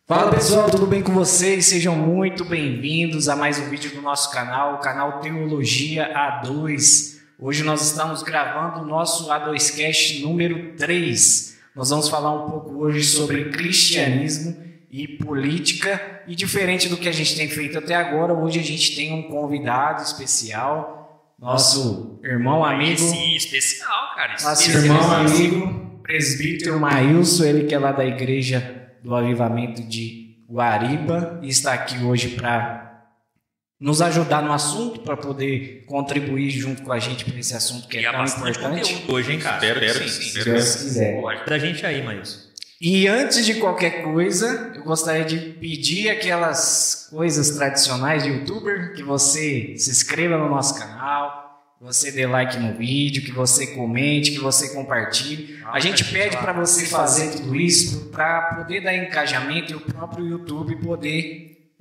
Fala pessoal, tudo bem com vocês? Sejam muito bem-vindos a mais um vídeo do nosso canal, o canal Teologia A2. Hoje nós estamos gravando o nosso A2Cast número 3. Nós vamos falar um pouco hoje sobre cristianismo e política. E diferente do que a gente tem feito até agora, hoje a gente tem um convidado especial, nosso irmão amigo. Sim, especial, cara. Nosso irmão amigo, presbítero Maílson, ele que é lá da igreja do Avivamento de Guariba, e está aqui hoje para nos ajudar no assunto, para poder contribuir junto com a gente para esse assunto que é tão importante. Hoje, hein, cara? Espero que sim, se Deus quiser. Pra gente aí, Maílson. E antes de qualquer coisa, eu gostaria de pedir aquelas coisas tradicionais de youtuber, que você se inscreva no nosso canal, que você dê like no vídeo, que você comente, que você compartilhe. A gente pede para você fazer tudo isso para poder dar engajamento e o próprio YouTube poder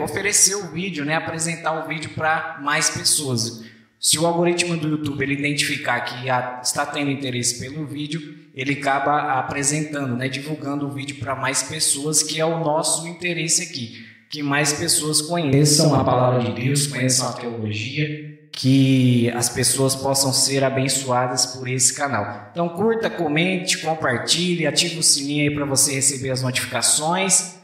oferecer o vídeo, né? Apresentar o vídeo para mais pessoas. Se o algoritmo do YouTube ele identificar que está tendo interesse pelo vídeo, ele acaba apresentando, né? Divulgando o vídeo para mais pessoas, que é o nosso interesse aqui. Que mais pessoas conheçam a palavra de Deus, conheçam a teologia, que as pessoas possam ser abençoadas por esse canal. Então curta, comente, compartilhe, ative o sininho aí para você receber as notificações.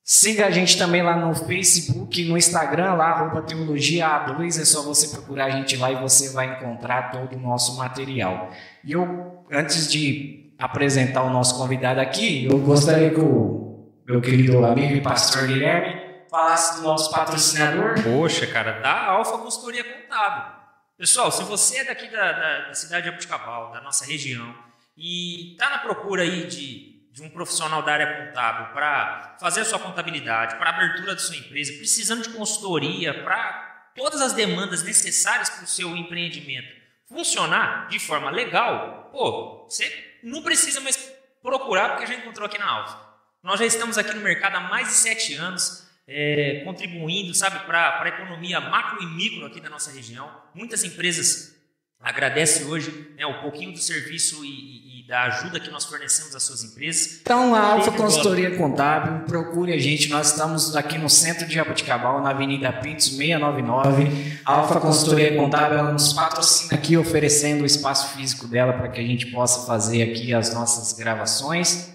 Siga a gente também lá no Facebook, no Instagram, lá @Teologia A2, é só você procurar a gente lá e você vai encontrar todo o nosso material. E eu, antes de apresentar o nosso convidado aqui, eu gostaria que o meu querido amigo e pastor Guilherme falasse do nosso patrocinador. Poxa, cara, da Alfa Consultoria Contábil. Pessoal, se você é daqui da cidade de Jaboticabal, da nossa região, e está na procura aí de um profissional da área contábil para fazer a sua contabilidade, para a abertura da sua empresa, precisando de consultoria, para todas as demandas necessárias para o seu empreendimento funcionar de forma legal, você não precisa mais procurar, porque já encontrou aqui na Alfa. Nós já estamos aqui no mercado há mais de 7 anos, contribuindo, sabe, para a economia macro e micro aqui da nossa região. Muitas empresas agradecem hoje um pouquinho do serviço e da ajuda que nós fornecemos às suas empresas. Então, a Alfa Consultoria Contábil, procure a gente. Nós estamos aqui no centro de Jaboticabal, na Avenida Pintos 699. A Alfa Consultoria Contábil, ela nos patrocina aqui, oferecendo o espaço físico dela para que a gente possa fazer aqui as nossas gravações.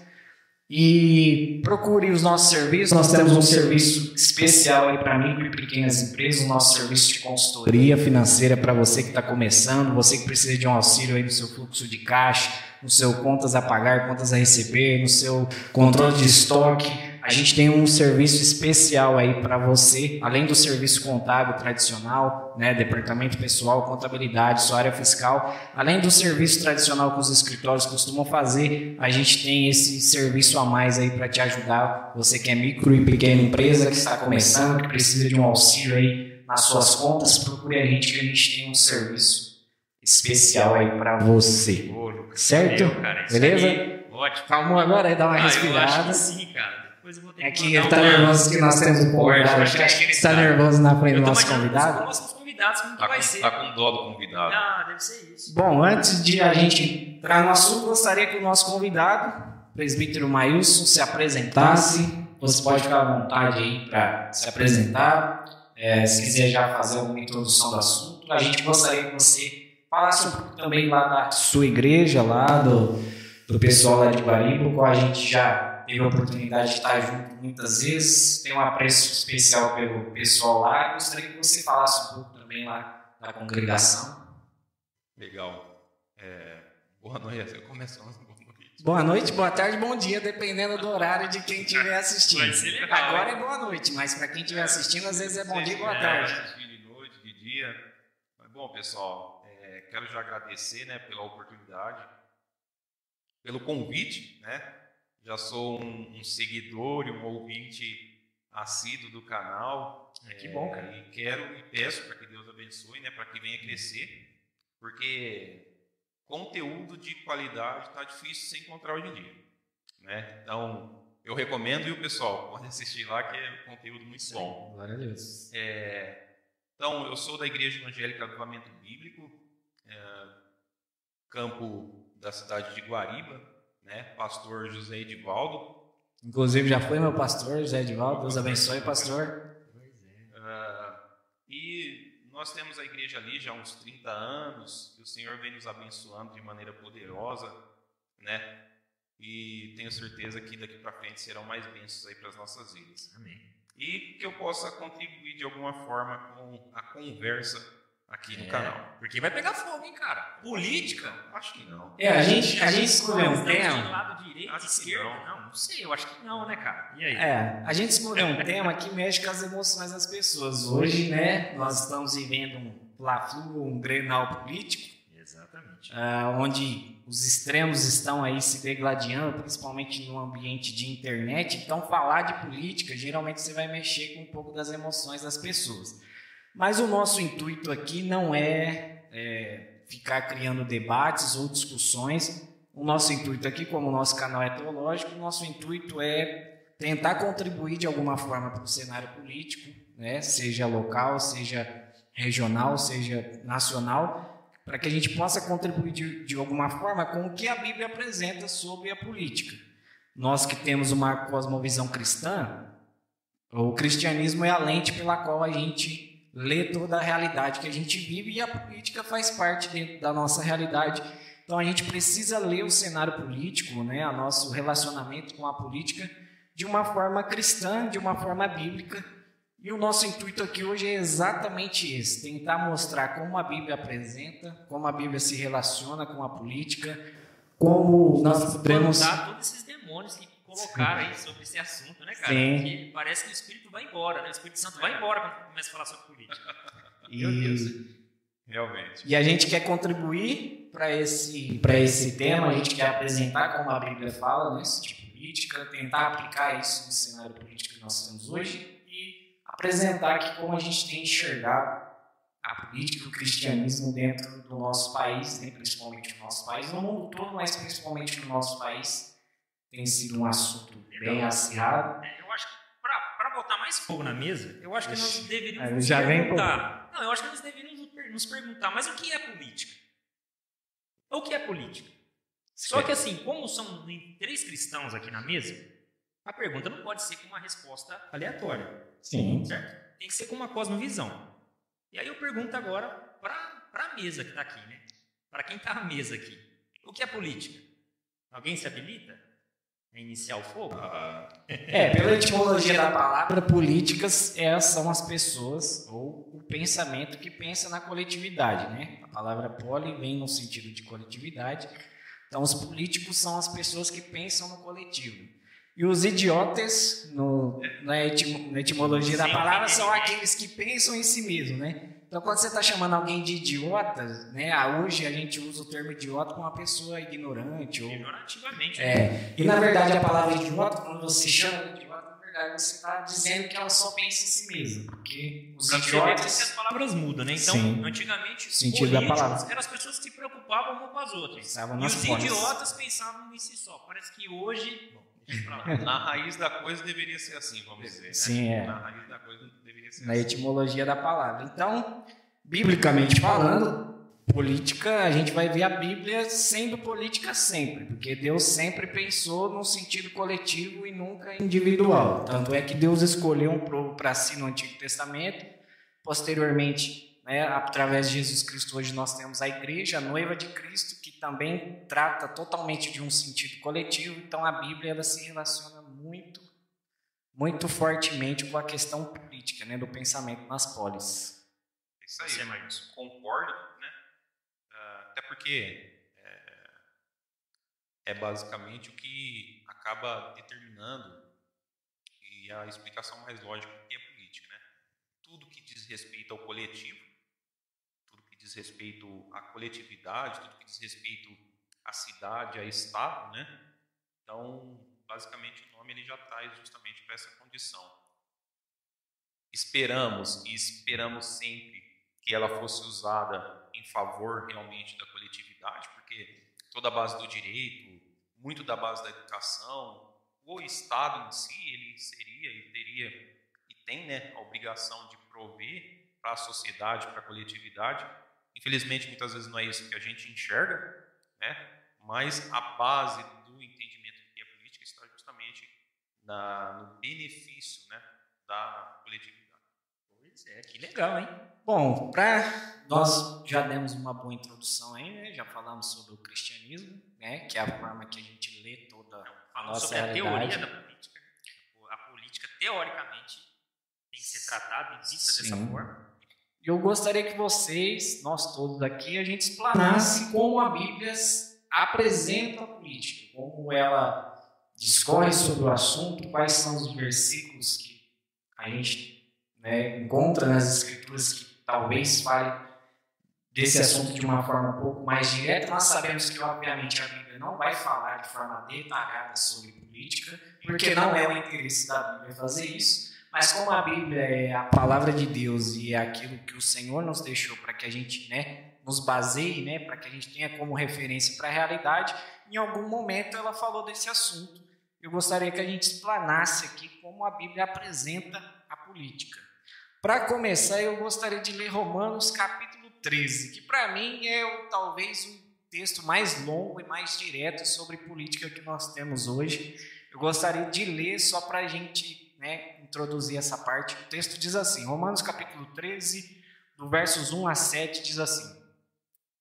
E procure os nossos serviços. Nós temos um serviço especial aí para micro e pequenas empresas, o nosso serviço de consultoria financeira para você que está começando, você que precisa de um auxílio aí no seu fluxo de caixa, no seu contas a pagar, contas a receber, no seu controle de estoque. A gente tem um serviço especial aí para você, além do serviço contábil tradicional, né, departamento pessoal, contabilidade, sua área fiscal, além do serviço tradicional que os escritórios costumam fazer, a gente tem esse serviço a mais aí para te ajudar. Você que é micro e pequena empresa, que está começando, que precisa de um auxílio aí nas suas contas, procure a gente que a gente tem um serviço especial aí para você. Certo? Cara, beleza? Aí, ótimo. Calma agora, aí dá uma respirada. Eu acho que sim, cara. É que ele está nervoso que nós temos um convidado. Acho que ele está nervoso na frente do nosso convidado. Nossos convidados, como que vai ser? Tá com dó do convidado. Ah, deve ser isso. Bom, antes de a gente entrar no assunto, gostaria que o nosso convidado, presbítero Maílson, se apresentasse. Você pode ficar à vontade aí para se apresentar. Se quiser já fazer alguma introdução do assunto. A gente gostaria que você falasse um pouco também lá da sua igreja, lá do pessoal lá de Guariba, com a gente já teve a oportunidade de estar junto muitas vezes, tem um apreço especial pelo pessoal lá, e gostaria que você falasse um pouco também lá da congregação. Legal. Boa noite, começamos. Boa noite, boa tarde, bom dia, dependendo do horário de quem estiver assistindo. Vai ser legal, agora é boa noite, mas para quem estiver assistindo, às vezes é bom dia e boa tarde. De noite, de dia. Bom, pessoal, quero já agradecer, né, pela oportunidade, pelo convite, né? Já sou um seguidor e um ouvinte assíduo do canal. Que bom, cara. E quero e peço para que Deus abençoe, né, para que venha crescer, porque conteúdo de qualidade está difícil de se encontrar hoje em dia, né? Então, eu recomendo e o pessoal pode assistir lá, que é um conteúdo muito bom. Glória a Deus. Então, eu sou da Igreja Evangélica Avivamento Bíblico, campo da cidade de Guariba, né? Pastor José Edivaldo, Inclusive já foi meu pastor, José Edivaldo. Deus abençoe, pastor. E nós temos a igreja ali já há uns 30 anos, e o Senhor vem nos abençoando de maneira poderosa, né? E tenho certeza que daqui para frente serão mais bênçãos aí para as nossas vidas. Amém. E que eu possa contribuir de alguma forma com a conversa aqui no canal. Porque vai pegar fogo, hein, cara? Política? Acho que não. A gente escolheu um De tema. lado direito, Acho que esquerda? Não sei, eu acho que não, né, cara? E aí? A gente escolheu um tema que mexe com as emoções das pessoas. Hoje, né, nós estamos vivendo um Fla-Flu, um Grenal político, Exatamente. onde os extremos estão aí se degladiando, principalmente no ambiente de internet. Então, falar de política, geralmente você vai mexer com um pouco das emoções das pessoas. Mas o nosso intuito aqui não é ficar criando debates ou discussões. O nosso intuito aqui, como o nosso canal é teológico, o nosso intuito é tentar contribuir de alguma forma para o cenário político, né? Seja local, seja regional, seja nacional, para que a gente possa contribuir de alguma forma com o que a Bíblia apresenta sobre a política. Nós que temos uma cosmovisão cristã, o cristianismo é a lente pela qual a gente lê toda a realidade que a gente vive, e a política faz parte dentro da nossa realidade. Então a gente precisa ler o cenário político, né, o nosso relacionamento com a política de uma forma cristã, de uma forma bíblica. E o nosso intuito aqui hoje é exatamente esse: tentar mostrar como a Bíblia apresenta, como a Bíblia se relaciona com a política, como nós podemos... todos esses demônios que colocaram aí sobre esse assunto, né, cara? Sim. Porque parece que o Espírito vai embora, né? O Espírito Santo vai embora quando começa a falar sobre política. Meu Deus. Realmente. E a gente quer contribuir para esse tema, a gente quer apresentar como a Bíblia fala, né, de política, tentar aplicar isso no cenário político que nós temos hoje e apresentar aqui como a gente tem enxergado a política e o cristianismo dentro do nosso país, né, principalmente no nosso país, no mundo todo, mas principalmente no nosso país, tem sido um assunto bem acirrado. Eu acho que para botar mais fogo na mesa, eu acho que nós deveríamos nos já vem perguntar. Não, eu acho que nós deveríamos nos perguntar, mas o que é política? O que é política? Só que assim, como são 3 cristãos aqui na mesa, a pergunta não pode ser com uma resposta aleatória. Sim. Certo? Tem que ser com uma cosmovisão. E aí eu pergunto agora para a mesa que está aqui, né? Para quem está à mesa aqui. O que é política? Alguém se habilita a iniciar o fogo? Pela etimologia da palavra, políticas são as pessoas ou o pensamento que pensa na coletividade, né? A palavra poli vem no sentido de coletividade. Então, os políticos são as pessoas que pensam no coletivo. E os idiotas, na etimologia da palavra, são aqueles que pensam em si mesmo, né? Então, quando você está chamando alguém de idiota, né? Hoje a gente usa o termo idiota com uma pessoa ignorante. Ignorativamente. E, na verdade, a palavra idiota, quando você chama de idiota, na verdade, você está dizendo que ela só pensa em si mesma. Porque os idiotas... as palavras mudam, né? Então, Sim. antigamente, os sentido da palavra. políticos eram as pessoas que se preocupavam uma com as outras. Pensavam E nas os formas. idiotas pensavam em si só. Parece que hoje... Bom, deixa pra lá. Na raiz da coisa deveria ser assim, vamos dizer. Né? Sim, Na raiz da coisa deveria ser Na assim. etimologia da palavra. Então, biblicamente falando, política, a gente vai ver a Bíblia sendo política sempre, porque Deus sempre pensou num sentido coletivo e nunca individual. Tanto é que Deus escolheu um povo para si no Antigo Testamento. Posteriormente, né, através de Jesus Cristo, hoje nós temos a igreja, a noiva de Cristo, que também trata totalmente de um sentido coletivo. Então, a Bíblia ela se relaciona muito fortemente com a questão política, né, do pensamento nas polis. Isso aí, Você, Marcos. concordo, né? Até porque é basicamente o que acaba determinando e a explicação mais lógica do que é política, né? Tudo que diz respeito ao coletivo, tudo que diz respeito à coletividade, tudo que diz respeito à cidade, a estado, né? Então, basicamente o nome ele já traz justamente para essa condição. Esperamos e esperamos sempre que ela fosse usada em favor realmente da coletividade, porque toda a base do direito, muito da base da educação, o Estado em si, ele seria e teria e tem, né, a obrigação de prover para a sociedade, para a coletividade. Infelizmente, muitas vezes não é isso que a gente enxerga, né? Mas a base do entendimento do que é política está justamente no benefício, né, da coletividade. Pois é, que legal, hein? Bom, nós já demos uma boa introdução aí, né? Já falamos sobre o cristianismo, né? Que é a forma que a gente lê toda a Falando nossa sobre a realidade. teoria da política, né? A política, teoricamente, tem que ser tratada e vista dessa Sim. forma. Eu gostaria que vocês, nós todos aqui, a gente explanasse como a Bíblia apresenta a política, como ela discorre sobre o assunto, quais são os versículos que a gente, né, encontra nas Escrituras que talvez falem desse assunto de uma forma um pouco mais direta. Nós sabemos que, obviamente, a Bíblia não vai falar de forma detalhada sobre política, porque não é o interesse da Bíblia fazer isso. Mas como a Bíblia é a palavra de Deus e é aquilo que o Senhor nos deixou para que a gente, né, nos baseie, né, para que a gente tenha como referência para a realidade, em algum momento ela falou desse assunto. Eu gostaria que a gente explanasse aqui como a Bíblia apresenta a política. Para começar, eu gostaria de ler Romanos capítulo 13, que para mim é talvez o texto mais longo e mais direto sobre política que nós temos hoje. Eu gostaria de ler só para a gente, né, introduzir essa parte. O texto diz assim, Romanos capítulo 13, do versos 1 a 7, diz assim: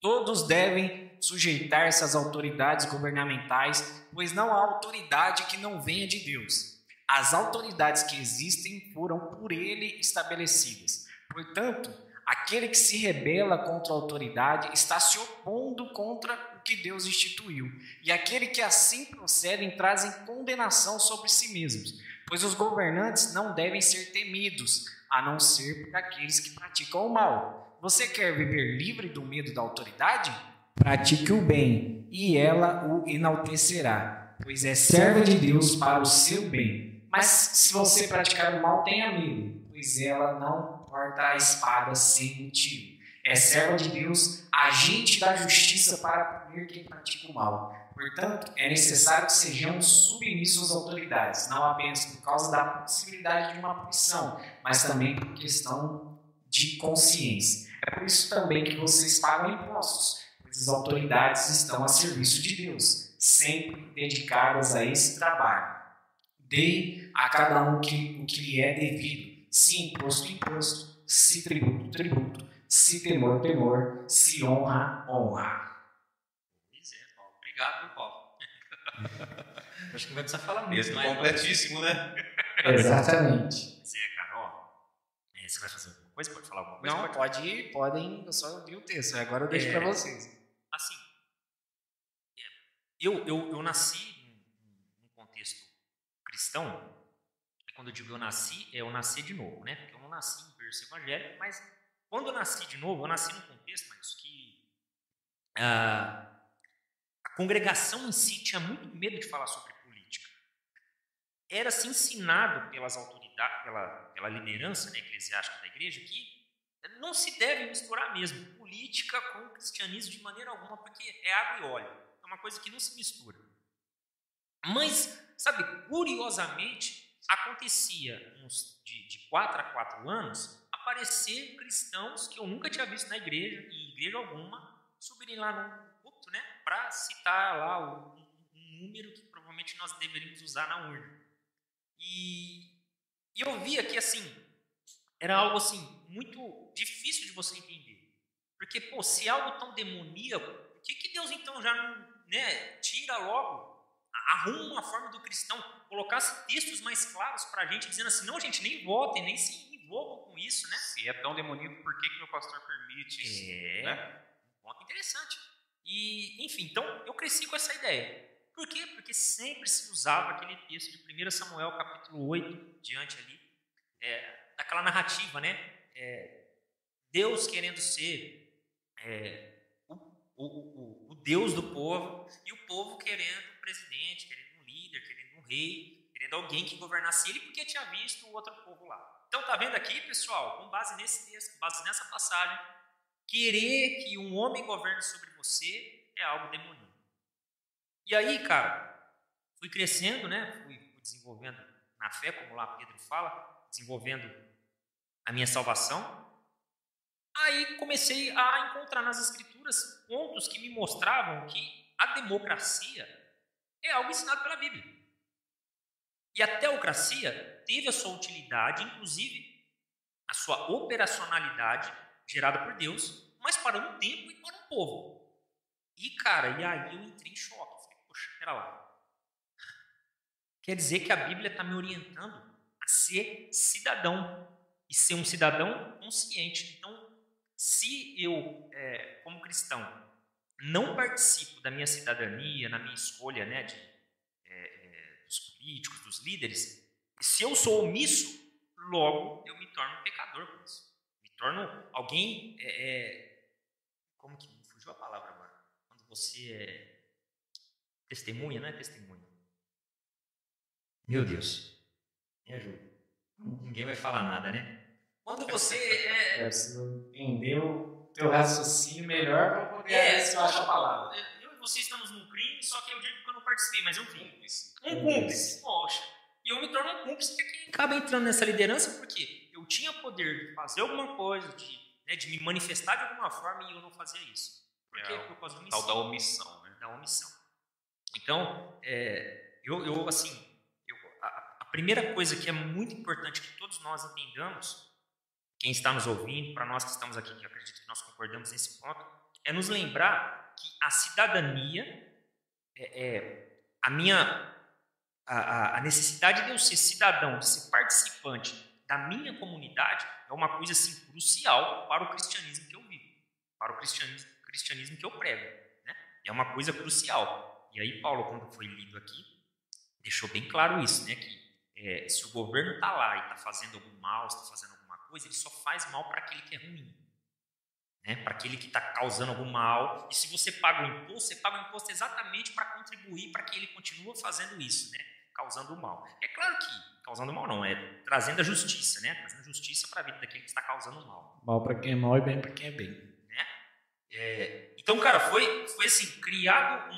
todos devem sujeitar-se às autoridades governamentais, pois não há autoridade que não venha de Deus. As autoridades que existem foram por ele estabelecidas. Portanto, aquele que se rebela contra a autoridade está se opondo contra o que Deus instituiu. E aquele que assim procedem trazem condenação sobre si mesmos. Pois os governantes não devem ser temidos, a não ser por aqueles que praticam o mal. Você quer viver livre do medo da autoridade? Pratique o bem, e ela o enaltecerá, pois é serva de Deus para o seu bem. Mas se você praticar o mal, tenha medo, pois ela não porta a espada sem motivo. É serva de Deus, agente da justiça para punir quem pratica o mal. Portanto, é necessário que sejamos submissos às autoridades, não apenas por causa da possibilidade de uma punição, mas também por questão de consciência. É por isso também que vocês pagam impostos, pois as autoridades estão a serviço de Deus, sempre dedicadas a esse trabalho. Dê a cada um o que lhe é devido, se imposto, imposto, se tributo, tributo, se temor, temor, se honra, honra. Pois é, Paulo. Obrigado, Paulo. Acho que não vai precisar falar muito. Esse é completíssimo, né? Exatamente. Pois é, cara, ó. Você vai fazer alguma coisa? Pode falar alguma coisa? Não, podem, eu só ouvi o texto, agora eu deixo para vocês. Assim, eu nasci num contexto cristão. Quando eu digo eu nasci de novo, né? Porque eu não nasci em berço evangélico, mas quando eu nasci de novo, eu nasci num contexto, mas que a congregação em si tinha muito medo de falar sobre política. Era-se ensinado pelas autoridades, pela liderança, né, eclesiástica da igreja, que não se deve misturar mesmo política com o cristianismo de maneira alguma, porque é água e óleo. É uma coisa que não se mistura. Mas, sabe, curiosamente, acontecia de 4 a 4 anos aparecer cristãos que eu nunca tinha visto na igreja, e igreja alguma, subirem lá no culto, né, para citar lá um número que provavelmente nós deveríamos usar na urna. E eu via que, assim, era algo assim muito difícil de você entender. Porque, pô, se é algo tão demoníaco, por que Deus então já não, né, tira logo, arruma uma forma do cristão, colocasse textos mais claros para a gente, dizendo assim, não, gente, nem votem, nem se envolvam com isso, né? Se é tão demoníaco, por que meu pastor permite isso? Né? Um ponto interessante. E, enfim, então eu cresci com essa ideia. Por quê? Porque sempre se usava aquele texto de 1 Samuel, capítulo 8, diante ali, daquela narrativa, né? Deus querendo ser o Deus do povo, e o povo querendo um presidente, querendo um líder, querendo um rei, querendo alguém que governasse ele, porque tinha visto o outro povo lá. Então, tá vendo aqui, pessoal, com base nesse texto, com base nessa passagem, querer que um homem governe sobre você é algo demoníaco. E aí, cara, fui crescendo, né? Fui desenvolvendo na fé, como lá Pedro fala, desenvolvendo a minha salvação. Aí comecei a encontrar nas escrituras pontos que me mostravam que a democracia é algo ensinado pela Bíblia. E a teocracia teve a sua utilidade, inclusive a sua operacionalidade gerada por Deus, mas para um tempo e para um povo. E, cara, e aí eu entrei em choque. Falei, poxa, pera lá. Quer dizer que a Bíblia está me orientando a ser cidadão. E ser um cidadão consciente. Então, se eu, como cristão, não participo da minha cidadania, na minha escolha, né, dos políticos, dos líderes, se eu sou omisso, logo eu me torno um pecador com isso. Me torno alguém, como que me fugiu a palavra agora? Quando você é testemunha, não é testemunha? Meu Deus, me ajuda. Ninguém vai falar nada, né? Quando você Você entendeu o teu raciocínio melhor para poder ver se eu acho a palavra. Eu e você estamos num crime, só que eu digo que eu não participei, mas eu vi. Um cúmplice. Poxa. E eu me torno um cúmplice que quem acaba entrando nessa liderança porque eu tinha poder de fazer alguma coisa, de me manifestar de alguma forma e eu não fazia isso. Por quê? Por causa da omissão. Tal da omissão, né? Da omissão. Então, a primeira coisa que é muito importante que todos nós entendamos, quem está nos ouvindo, para nós que estamos aqui, que eu acredito que nós concordamos nesse ponto, é nos lembrar que a cidadania, a necessidade de eu ser cidadão, de ser participante da minha comunidade, é uma coisa assim, crucial para o cristianismo que eu vivo, para o cristianismo que eu prego. Né? É uma coisa crucial. E aí Paulo, quando foi lido aqui, deixou bem claro isso, né? Que se o governo está lá e está fazendo algum mal, está fazendo alguma coisa, ele só faz mal para aquele que é ruim. Né? Para aquele que está causando algum mal. E se você paga o imposto, você paga o imposto exatamente para contribuir para que ele continue fazendo isso, né? Causando o mal. É claro que causando o mal não, é trazendo a justiça, né? Trazendo justiça para a vida daquele que está causando o mal. Mal para quem é mal e bem para quem é bem. Né? Então, cara, foi assim, criado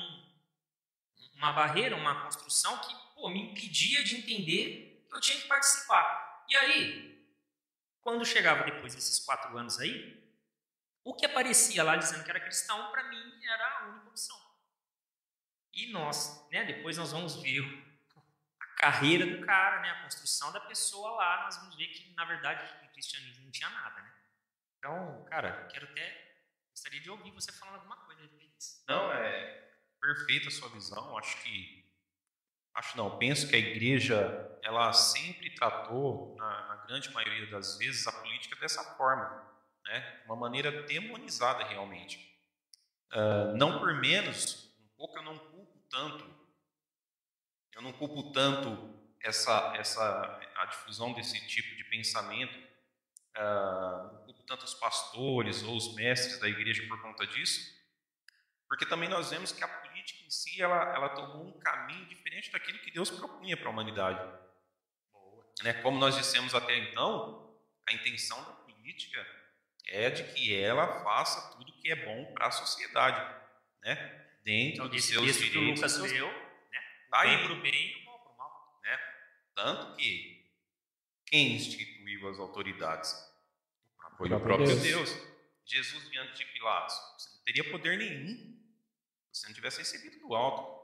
uma barreira, uma construção que me impedia de entender que eu tinha que participar. E aí, quando chegava depois desses 4 anos aí, o que aparecia lá dizendo que era cristão, para mim, era a única opção. E nós, né, depois nós vamos ver a carreira do cara, né, a construção da pessoa lá, nós vamos ver que, na verdade, o cristianismo não tinha nada. Né? Então, cara, gostaria de ouvir você falando alguma coisa disso. Não, perfeita a sua visão. Penso que a igreja, ela sempre tratou, na grande maioria das vezes, a política dessa forma, né? Uma maneira demonizada realmente. Não por menos, um pouco eu não culpo tanto a difusão desse tipo de pensamento, não culpo tanto os pastores ou os mestres da igreja por conta disso, porque também nós vemos que a política em si, ela tomou um caminho diferente daquilo que Deus propunha para a humanidade. Né? Como nós dissemos até então, a intenção da política é de que ela faça tudo que é bom para a sociedade. Né? Dentro dos seus direitos. Que o Lucas leu, né? Bem para o bem e o mal para o mal. Né? Tanto que quem instituiu as autoridades? Foi o próprio Deus. Jesus diante de Pilatos. Você não teria poder nenhum se não tivesse recebido do alto.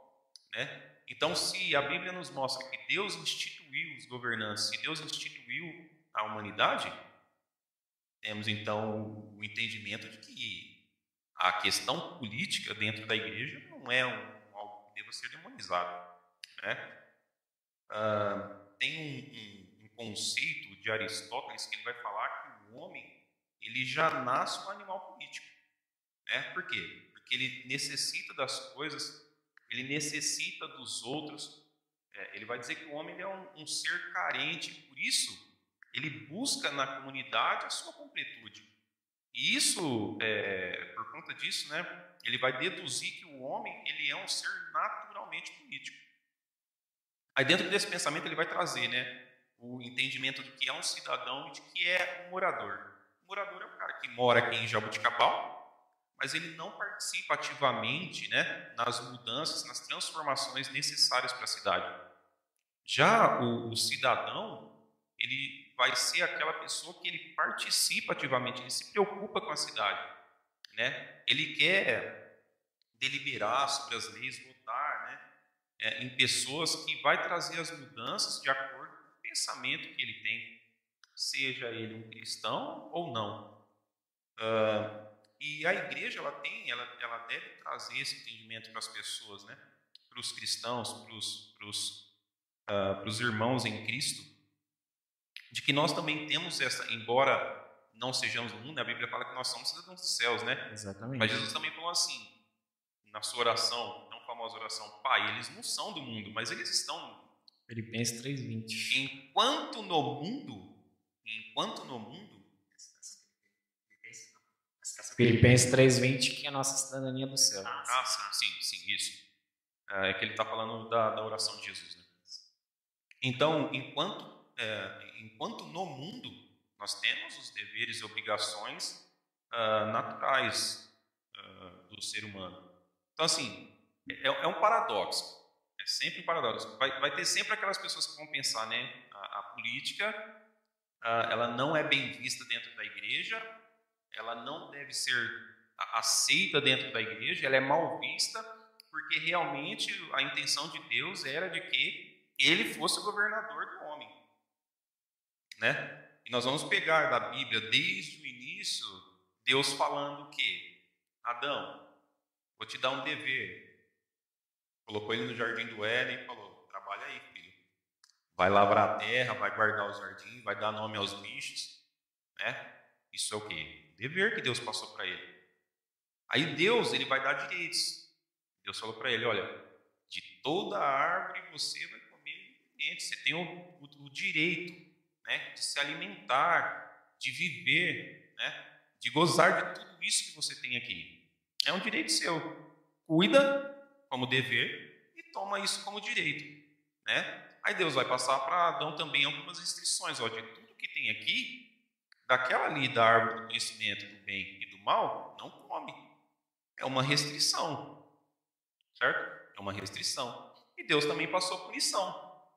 Né? Então, se a Bíblia nos mostra que Deus instituiu os governantes, se Deus instituiu a humanidade, temos então o entendimento de que a questão política dentro da igreja não é algo que deva ser demonizado. Né? Tem um conceito de Aristóteles que ele vai falar que o homem ele já nasce um animal político. Né? Por quê? Porque ele necessita das coisas, ele necessita dos outros. Ele vai dizer que o homem é um ser carente, por isso ele busca na comunidade a sua completude. E isso, por conta disso, né, ele vai deduzir que o homem ele é um ser naturalmente político. Aí dentro desse pensamento ele vai trazer, né, o entendimento de que é um cidadão e de que é um morador. O morador é o cara que mora aqui em Jaboticabal, mas ele não participa ativamente, né, nas mudanças, nas transformações necessárias para a cidade. Já o cidadão, ele vai ser aquela pessoa que ele participa ativamente, ele se preocupa com a cidade. Né? Ele quer deliberar sobre as leis, votar, né? em pessoas que vai trazer as mudanças de acordo com o pensamento que ele tem, seja ele um cristão ou não. E a igreja ela deve trazer esse entendimento para as pessoas, né? Para os cristãos, para os irmãos em Cristo, de que nós também temos essa, embora não sejamos do mundo, a Bíblia fala que nós somos cidadãos dos céus, né? Exatamente. Mas Jesus também falou assim, na sua oração, não famosa oração, Pai, eles não são do mundo, mas eles estão. Filipenses 3:20. Enquanto no mundo, Filipenses 3:20, que é a nossa cidadania do céu. sim, isso. É que ele está falando da oração de Jesus, né? Então, enquanto no mundo, nós temos os deveres e obrigações naturais do ser humano. Então, assim, é um paradoxo. É sempre um paradoxo. Vai ter sempre aquelas pessoas que vão pensar, né? A política, ela não é bem vista dentro da igreja, ela não deve ser aceita dentro da igreja, ela é mal vista, porque realmente a intenção de Deus era de que ele fosse o governador do homem, né? E nós vamos pegar da Bíblia desde o início, Deus falando o quê? Adão, vou te dar um dever. Colocou ele no jardim do Éden e falou, trabalha aí, filho. Vai lavrar a terra, vai guardar o jardim, vai dar nome aos bichos, né? Isso é o quê? Dever que Deus passou para ele. Aí Deus, ele vai dar direitos. Deus falou para ele, olha, de toda árvore você vai comer livremente. Você tem o direito, né, de se alimentar, de viver, né, de gozar de tudo isso que você tem aqui. É um direito seu. Cuida como dever e toma isso como direito, né? Aí Deus vai passar para Adão também algumas restrições. Ó, de tudo que tem aqui, daquela ali da árvore do conhecimento do bem e do mal, não come. É uma restrição, certo? É uma restrição. E Deus também passou punição.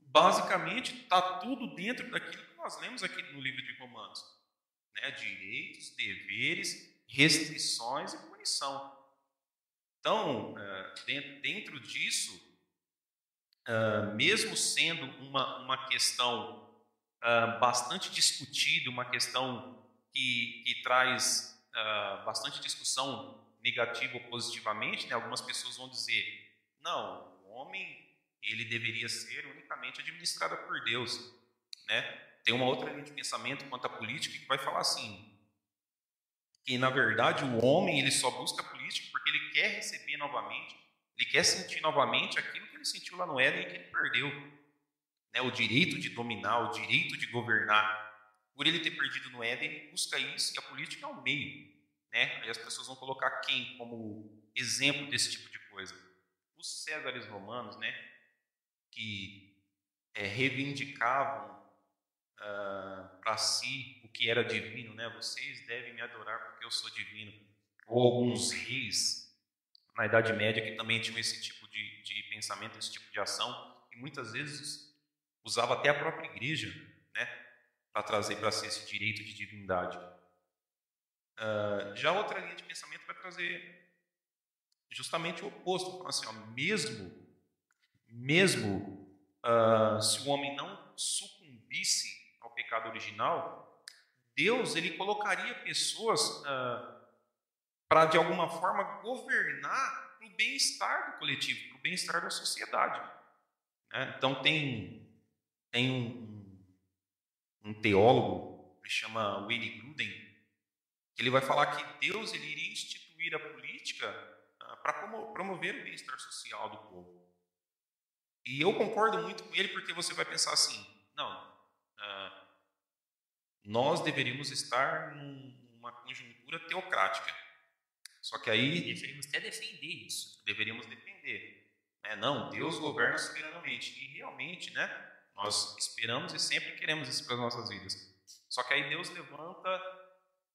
Basicamente, está tudo dentro daquilo que nós lemos aqui no livro de Romanos, né? Direitos, deveres, restrições e punição. Então, dentro disso, mesmo sendo uma questão bastante discutida, uma questão que traz bastante discussão negativa ou positivamente, né? Algumas pessoas vão dizer, não, o homem ele deveria ser unicamente administrado por Deus, né? Tem uma outra linha de pensamento quanto à política que vai falar assim, que na verdade o homem ele só busca a política porque ele quer receber novamente, ele quer sentir novamente aquilo que ele sentiu lá no Éden e que ele perdeu, né? O direito de dominar, o direito de governar. Por ele ter perdido no Éden, ele busca isso e a política é um meio, né? Aí as pessoas vão colocar quem como exemplo desse tipo de coisa? Os Césares romanos, né? Que reivindicavam para si o que era divino, né? Vocês devem me adorar porque eu sou divino. Ou alguns reis na Idade Média que também tinham esse tipo de pensamento, esse tipo de ação, e muitas vezes usava até a própria igreja, né? Para trazer para si esse direito de divindade. Já outra linha de pensamento vai trazer justamente o oposto, falando assim, ó, mesmo se o homem não sucumbisse ao pecado original, Deus ele colocaria pessoas para de alguma forma governar para o bem-estar do coletivo, para o bem-estar da sociedade, né? Então tem um teólogo que chama Wayne Grudem, que ele vai falar que Deus ele iria instituir a política para promover o bem-estar social do povo. E eu concordo muito com ele, porque você vai pensar assim, não, nós deveríamos estar numa conjuntura teocrática. Só que aí deveríamos até defender isso. Deveríamos defender. Né? Não, Deus governa soberanamente. E realmente, né, nós esperamos e sempre queremos isso para as nossas vidas. Só que aí Deus levanta,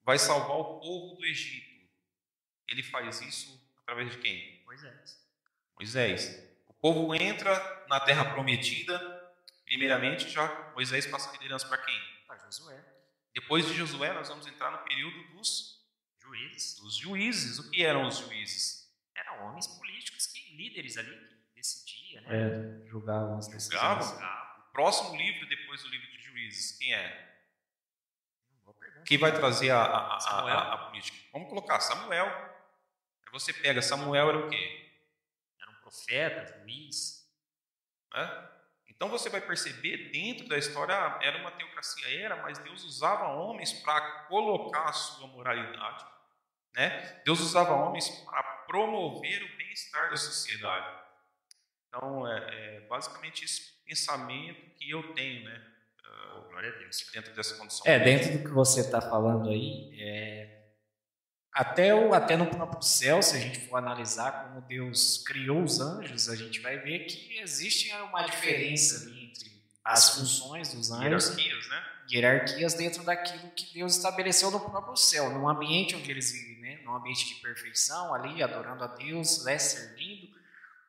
vai salvar o povo do Egito. Ele faz isso através de quem? Moisés. O povo entra na terra prometida. Primeiramente, já Moisés passa a liderança para quem? Para Josué. Depois de Josué, nós vamos entrar no período dos juízes. O que eram os juízes? Eram homens políticos, líderes ali, que decidia, né? Julgavam as decisões. Julgavam. O próximo livro, depois do livro de Juízes, quem é? Quem vai trazer a política? Vamos colocar Samuel. Aí você pega, Samuel era o quê? Era um profeta, juiz. Né? Então você vai perceber dentro da história, era uma teocracia, mas Deus usava homens para colocar a sua moralidade. Né? Deus usava homens para promover o bem-estar da sociedade. Então, basicamente esse pensamento que eu tenho, né? Glória a Deus. Dentro dessa condição. Dentro do que você está falando aí, até no próprio céu, se a gente for analisar como Deus criou os anjos, a gente vai ver que existe uma diferença ali entre as funções dos anjos. Hierarquias, né? Hierarquias dentro daquilo que Deus estabeleceu no próprio céu, num ambiente onde eles vivem, né? Num ambiente de perfeição, ali, adorando a Deus, servindo.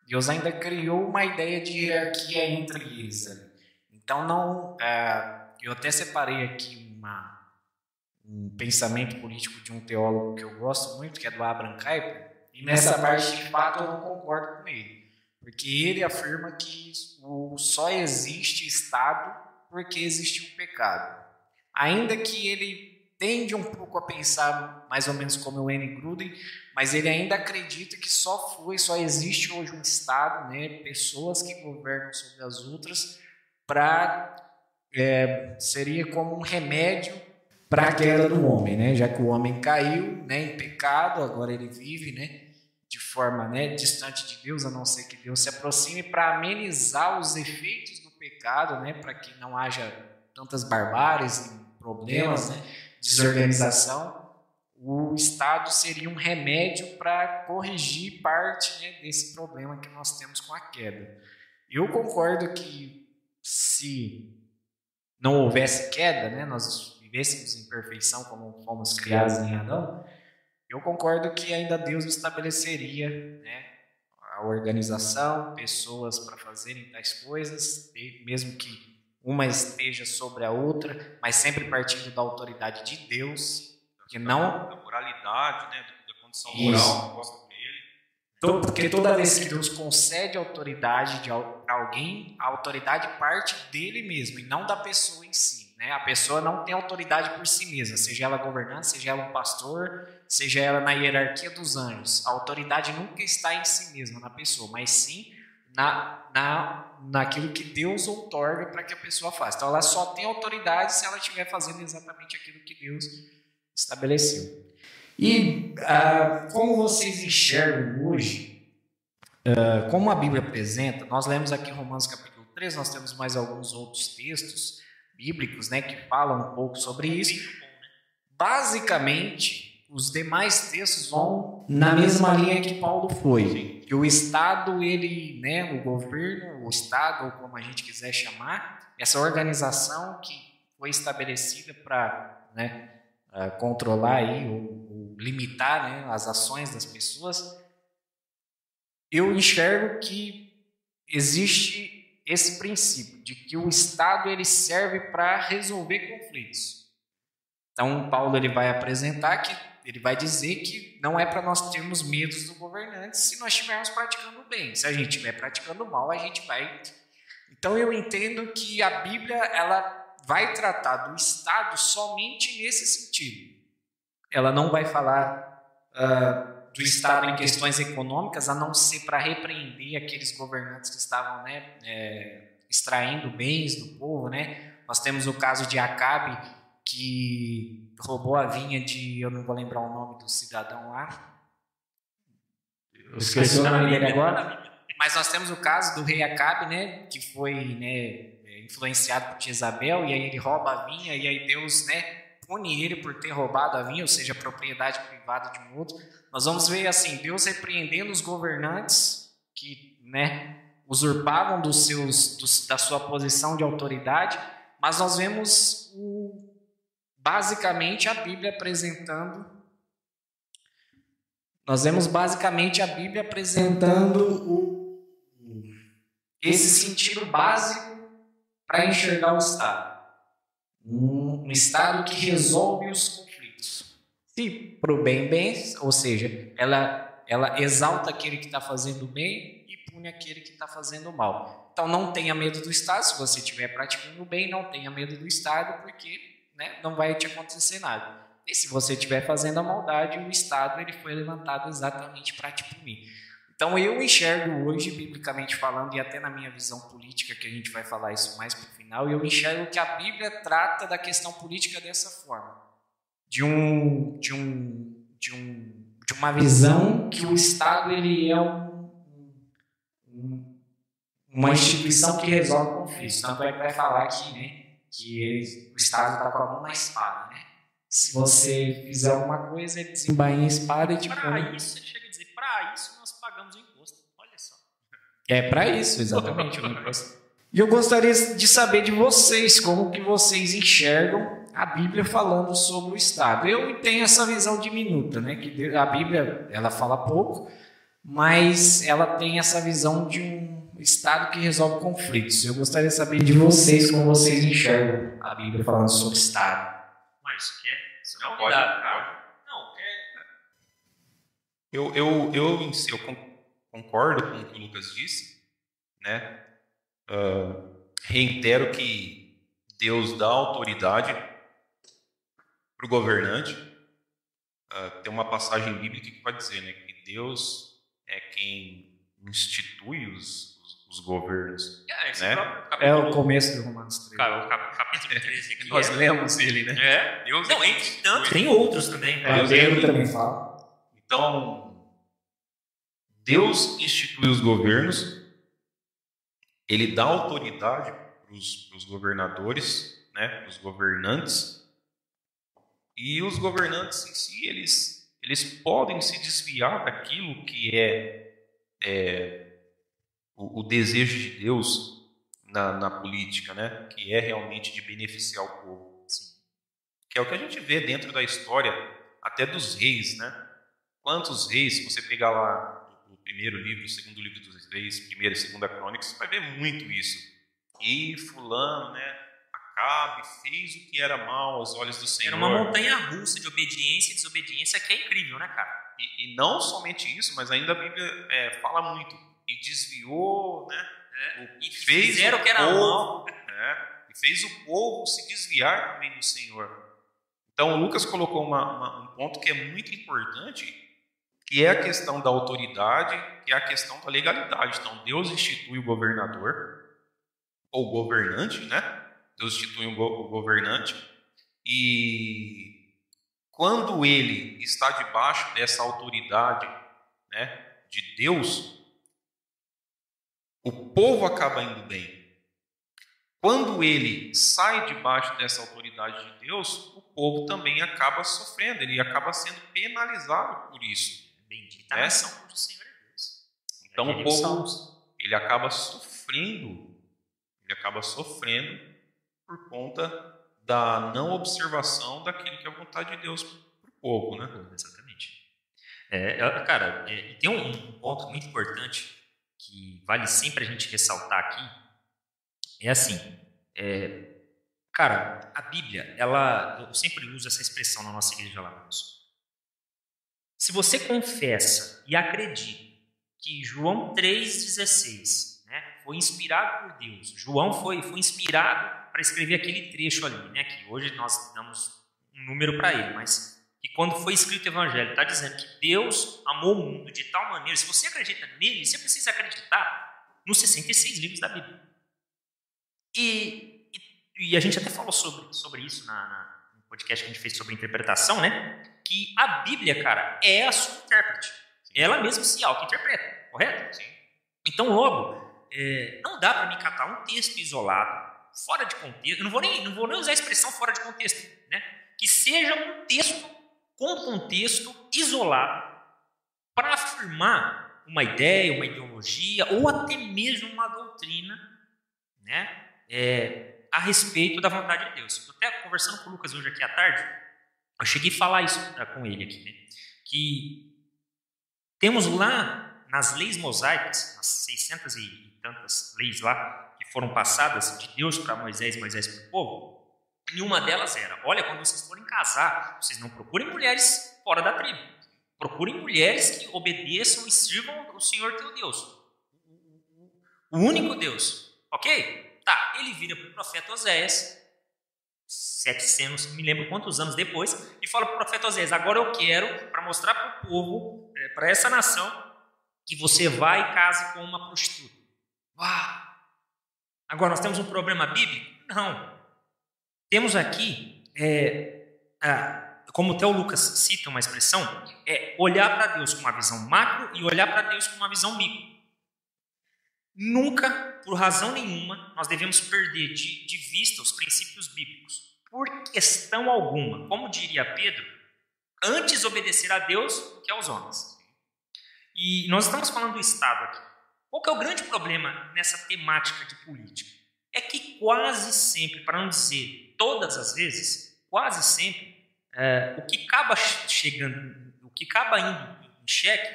Deus ainda criou uma ideia de hierarquia entre eles ali. Então, eu até separei aqui um pensamento político de um teólogo que eu gosto muito, que é do Abraham Kuyper, e nessa parte, de fato, eu não concordo com ele, porque ele afirma que só existe Estado porque existe um pecado. Ainda que ele tende um pouco a pensar mais ou menos como o Wayne Grudem, mas ele ainda acredita que só existe hoje um Estado, né, pessoas que governam sobre as outras, seria como um remédio para a queda do homem, né? Já que o homem caiu, né, em pecado, agora ele vive, né, de forma, né, distante de Deus, a não ser que Deus se aproxime, para amenizar os efeitos do pecado, né, para que não haja tantas barbáries, problemas, né, desorganização. O Estado seria um remédio para corrigir parte, né, desse problema que nós temos com a queda. Eu concordo que se não houvesse queda, né, nós vivêssemos em perfeição como fomos criados em Adão, eu concordo que ainda Deus estabeleceria, né, a organização, pessoas para fazerem tais coisas, mesmo que uma esteja sobre a outra, mas sempre partindo da autoridade de Deus, que não... Da moralidade, né, da condição moral imposta por ele. Porque toda vez que Deus concede autoridade para alguém, a autoridade parte dele mesmo, e não da pessoa em si. Né? A pessoa não tem autoridade por si mesma, seja ela governante, seja ela um pastor, seja ela na hierarquia dos anjos. A autoridade nunca está em si mesma, na pessoa, mas sim naquilo que Deus outorga para que a pessoa faça. Então ela só tem autoridade se ela estiver fazendo exatamente aquilo que Deus estabeleceu. E como vocês enxergam hoje, como a Bíblia apresenta, nós lemos aqui Romanos capítulo 3, nós temos mais alguns outros textos bíblicos, né, que falam um pouco sobre isso. Basicamente, os demais textos vão na mesma linha que Paulo foi. Que o Estado, ele, né, o governo, o Estado, ou como a gente quiser chamar, essa organização que foi estabelecida para, né, controlar aí, ou limitar, né, as ações das pessoas, eu enxergo que existe esse princípio de que o Estado ele serve para resolver conflitos. Então, Paulo ele vai apresentar que ele vai dizer que não é para nós termos medos do governante se nós estivermos praticando bem. Se a gente estiver praticando mal, a gente vai... Então, eu entendo que a Bíblia ela vai tratar do Estado somente nesse sentido. Ela não vai falar do Estado em questões econômicas, a não ser para repreender aqueles governantes que estavam, né, extraindo bens do povo. Né? Nós temos o caso de Acabe, que roubou a vinha de... Eu não vou lembrar o nome do cidadão lá. Eu esqueci o nome dele agora. Mas nós temos o caso do rei Acabe, né, que foi, né, influenciado por Jezabel, e aí ele rouba a vinha, e aí Deus, né, pune ele por ter roubado a vinha, ou seja, a propriedade privada de um outro. Nós vamos ver assim, Deus repreendendo os governantes que, né, usurpavam da sua posição de autoridade, mas nós vemos basicamente a Bíblia apresentando esse sentido básico para enxergar o Estado. Um Estado que resolve os conflitos. Se para o bem, ou seja, ela exalta aquele que está fazendo bem e pune oprime aquele que está fazendo mal. Então não tenha medo do Estado, se você estiver praticando o bem, não tenha medo do Estado, porque, né, não vai te acontecer nada. E se você estiver fazendo a maldade, o Estado ele foi levantado exatamente para te punir. Então eu enxergo hoje, biblicamente falando, e até na minha visão política, que a gente vai falar isso mais para o final, eu enxergo que a Bíblia trata da questão política dessa forma. De uma visão que o Estado ele é uma instituição que resolve conflitos. Tanto é que vai falar aqui, né, que o Estado está com a mão na espada, né? Se você fizer alguma coisa, ele desembainha a espada e te põe. Para isso, ele chega a dizer, para isso nós pagamos o imposto. Olha só. É para isso, exatamente. E eu gostaria de saber de vocês, como que vocês enxergam a Bíblia falando sobre o Estado. Eu tenho essa visão diminuta, né? Que a Bíblia ela fala pouco, mas ela tem essa visão de um Estado que resolve conflitos. Eu gostaria de saber de vocês, como vocês enxergam a Bíblia falando sobre o Estado. Mas quer? Não, pode. Não, Eu concordo com o que o Lucas disse, né? Reitero que Deus dá autoridade para o governante. Tem uma passagem bíblica que vai dizer, né, que Deus é quem institui os governos. Né? É o começo do Romanos 13. Cara, o capítulo 13 aqui. Nós lemos ele, né? É. Deus Não, entre tanto, tem outros também. Pedro também fala. Então, Deus institui os governos, ele dá autoridade para os governadores, né, os governantes, e os governantes em si, eles podem se desviar daquilo que é o desejo de Deus na política, né, que é realmente de beneficiar o povo. Sim. Que é o que a gente vê dentro da história, até dos reis, né? Quantos reis, se você pegar lá o primeiro livro, o segundo livro dos reis, primeira e segunda crônicas, você vai ver muito isso. E fulano, né, Acabe fez o que era mal aos olhos do Senhor. Era uma montanha-russa de obediência e desobediência que é incrível, né, cara? E não somente isso, mas ainda a Bíblia fala muito. E desviou, né? E fizeram o que era mal. E fez o povo se desviar também do Senhor. Então, o Lucas colocou um ponto que é muito importante, que é a questão da autoridade, que é a questão da legalidade. Então, Deus institui o governador, ou governante, né? Deus institui o governante, e quando ele está debaixo dessa autoridade, né, de Deus, o povo acaba indo bem. Quando ele sai debaixo dessa autoridade de Deus, o povo também acaba sofrendo, ele acaba sendo penalizado por isso. Bendita a nação cujo Senhor é Deus. Então o povo, ele acaba sofrendo por conta da não observação daquilo que é a vontade de Deus para o povo, né? Exatamente. Cara, tem um ponto muito importante que vale sempre a gente ressaltar aqui. É assim, cara, a Bíblia, eu sempre uso essa expressão na nossa igreja lá. Se você confessa e acredita que João 3,16, né, foi inspirado por Deus, João foi inspirado para escrever aquele trecho ali, né, que hoje nós damos um número para ele, mas que quando foi escrito o Evangelho, está dizendo que Deus amou o mundo de tal maneira, se você acredita nele, você precisa acreditar nos 66 livros da Bíblia. E a gente até falou sobre isso no podcast que a gente fez sobre interpretação, né? Que a Bíblia, cara, é a sua intérprete. Ela mesma se auto-interpreta, correto? Sim. Então, logo, não dá para me catar um texto isolado, fora de contexto. Eu não vou nem usar a expressão fora de contexto, né? Que seja um texto com contexto isolado para afirmar uma ideia, uma ideologia ou até mesmo uma doutrina, né? A respeito da vontade de Deus. Estou até conversando com o Lucas hoje aqui à tarde, eu cheguei a falar isso com ele aqui, né? Que temos lá nas leis mosaicas, nas 600 e tantas leis lá que foram passadas de Deus para Moisés para o povo, e uma delas era, olha, quando vocês forem casar, vocês não procurem mulheres fora da tribo, procurem mulheres que obedeçam e sirvam o Senhor teu Deus. O único Deus. Ok? Tá, ele vira para o profeta Oséias, 700, não me lembro quantos anos depois, e fala para o profeta Oséias: agora eu quero, para mostrar para o povo, para essa nação, que você vai e case com uma prostituta. Uau! Agora nós temos um problema bíblico? Não. Temos aqui, como o Theo Lucas cita uma expressão, olhar para Deus com uma visão macro e olhar para Deus com uma visão micro. Nunca, por razão nenhuma, nós devemos perder de vista os princípios bíblicos. Por questão alguma. Como diria Pedro, antes obedecer a Deus do que aos homens. E nós estamos falando do Estado aqui. Qual que é o grande problema nessa temática de política? É que quase sempre, para não dizer todas as vezes, quase sempre, o que acaba indo em xeque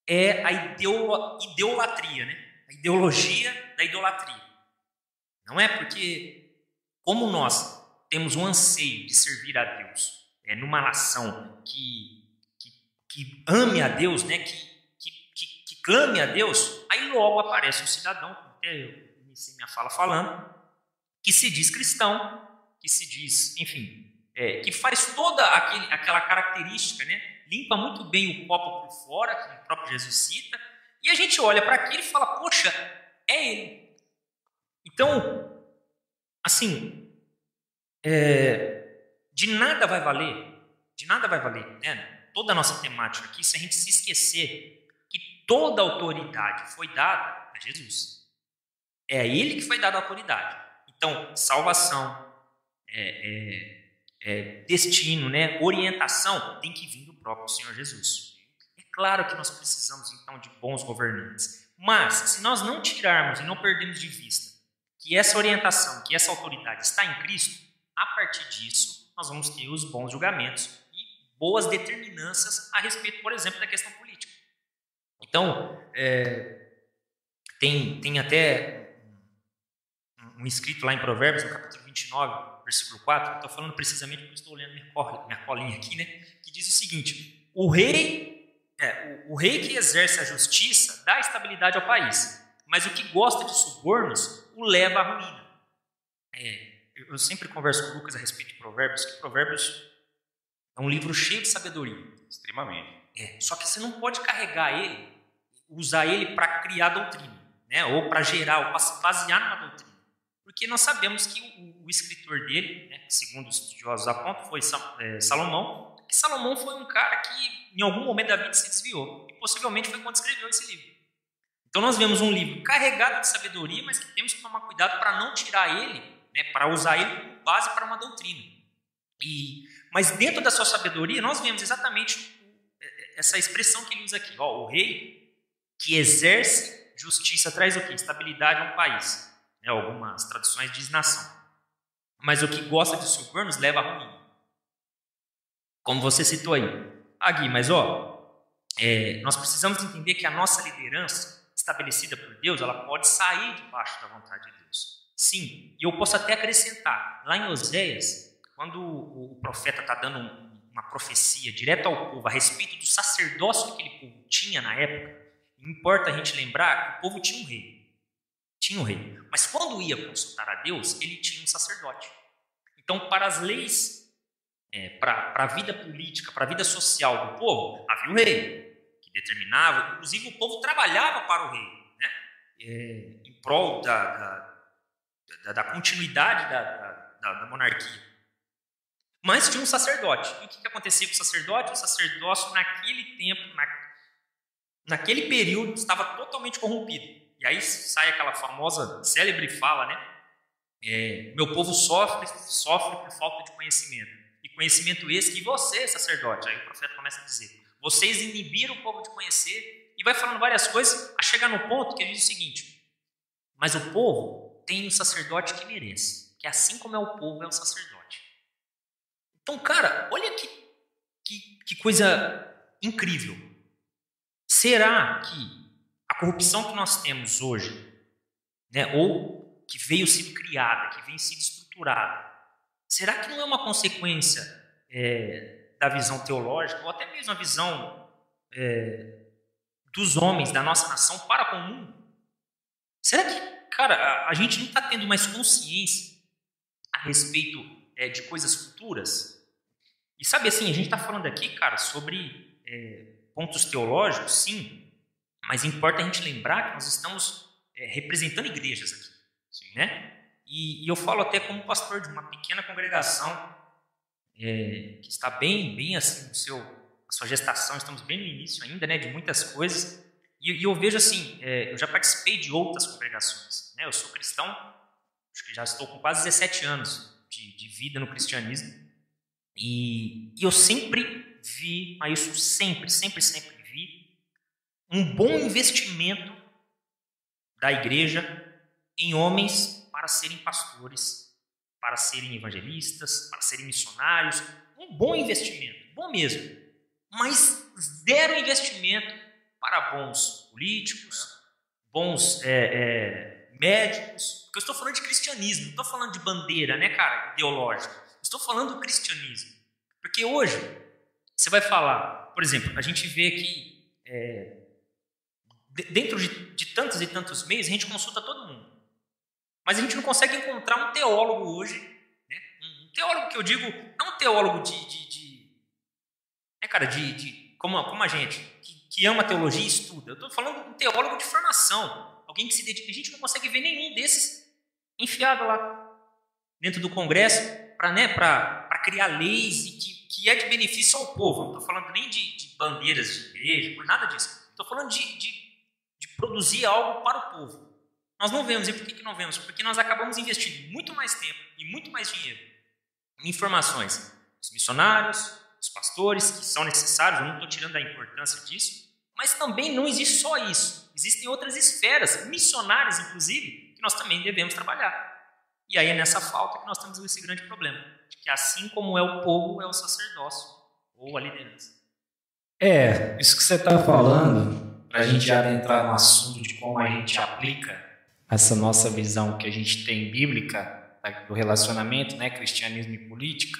é a idolatria, né? A ideologia da idolatria. Não é? Porque, como nós temos um anseio de servir a Deus numa nação que ame a Deus, né? que clame a Deus, aí logo aparece um cidadão, até eu iniciei minha fala falando, que se diz cristão, que se diz, enfim, que faz toda aquela característica, né? Limpa muito bem o copo por fora, que o próprio Jesus cita, e a gente olha para aquilo e fala: poxa, é ele. Então, assim, de nada vai valer, né? Toda a nossa temática aqui, se a gente se esquecer que toda a autoridade foi dada a Jesus. É a ele que foi dada a autoridade. Então, salvação, destino, né? Orientação tem que vir do próprio Senhor Jesus. É claro que nós precisamos, então, de bons governantes. Mas, se nós não tirarmos e não perdermos de vista que essa orientação, que essa autoridade está em Cristo, a partir disso, nós vamos ter os bons julgamentos e boas determinanças a respeito, por exemplo, da questão política. Então, tem até um escrito lá em Provérbios, no capítulo 29, versículo 4, eu estou falando precisamente porque estou olhando minha colinha aqui, né? Que diz o seguinte: o rei que exerce a justiça dá estabilidade ao país, mas o que gosta de subornos o leva à ruína. Eu sempre converso com o Lucas a respeito de Provérbios, que Provérbios é um livro cheio de sabedoria. Extremamente. Só que você não pode carregar ele, usar ele para criar doutrina, né? Ou para gerar, ou para se basear numa doutrina. Porque nós sabemos que o escritor dele, né, segundo os estudiosos apontam, foi Salomão. E Salomão foi um cara que em algum momento da vida se desviou. E possivelmente foi quando escreveu esse livro. Então nós vemos um livro carregado de sabedoria, mas que temos que tomar cuidado para não tirar ele, né, para usar ele como base para uma doutrina. Mas dentro da sua sabedoria nós vemos exatamente essa expressão que ele usa aqui. O rei que exerce justiça traz o quê? Estabilidade a um país. Algumas traduções dizem nação. Mas o que gosta de subornos leva a ruína. Como você citou aí. Gui, mas nós precisamos entender que a nossa liderança, estabelecida por Deus, ela pode sair debaixo da vontade de Deus. Sim, e eu posso até acrescentar. Lá em Oséias, quando o profeta está dando uma profecia direto ao povo a respeito do sacerdócio que aquele povo tinha na época, importa a gente lembrar que o povo tinha um rei. Mas quando ia consultar a Deus, ele tinha um sacerdote. Então, para as leis, para a vida política, para a vida social do povo, havia o rei, que determinava, inclusive o povo trabalhava para o rei, né? Em prol da continuidade da monarquia. Mas tinha um sacerdote. E o que acontecia com o sacerdote? O sacerdócio, naquele tempo, naquele período, estava totalmente corrompido. E aí sai aquela famosa, célebre fala, né? Meu povo sofre por falta de conhecimento. E conhecimento esse que você, sacerdote, aí o profeta começa a dizer, vocês inibiram o povo de conhecer, e vai falando várias coisas, a chegar no ponto que ele diz o seguinte: mas o povo tem um sacerdote que merece, que assim como é o povo, é o sacerdote. Então, cara, olha que coisa incrível. Será que a corrupção que nós temos hoje, né, ou que veio sendo criada, que vem sendo estruturada, será que não é uma consequência da visão teológica, ou até mesmo a visão dos homens da nossa nação para com o mundo? Será que, cara, a gente não está tendo mais consciência a respeito de coisas futuras? E sabe assim, a gente está falando aqui, cara, sobre pontos teológicos, sim, mas importa a gente lembrar que nós estamos representando igrejas aqui, sim, né? E eu falo até como pastor de uma pequena congregação que está bem assim a sua gestação, estamos bem no início ainda, né, de muitas coisas. E eu vejo assim, eu já participei de outras congregações, né? Eu sou cristão, acho que já estou com quase 17 anos de vida no cristianismo, e eu sempre vi, mas isso sempre vi, um bom investimento da igreja em homens para serem pastores, para serem evangelistas, para serem missionários, um bom investimento, bom mesmo, mas zero investimento para bons políticos, bons médicos, porque eu estou falando de cristianismo, não estou falando de bandeira, né, cara, ideológica, estou falando do cristianismo, porque hoje você vai falar, por exemplo, a gente vê que dentro de tantos e tantos meios a gente consulta todo mundo, mas a gente não consegue encontrar um teólogo hoje, né? Um teólogo que eu digo, não um teólogo como a gente, que ama teologia e estuda. Eu estou falando de um teólogo de formação, alguém que se dedica. A gente não consegue ver nenhum desses enfiado lá dentro do Congresso para criar leis e que é de benefício ao povo. Não estou falando nem de bandeiras de igreja, por nada disso. Estou falando de produzir algo para o povo. Nós não vemos. E por que não vemos? Porque nós acabamos investindo muito mais tempo e muito mais dinheiro em informações. Os missionários, os pastores, que são necessários, eu não estou tirando a importância disso, mas também não existe só isso. Existem outras esferas, missionárias, inclusive, que nós também devemos trabalhar. E aí é nessa falta que nós temos esse grande problema, de que assim como é o povo, é o sacerdócio, ou a liderança. Isso que você está falando, para a gente já adentrar no assunto de como a gente aplica essa nossa visão que a gente tem bíblica do relacionamento, né, cristianismo e política,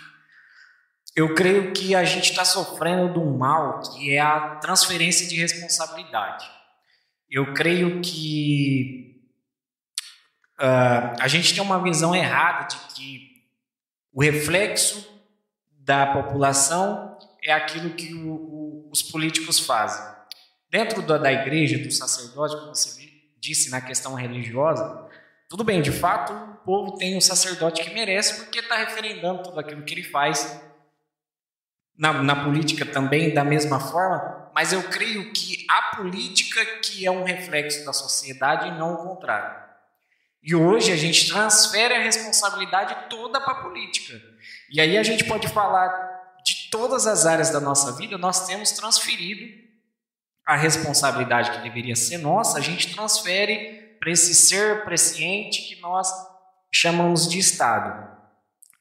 eu creio que a gente está sofrendo de um mal que é a transferência de responsabilidade. Eu creio que a gente tem uma visão errada de que o reflexo da população é aquilo que os políticos fazem. Dentro da igreja, do sacerdote, como você disse na questão religiosa, tudo bem, de fato, o povo tem um sacerdote que merece porque está referendando tudo aquilo que ele faz. Na política também, da mesma forma, mas eu creio que a política que é um reflexo da sociedade e não o contrário. E hoje a gente transfere a responsabilidade toda para a política. E aí a gente pode falar de todas as áreas da nossa vida, nós temos transferido a responsabilidade que deveria ser nossa, a gente transfere para esse ser presciente que nós chamamos de Estado.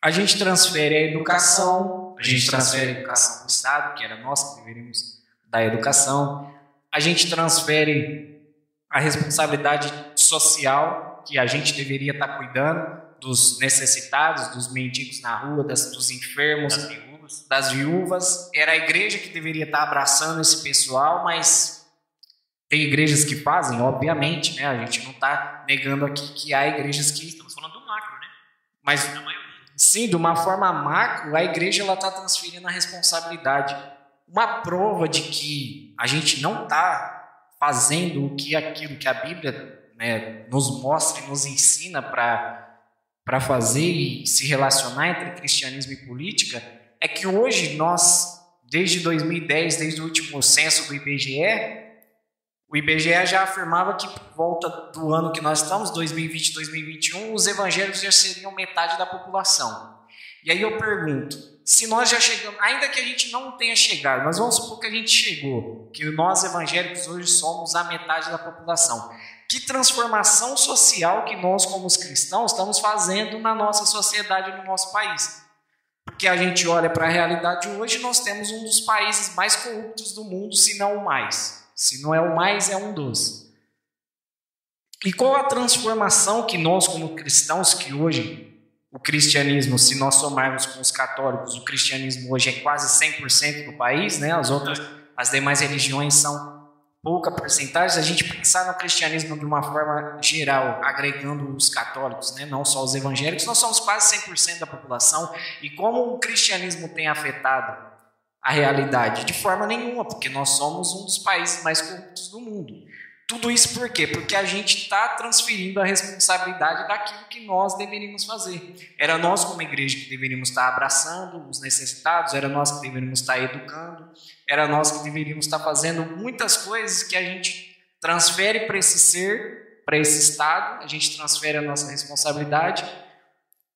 A gente transfere a educação, a gente transfere a educação para o Estado, que era nós que deveríamos dar a educação. A gente transfere a responsabilidade social, que a gente deveria estar cuidando dos necessitados, dos mendigos na rua, dos enfermos, das viúvas. Era a igreja que deveria estar abraçando esse pessoal, mas tem igrejas que fazem, obviamente, né? A gente não está negando aqui que há igrejas que... Estamos falando do macro, né? Mas, sim, de uma forma macro, a igreja está transferindo a responsabilidade. Uma prova de que a gente não está fazendo aquilo que a Bíblia, né, nos mostra e nos ensina para fazer e se relacionar entre cristianismo e política, é que hoje nós, desde 2010, desde o último censo do IBGE, o IBGE já afirmava que por volta do ano que nós estamos, 2020, 2021, os evangélicos já seriam metade da população. E aí eu pergunto, se nós já chegamos, ainda que a gente não tenha chegado, mas vamos supor que a gente chegou, que nós evangélicos hoje somos a metade da população. Que transformação social que nós, como os cristãos, estamos fazendo na nossa sociedade, no nosso país? Porque a gente olha para a realidade hoje, nós temos um dos países mais corruptos do mundo, se não o mais. Se não é o mais, é um dos. E qual a transformação que nós, como cristãos, que hoje o cristianismo, se nós somarmos com os católicos, o cristianismo hoje é quase 100% do país, né? As demais religiões são pouca porcentagem, a gente pensar no cristianismo de uma forma geral, agregando os católicos, né? Não só os evangélicos, nós somos quase 100% da população, e como o cristianismo tem afetado a realidade? De forma nenhuma, porque nós somos um dos países mais corruptos do mundo. Tudo isso por quê? Porque a gente está transferindo a responsabilidade daquilo que nós deveríamos fazer. Era nós, como igreja, que deveríamos estar abraçando os necessitados, era nós que deveríamos estar educando, era nós que deveríamos estar fazendo muitas coisas que a gente transfere para esse ser, para esse estado, a gente transfere a nossa responsabilidade.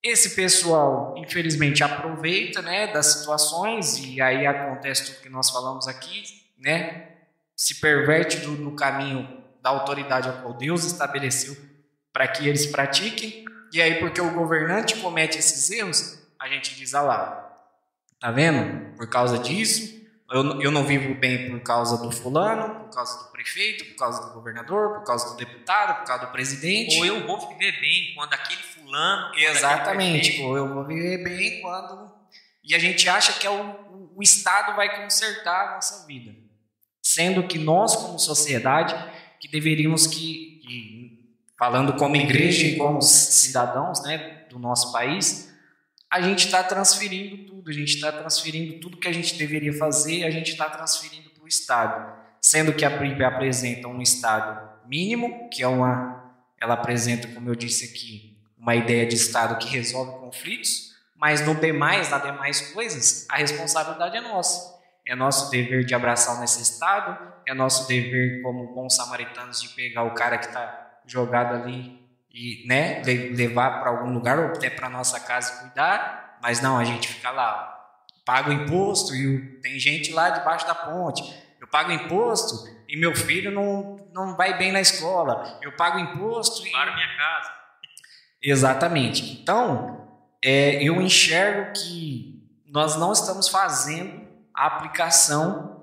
Esse pessoal, infelizmente, aproveita, né, das situações, e aí acontece tudo que nós falamos aqui, né, se perverte do caminho da autoridade ao qual Deus estabeleceu para que eles pratiquem, e aí porque o governante comete esses erros, a gente diz, lá, tá vendo? Por causa disso, eu não vivo bem por causa do fulano, por causa do prefeito, por causa do governador, por causa do deputado, por causa do presidente. Ou eu vou viver bem quando aquele fulano... Exatamente, ou eu vou viver bem quando... E a gente acha que o Estado vai consertar a nossa vida. Sendo que nós, como sociedade, que deveríamos falando como igreja e como cidadãos, né, do nosso país, a gente está transferindo tudo, a gente está transferindo tudo que a gente deveria fazer, a gente está transferindo para o Estado. Sendo que a Bíblia apresenta um Estado mínimo, que ela apresenta, como eu disse aqui, uma ideia de Estado que resolve conflitos, mas nas demais coisas, a responsabilidade é nossa. É nosso dever de abraçar o necessitado, é nosso dever como bons samaritanos de pegar o cara que está jogado ali e, né, levar para algum lugar ou até para nossa casa e cuidar, mas não, a gente fica lá, paga o imposto e tem gente lá debaixo da ponte, eu pago imposto e meu filho não vai bem na escola, eu pago imposto e... Para minha casa. Exatamente. Então, eu enxergo que nós não estamos fazendo a aplicação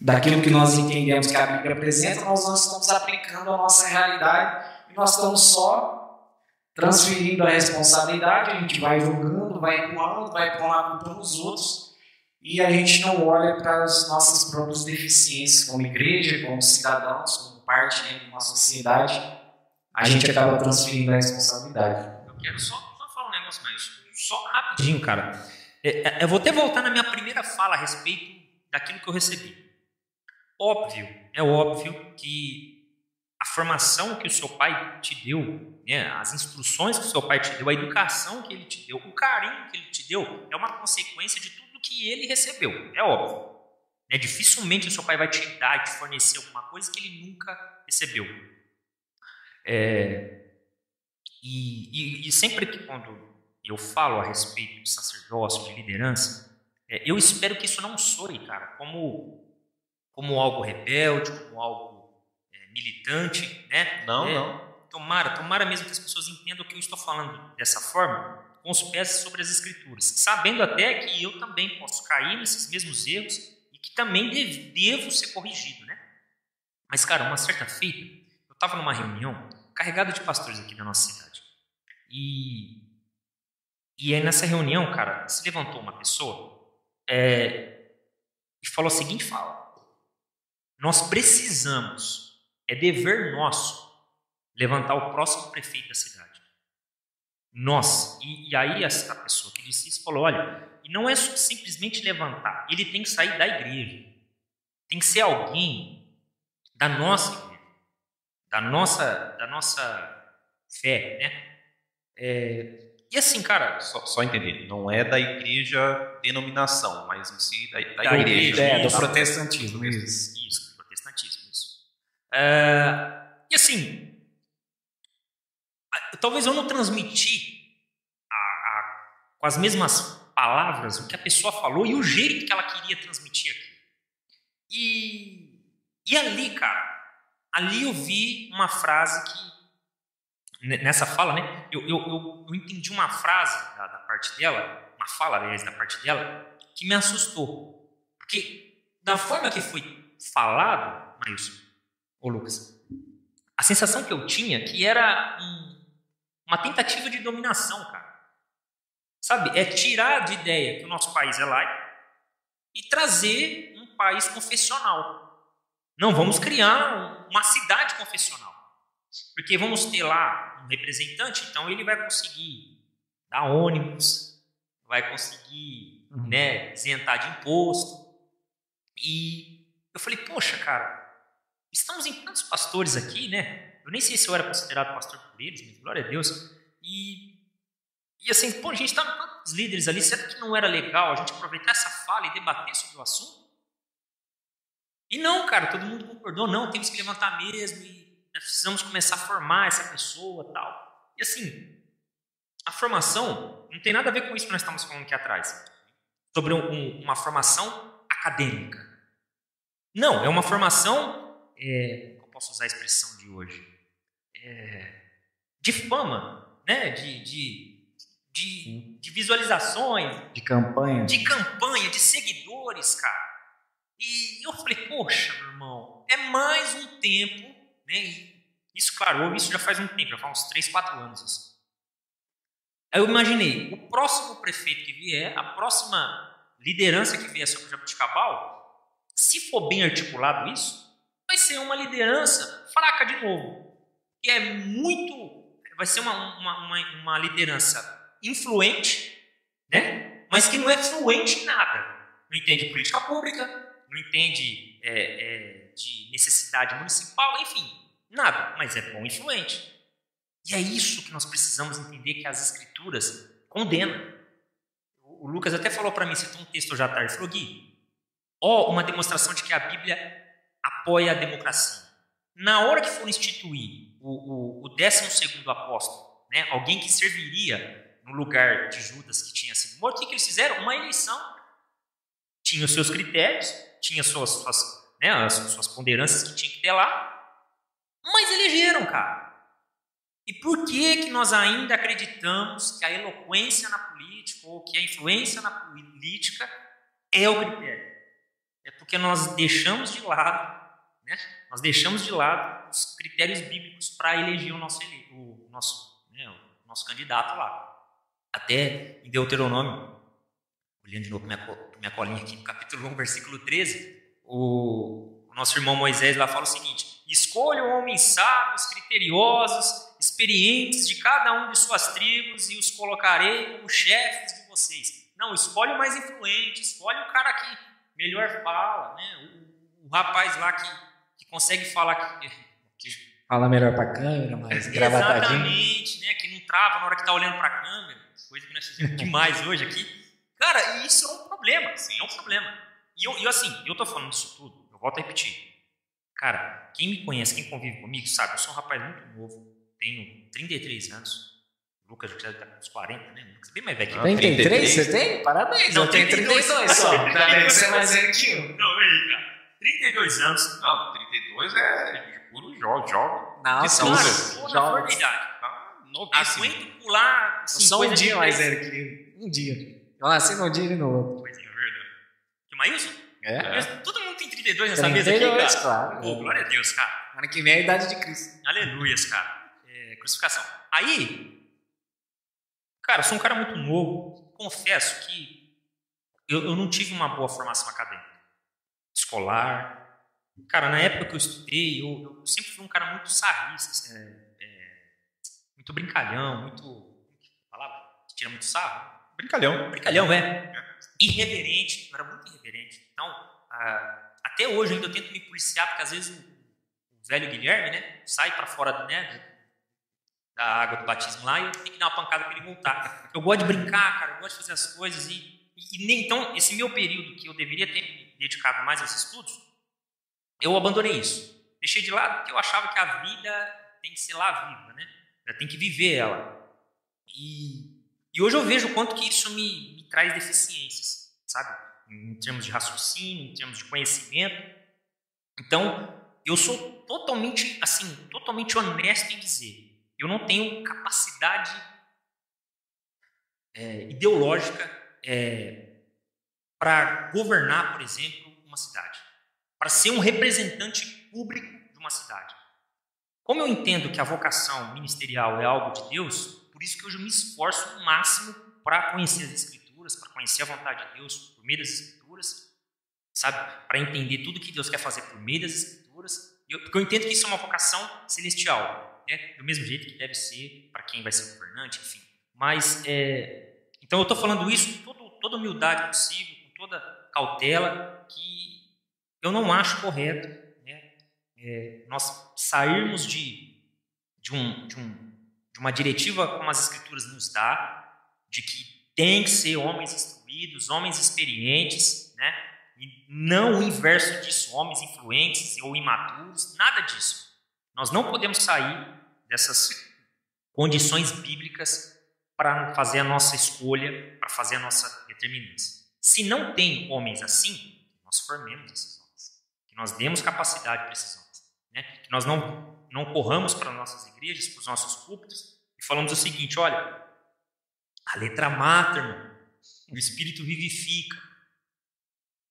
daquilo que nós entendemos que a Bíblia apresenta, nós não estamos aplicando a nossa realidade e nós estamos só transferindo a responsabilidade, a gente vai julgando, vai empurrando, vai pondo a culpa nos outros e a gente não olha para as nossas próprias deficiências como igreja, como cidadãos, como parte de uma sociedade, a gente acaba transferindo a responsabilidade. Eu quero só falar um negócio mais, só rapidinho, cara. Eu vou até voltar na minha primeira fala a respeito daquilo que eu recebi. É óbvio que a formação que o seu pai te deu, né, as instruções que o seu pai te deu, a educação que ele te deu, o carinho que ele te deu, é uma consequência de tudo que ele recebeu. É óbvio. Dificilmente o seu pai vai te dar, te fornecer alguma coisa que ele nunca recebeu. E sempre que quando eu falo a respeito de sacerdócio, de liderança, eu espero que isso não soe, cara, como algo rebelde, como algo militante, né? Não. Tomara mesmo que as pessoas entendam que eu estou falando dessa forma, com os pés sobre as Escrituras, sabendo até que eu também posso cair nesses mesmos erros e que também devo ser corrigido, né? Mas, cara, uma certa feita, eu estava numa reunião carregada de pastores aqui da nossa cidade. E aí nessa reunião, cara, se levantou uma pessoa e falou a seguinte fala: nós precisamos, é dever nosso, levantar o próximo prefeito da cidade. Nós. E aí a pessoa que disse isso falou: olha, e não é simplesmente levantar, ele tem que sair da igreja. Tem que ser alguém da nossa igreja, da nossa fé, né? E assim, cara... Só entender, não é da igreja denominação, mas em si da igreja. Do protestantismo. Isso, protestantismo, isso. E assim, talvez eu não transmiti com as mesmas palavras o que a pessoa falou e o jeito que ela queria transmitir aqui. E ali, cara, eu vi uma frase que, nessa fala, né, eu entendi uma frase da parte dela, uma fala, aliás, da parte dela, que me assustou. Porque, da forma que foi falado, Maílson, ô Lucas, a sensação que eu tinha que era uma tentativa de dominação, cara. Sabe? É tirar de ideia que o nosso país é laico e trazer um país confessional. Não, vamos criar uma cidade confessional. Porque vamos ter lá um representante, então ele vai conseguir dar ônibus, vai conseguir isentar de imposto. E eu falei, poxa, cara, estamos em tantos pastores aqui, né? Eu nem sei se eu era considerado pastor por eles, mas glória a Deus. E assim, pô, a gente está com tantos líderes ali, será que não era legal a gente aproveitar essa fala e debater sobre o assunto? E não, cara, todo mundo concordou, não, temos que levantar mesmo e nós precisamos começar a formar essa pessoa e tal. E assim, a formação não tem nada a ver com isso que nós estamos falando aqui atrás. Sobre uma formação acadêmica. Não, é uma formação, como eu posso usar a expressão de hoje? De fama, né? De visualizações. De campanha. De campanha, de seguidores, cara. E eu falei, poxa, meu irmão, é mais um tempo, né? Isso, claro, isso já faz um tempo, já faz uns 3, 4 anos. Assim. Aí eu imaginei, o próximo prefeito que vier, a próxima liderança que vier sobre Jaboticabal, se for bem articulado isso, vai ser uma liderança fraca de novo. Que vai ser uma liderança influente, né? Mas que não é fluente em nada. Não entende política pública, não entende de necessidade municipal, enfim, nada, mas é bom e influente. E é isso que nós precisamos entender, que as Escrituras condenam. O Lucas até falou para mim, citou um texto já tarde, falou, Gui, uma demonstração de que a Bíblia apoia a democracia. Na hora que for instituir o 12º apóstolo, né, alguém que serviria no lugar de Judas que tinha sido morto, o que eles fizeram? Uma eleição. Tinha os seus critérios, tinha as suas ponderâncias que tinha que ter lá, mas elegeram, cara. E por que nós ainda acreditamos que a eloquência na política ou que a influência na política é o critério? É porque nós deixamos de lado, né? Nós deixamos de lado os critérios bíblicos para eleger o nosso candidato lá. Até em Deuteronômio, olhando de novo minha colinha aqui, no capítulo 1, versículo 13, o nosso irmão Moisés lá fala o seguinte: escolham homens sábios, criteriosos, experientes de cada um de suas tribos e os colocarei como chefes de vocês. Não, escolhe o mais influente, escolhe o cara que melhor fala, né? O rapaz lá que consegue falar que fala melhor para a câmera, mais gravatadinho. Exatamente, né? Que não trava na hora que está olhando para a câmera, coisa que nós fizemos demais hoje aqui. Cara, isso é um problema, sim, é um problema. E eu estou falando disso tudo, eu volto a repetir. Cara, quem me conhece, quem convive comigo, sabe, eu sou um rapaz muito novo, tenho 33 anos. O Lucas já está com uns 40, né? O Lucas é bem mais velho que eu. 33? Você tem? Parabéns. Não, eu tenho 32 só. Você é mais velho que eu. Não, aí, cara. 32 anos. Não, 32 é puro jovem. Não, são jovens. Novíssimo. Aguento pular. Eu sou um dia mais velho que ele. Um dia. Eu nasci num dia e no outro. Pois é, verdade. Que Maílson? É. Todo mundo tem 32 nessa mesa aqui, cara? Claro. Pô, glória a Deus, cara. Ano que vem é a idade de Cristo. Aleluias, cara. Crucificação. Aí, cara, eu sou um cara muito novo. Confesso que eu não tive uma boa formação acadêmica. Escolar. Cara, na época que eu estudei, eu sempre fui um cara muito sarrista, muito brincalhão, muito... Como que falava? Tira muito sarro? Brincalhão. Brincalhão, irreverente. Eu era muito irreverente. Então, até hoje ainda eu tento me policiar, porque às vezes o velho Guilherme, né, sai para fora da água do batismo lá e eu tenho que dar uma pancada para ele voltar. Eu gosto de brincar, cara, eu gosto de fazer as coisas e nem então, esse meu período que eu deveria ter me dedicado mais aos estudos, eu abandonei isso. Deixei de lado porque eu achava que a vida tem que ser lá viva, né? Eu tenho que viver ela. E hoje eu vejo o quanto que isso me traz deficiências, sabe? Em termos de raciocínio, em termos de conhecimento. Então, eu sou totalmente honesto em dizer, eu não tenho capacidade ideológica para governar, por exemplo, uma cidade. Para ser um representante público de uma cidade. Como eu entendo que a vocação ministerial é algo de Deus, por isso que hoje eu me esforço o máximo para conhecer as Escrituras, para conhecer a vontade de Deus por meio das Escrituras, sabe? Para entender tudo que Deus quer fazer por meio das Escrituras. Escrituras, porque eu entendo que isso é uma vocação celestial, né? Do mesmo jeito que deve ser para quem vai ser governante, enfim. Mas, então eu estou falando isso com toda humildade possível, com toda cautela, que eu não acho correto, né? Nós sairmos de uma diretiva como as Escrituras nos dá, de que tem que ser homens instruídos, homens experientes, né? E não o inverso disso, homens influentes ou imaturos, nada disso. Nós não podemos sair dessas condições bíblicas para fazer a nossa escolha, para fazer a nossa determinância. Se não tem homens assim, nós formemos esses homens, que nós demos capacidade para esses homens, né? Que nós não corramos para nossas igrejas, para os nossos púlpitos e falamos o seguinte: olha, a letra mata, irmão, o Espírito vivifica.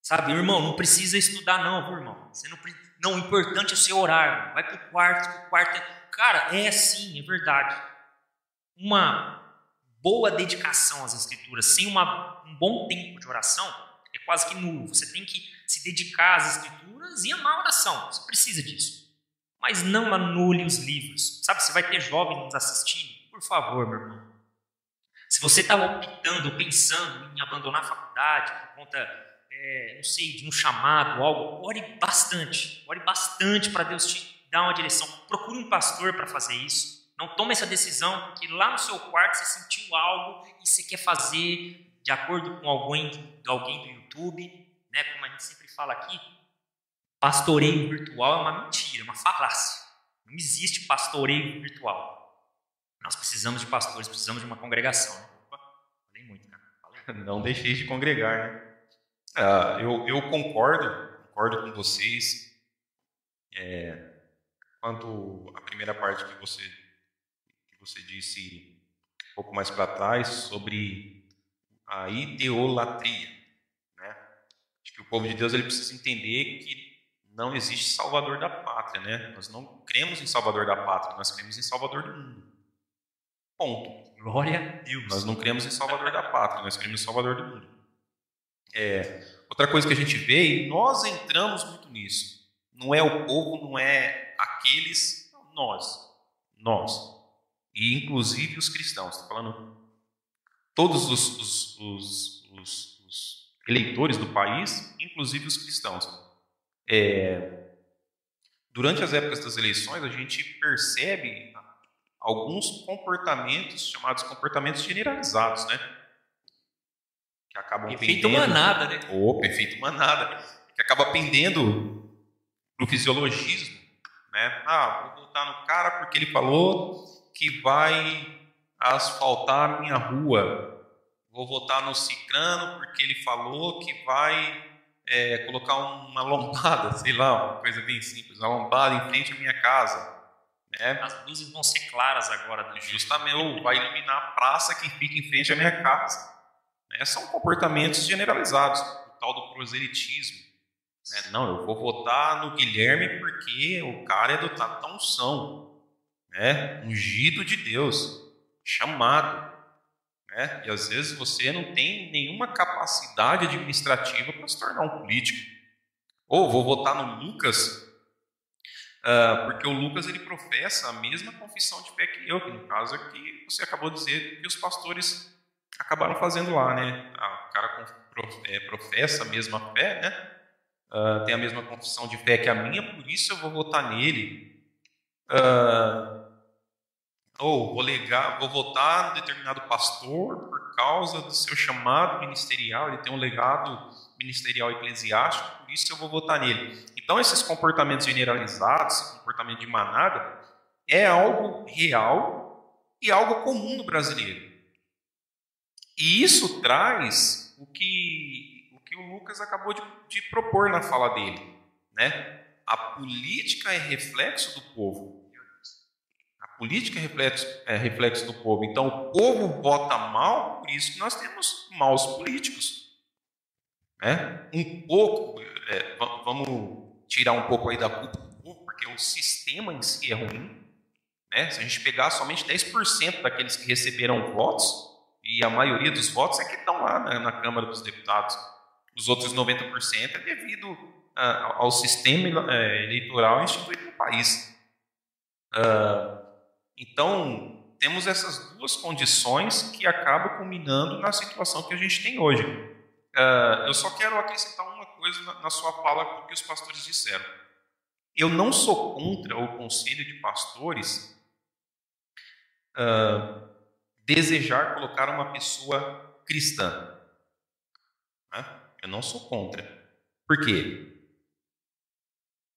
Sabe, irmão, não precisa estudar não, viu, irmão? Não, o importante é você orar, irmão. Vai pro quarto Cara, é sim, é verdade. Uma boa dedicação às Escrituras, sem um bom tempo de oração, é quase que nulo. Você tem que se dedicar às Escrituras e amar a oração. Você precisa disso. Mas não anule os livros. Sabe, você vai ter jovens nos assistindo. Por favor, meu irmão. Se você está optando, pensando em abandonar a faculdade por conta, não sei, de um chamado, algo, ore bastante para Deus te dar uma direção. Procure um pastor para fazer isso. Não tome essa decisão porque lá no seu quarto você sentiu algo e você quer fazer de acordo com alguém do YouTube, né? Como a gente sempre fala aqui, pastoreio virtual é uma mentira, é uma falácia. Não existe pastoreio virtual. Nós precisamos de pastores, precisamos de uma congregação. Opa, falei muito, cara. Falei. Não deixei de congregar, né? Eu concordo com vocês quanto à primeira parte que você disse um pouco mais para trás sobre a idolatria, né? Acho que o povo de Deus ele precisa entender que não existe salvador da pátria, né? Nós não cremos em salvador da pátria, nós cremos em salvador do mundo. Ponto. Glória a Deus. Nós não cremos em salvador da pátria, nós cremos em salvador do mundo. Outra coisa que a gente vê, e nós entramos muito nisso, não é o povo, não é aqueles, nós, e inclusive os cristãos, estou falando todos os eleitores do país, inclusive os cristãos. Durante as épocas das eleições, a gente percebe alguns comportamentos chamados comportamentos generalizados, né? Que acabam efeito manada, né? Efeito manada. Que acaba pendendo pro fisiologismo, né? Vou votar no cara porque ele falou que vai asfaltar a minha rua. Vou votar no cicrano porque ele falou que vai colocar uma lombada, sei lá, uma coisa bem simples, uma lombada em frente à minha casa. Né? As luzes vão ser claras agora. Justamente, ou vai iluminar a praça que fica em frente à minha casa. São comportamentos generalizados, o tal do proselitismo. Não, eu vou votar no Guilherme porque o cara é dotado da unção, ungido de Deus, chamado. E às vezes você não tem nenhuma capacidade administrativa para se tornar um político. Ou vou votar no Lucas porque o Lucas ele professa a mesma confissão de fé que eu, que no caso aqui você acabou de dizer que os pastores acabaram fazendo lá, né? O cara professa a mesma fé, né? Tem a mesma confissão de fé que a minha, por isso eu vou votar nele. Ou vou votar no determinado pastor por causa do seu chamado ministerial, ele tem um legado ministerial eclesiástico, por isso eu vou votar nele. Então, esses comportamentos generalizados, esse comportamento de manada, é algo real e algo comum no brasileiro. E isso traz o que o Lucas acabou de propor na fala dele, né? A política é reflexo do povo. A política é reflexo do povo. Então, o povo vota mal, por isso que nós temos maus políticos. Né? Um pouco, vamos tirar um pouco aí da culpa do povo, porque o sistema em si é ruim. Né? Se a gente pegar somente 10% daqueles que receberam votos, e a maioria dos votos é que estão lá na Câmara dos Deputados. Os outros 90% é devido ao sistema eleitoral instituído no país. Então, temos essas duas condições que acabam culminando na situação que a gente tem hoje. Eu só quero acrescentar uma coisa na sua fala do que os pastores disseram. Eu não sou contra o conselho de pastores desejar colocar uma pessoa cristã. Né? Eu não sou contra. Por quê?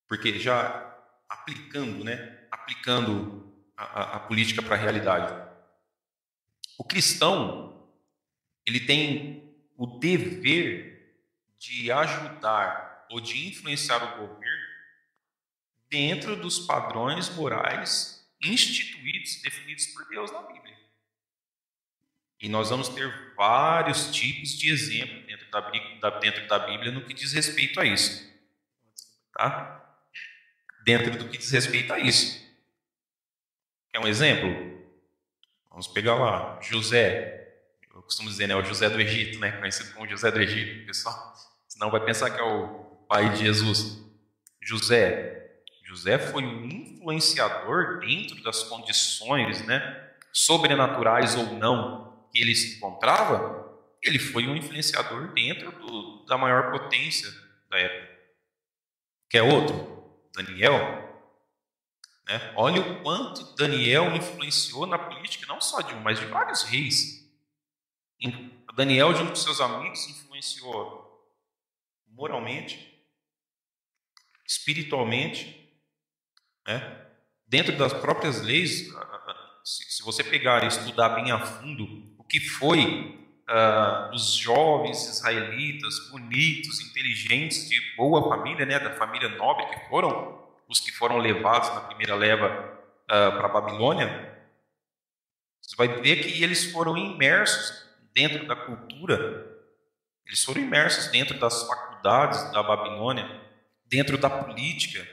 Porque já aplicando a política para a realidade. O cristão, ele tem o dever de ajudar ou de influenciar o governo dentro dos padrões morais instituídos, definidos por Deus na Bíblia. E nós vamos ter vários tipos de exemplos dentro da Bíblia no que diz respeito a isso. Tá? Dentro do que diz respeito a isso. Quer um exemplo? Vamos pegar lá, José. Eu costumo dizer, o José do Egito, conhecido como José do Egito, pessoal. Senão vai pensar que é o pai de Jesus. José foi um influenciador dentro das condições, sobrenaturais ou não, que ele se encontrava. Ele foi um influenciador dentro da maior potência da época. Quer outro? Daniel. Olha o quanto Daniel influenciou na política, não só de um, mas de vários reis. Daniel, junto com seus amigos, influenciou moralmente, espiritualmente, dentro das próprias leis. Se você pegar e estudar bem a fundo o que foi os jovens israelitas, bonitos, inteligentes, de boa família, da família nobre, que foram os que foram levados na primeira leva para a Babilônia, você vai ver que eles foram imersos dentro da cultura, eles foram imersos dentro das faculdades da Babilônia, dentro da política,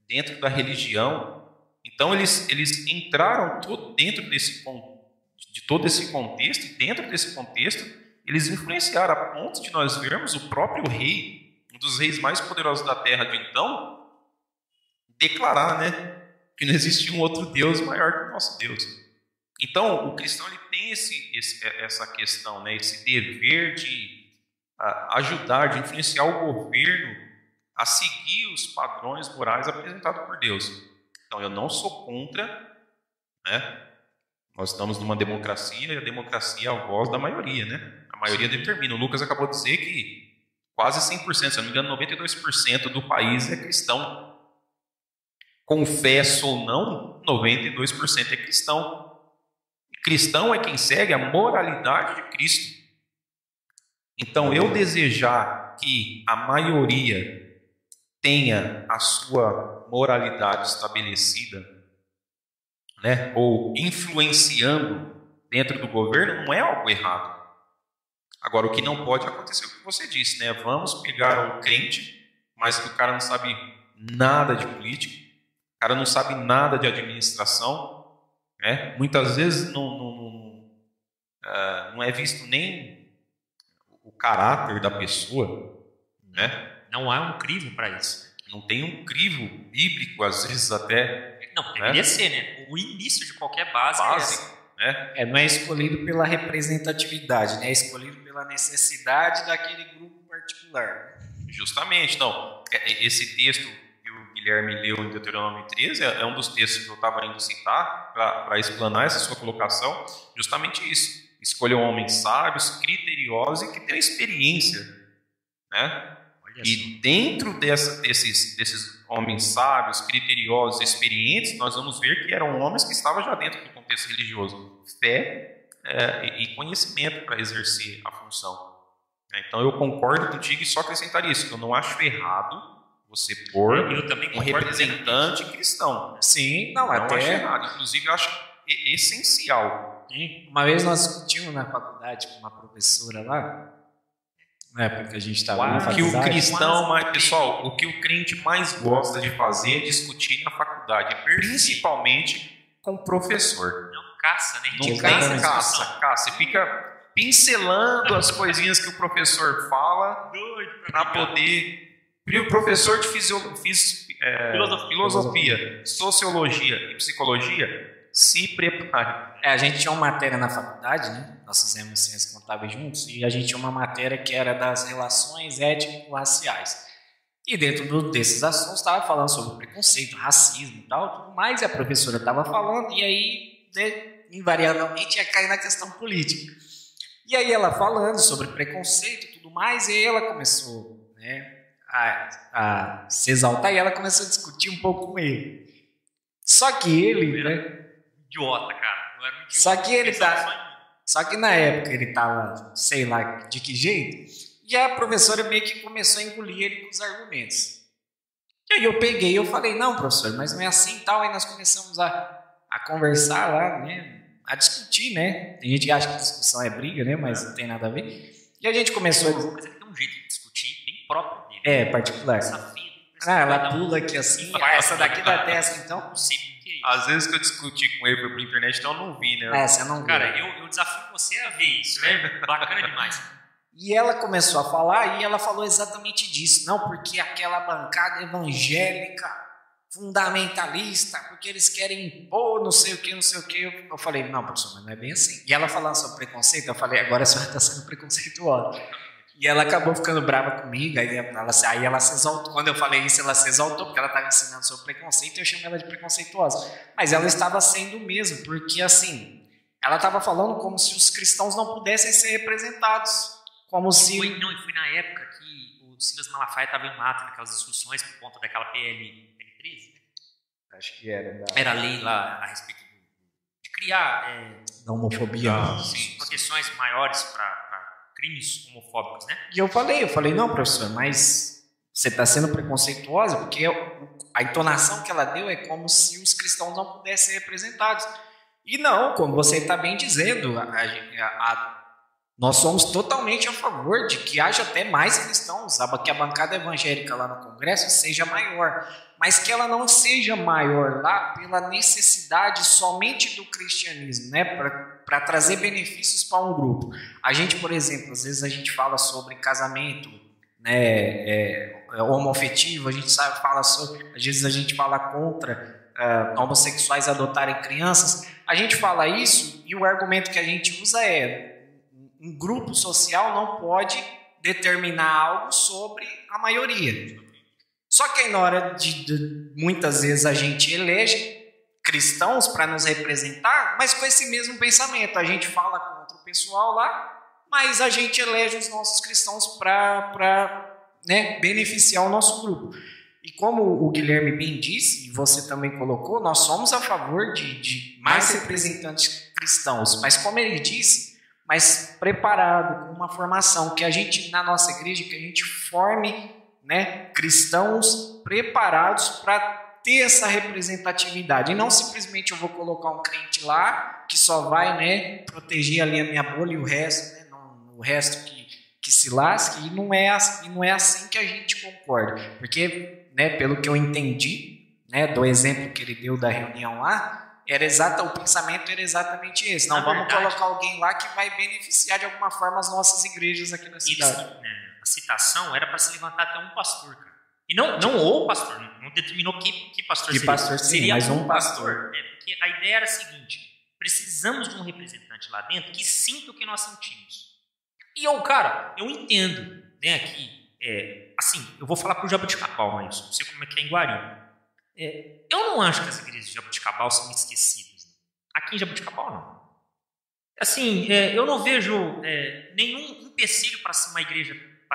dentro da religião. Então eles entraram dentro de todo esse contexto, e dentro desse contexto eles influenciaram a ponto de nós vermos o próprio rei, um dos reis mais poderosos da terra de então, declarar, que não existia um outro Deus maior que o nosso Deus. Então, o cristão ele tem essa questão, esse dever de ajudar, de influenciar o governo a seguir os padrões morais apresentados por Deus. Então, eu não sou contra, Nós estamos numa democracia, e a democracia é a voz da maioria, A maioria determina. O Lucas acabou de dizer que quase 100%, se não me engano, 92% do país é cristão. Confesso ou não, 92% é cristão. E cristão é quem segue a moralidade de Cristo. Então, eu desejar que a maioria tenha a sua moralidade estabelecida, ou influenciando dentro do governo, não é algo errado. Agora, o que não pode acontecer é o que você disse, Vamos pegar um crente, mas que o cara não sabe nada de política, o cara não sabe nada de administração, Muitas vezes não é visto nem o caráter da pessoa, Não há um crivo para isso. Não tem um crivo bíblico, às vezes até. Não, deveria ser, O início de qualquer base. Não é escolhido pela representatividade, é escolhido pela necessidade daquele grupo particular. Justamente, não. Esse texto que o Guilherme leu em Deuteronômio 13 é um dos textos que eu estava indo citar para explanar essa sua colocação. Justamente isso. Escolham homens sábios, criteriosos e que tenham experiência, E dentro desses homens sábios, criteriosos, experientes, nós vamos ver que eram homens que estavam já dentro do contexto religioso. Fé e conhecimento para exercer a função. Então eu concordo contigo e só acrescentar isso, que eu não acho errado você pôr um representante cristão. Sim, não acho errado. Inclusive eu acho essencial. Uma vez nós discutimos na faculdade com uma professora lá, na época que a gente estava na faculdade. Que o cristão, pessoal, o que o crente mais gosta de fazer é discutir na faculdade, principalmente com o professor. Não caça, Não caça. Você fica pincelando as coisinhas que o professor fala para poder professor de filosofia, sociologia e psicologia, se prepare. A gente tinha uma matéria na faculdade, né? Nós fizemos ciências contábeis juntos, e a gente tinha uma matéria que era das relações étnico-raciais. E dentro desses assuntos estava falando sobre preconceito, racismo e tal, tudo mais, e a professora estava falando, e aí, né, invariavelmente ia cair na questão política. E aí ela falando sobre preconceito e tudo mais, e aí ela começou, né, a se exaltar, e ela começou a discutir um pouco com ele. Só que ele, né? Idiota, cara. Eu era um idiota. Só que na época ele tava, sei lá de que jeito, e a professora meio que começou a engolir ele com os argumentos. E aí eu peguei e eu falei, não, professor, mas não é assim e tal. Aí nós começamos a conversar lá, né? A discutir, né? Tem gente que acha que discussão é briga, né? Mas não tem nada a ver. E a gente começou a dizer... Mas ele tem um jeito de discutir bem próprio dele. Particular. Ela pula aqui assim, essa daqui da testa, então... Não sei por que. Às vezes que eu discuti com ele por internet, então eu não vi, né? Você não viu. Cara, eu desafio você a ver isso, né? Bacana demais. E ela começou a falar, e ela falou exatamente disso. Não, porque aquela bancada evangélica, fundamentalista, porque eles querem impor não sei o que, não sei o que. Eu falei, não, professor, mas não é bem assim. E ela falando sobre preconceito, eu falei, agora a senhora está sendo preconceituosa. E ela acabou ficando brava comigo, aí ela se exaltou. Quando eu falei isso, ela se exaltou, porque ela estava ensinando sobre preconceito, e eu chamei ela de preconceituosa. Mas ela estava sendo mesmo, porque assim, ela estava falando como se os cristãos não pudessem ser representados. Como se... Foi na época que o Silas Malafaia estava em mata naquelas discussões por conta daquela PL 13, né? Acho que era. Era a lei lá a respeito de criar... da homofobia. Proteções maiores para crimes homofóbicos, né? E eu falei, não, professor, mas você está sendo preconceituosa, porque a entonação que ela deu é como se os cristãos não pudessem ser representados. E não, como você está bem dizendo, nós somos totalmente a favor de que haja até mais cristãos, que a bancada evangélica lá no Congresso seja maior, mas que ela não seja maior lá pela necessidade somente do cristianismo, né, para trazer benefícios para um grupo. A gente, por exemplo, às vezes a gente fala sobre casamento, né, homoafetivo, a gente fala sobre, às vezes a gente fala contra homossexuais adotarem crianças. A gente fala isso e o argumento que a gente usa é: um grupo social não pode determinar algo sobre a maioria. Só que aí na hora de muitas vezes a gente elege cristãos para nos representar, mas com esse mesmo pensamento. A gente fala contra o pessoal lá, mas a gente elege os nossos cristãos para beneficiar o nosso grupo. E como o Guilherme bem disse, e você também colocou, nós somos a favor de mais representantes cristãos. Mas como ele disse, mas preparado, com uma formação que a gente, na nossa igreja, que a gente forme, né, cristãos preparados para ter essa representatividade. E não simplesmente eu vou colocar um crente lá que só vai, né, proteger ali a minha bolha e o resto, né, o resto que se lasque. E não é assim que a gente concorda. Porque, né, pelo que eu entendi, né, do exemplo que ele deu da reunião lá, o pensamento era exatamente esse. Não, vamos colocar alguém lá que vai beneficiar de alguma forma as nossas igrejas aqui na cidade. A citação era para se levantar até um pastor, cara. E não o pastor, não determinou que pastor seria. Pastor seria mais um pastor. Porque a ideia era a seguinte: precisamos de um representante lá dentro que sinta o que nós sentimos. E eu entendo, né, que, assim, eu vou falar por Jaboticabal, mas não sei como é que é em Guarulhos. Eu não acho que as igrejas de Jaboticabal são esquecidas. Aqui em Jaboticabal, não. Assim, eu não vejo nenhum empecilho para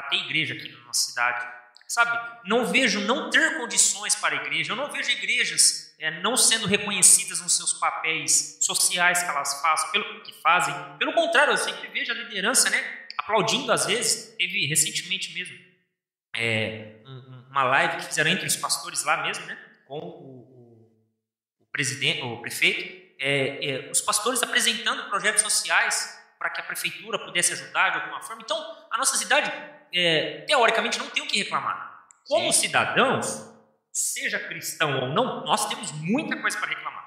ter igreja aqui na nossa cidade. Sabe? Não vejo não ter condições para a igreja. Eu não vejo igrejas não sendo reconhecidas nos seus papéis sociais que elas fazem. Pelo contrário, eu sempre vejo a liderança, né, aplaudindo às vezes. Teve recentemente mesmo uma live que fizeram entre os pastores lá mesmo, né, com o prefeito, os pastores apresentando projetos sociais para que a prefeitura pudesse ajudar de alguma forma. Então, a nossa cidade, teoricamente, não tem o que reclamar. Como cidadãos, seja cristão ou não, nós temos muita coisa para reclamar.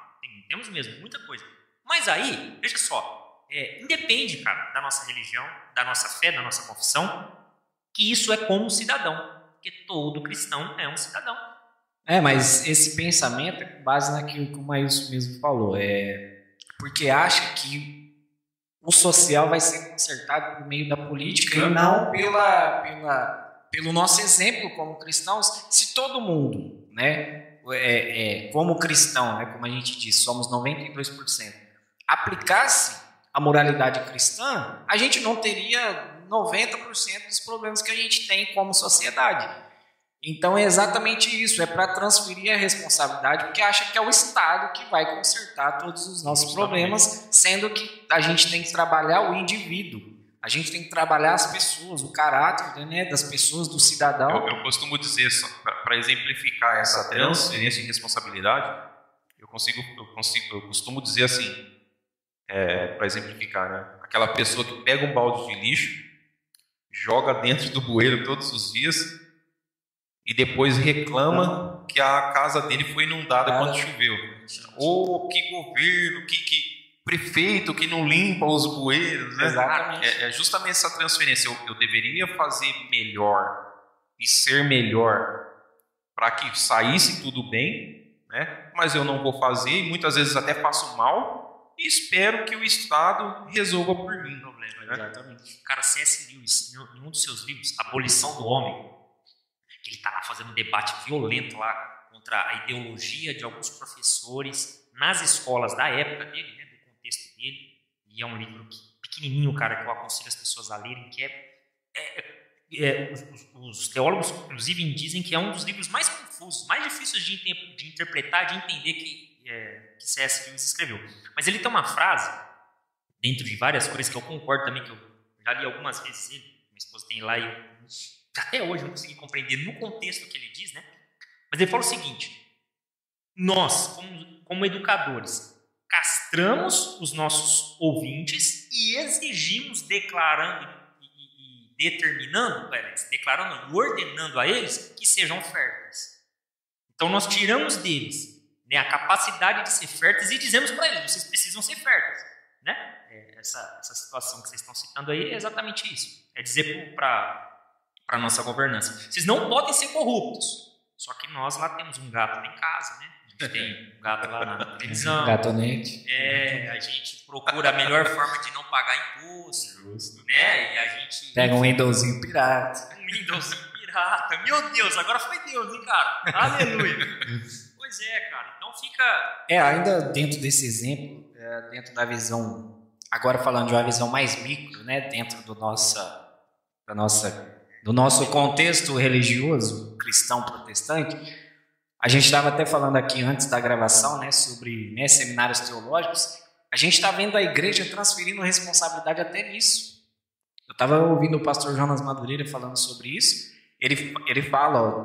Temos mesmo, muita coisa. Mas aí, veja só, independe, cara, da nossa religião, da nossa fé, da nossa confissão, que isso é como cidadão. porque todo cristão é um cidadão. Mas esse pensamento é com base naquilo que o Maílson mesmo falou. Porque acha que o social vai ser consertado por meio da política e não pelo nosso exemplo como cristãos. Se todo mundo, né, como cristão, né, como a gente disse, somos 92%, aplicasse a moralidade cristã, a gente não teria 90% dos problemas que a gente tem como sociedade. Então é exatamente isso, é para transferir a responsabilidade, porque acha que é o Estado que vai consertar todos os nossos problemas, sendo que a gente tem que trabalhar o indivíduo, a gente tem que trabalhar as pessoas, o caráter, né, das pessoas, do cidadão. Eu costumo dizer, para exemplificar essa transferência de responsabilidade, eu costumo dizer assim, para exemplificar, né, aquela pessoa que pega um balde de lixo, joga dentro do bueiro todos os dias, e depois reclama que a casa dele foi inundada quando choveu. Ou que governo, que prefeito que não limpa os bueiros. Né? Exatamente. É justamente essa transferência. Eu deveria fazer melhor e ser melhor para que saísse tudo bem, né? Mas eu não vou fazer e muitas vezes até faço mal e espero que o Estado resolva por mim. Né? Exatamente. O cara C.S. Lewis, em um dos seus livros, Abolição do Homem, ele está lá fazendo um debate violento lá contra a ideologia de alguns professores nas escolas da época dele, né, do contexto dele, e é um livro pequenininho, cara, que eu aconselho as pessoas a lerem, que os teólogos, inclusive, dizem que é um dos livros mais confusos, mais difíceis de interpretar, de entender que C.S. Lewis escreveu. Mas ele tem uma frase, dentro de várias coisas, que eu concordo também, que eu já li algumas vezes ele, minha esposa tem lá e até hoje eu não consegui compreender no contexto que ele diz, né? Mas ele fala o seguinte: nós, como educadores, castramos os nossos ouvintes e exigimos, declarando e ordenando a eles que sejam férteis. Então nós tiramos deles, né, a capacidade de ser férteis e dizemos para eles: vocês precisam ser férteis, né? Essa situação que vocês estão citando aí é exatamente isso. É dizer para a nossa governança: vocês não podem ser corruptos. Só que nós lá temos um gato em casa, né? A gente tem um gato lá na televisão. Gatonete. A gente procura a melhor forma de não pagar imposto. Justo. Né? E a gente... Pega um Windowsinho pirata. Um Windowsinho pirata. Meu Deus, agora foi Deus, hein, cara? Aleluia. Pois é, cara. Então fica... Ainda dentro desse exemplo, dentro da visão... Agora falando de uma visão mais micro, né? Dentro do nosso contexto religioso, cristão protestante, a gente estava até falando aqui antes da gravação, né, sobre, né, seminários teológicos. A gente está vendo a igreja transferindo responsabilidade até nisso. Eu estava ouvindo o pastor Jonas Madureira falando sobre isso. Ele fala,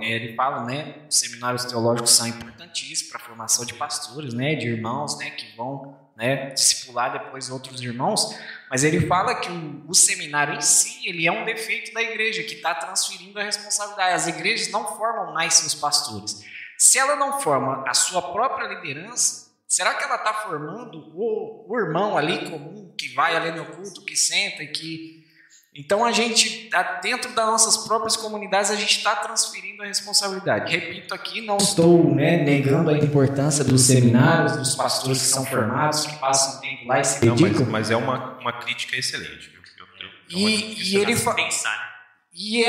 né, os seminários teológicos são importantíssimos para a formação de pastores, né, de irmãos, né, que vão, né, discipular depois outros irmãos. Mas ele fala que o seminário em si, ele é um defeito da igreja, que está transferindo a responsabilidade. As igrejas não formam mais seus pastores. Se ela não forma a sua própria liderança, será que ela está formando o irmão ali comum, que vai ali no culto, que senta e que... Então, a gente, dentro das nossas próprias comunidades, a gente está transferindo a responsabilidade. Repito aqui, não estou, né, negando a importância dos seminários, dos pastores que são formados, que passam tempo lá e se dedicam. Mas é uma crítica excelente. E ele fala... E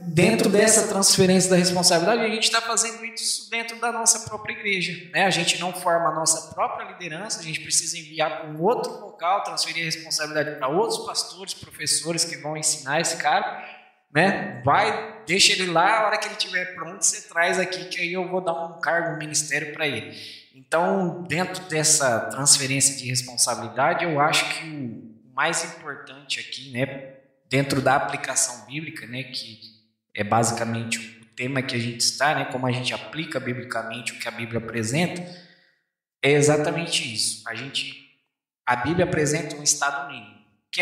dentro dessa transferência da responsabilidade, a gente está fazendo isso dentro da nossa própria igreja. Né? A gente não forma a nossa própria liderança, a gente precisa enviar para um outro local, transferir a responsabilidade para outros pastores, professores que vão ensinar esse cara. Né? Deixa ele lá, a hora que ele estiver pronto, você traz aqui, que aí eu vou dar um cargo, um ministério para ele. Então, dentro dessa transferência de responsabilidade, eu acho que o mais importante aqui, né, dentro da aplicação bíblica, né, que é basicamente o tema que a gente está, né, como a gente aplica biblicamente o que a Bíblia apresenta, é exatamente isso. A Bíblia apresenta um estado mínimo, que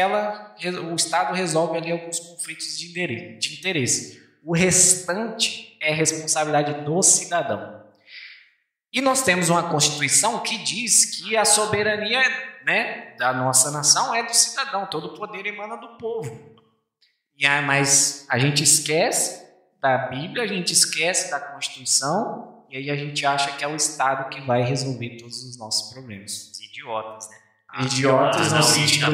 o Estado resolve ali alguns conflitos de interesse. O restante é responsabilidade do cidadão. E nós temos uma Constituição que diz que a soberania, né, da nossa nação é do cidadão, todo o poder emana do povo. Mas a gente esquece da Bíblia, a gente esquece da Constituição e aí a gente acha que é o Estado que vai resolver todos os nossos problemas. Idiotas, né? Idiotas no não, sentido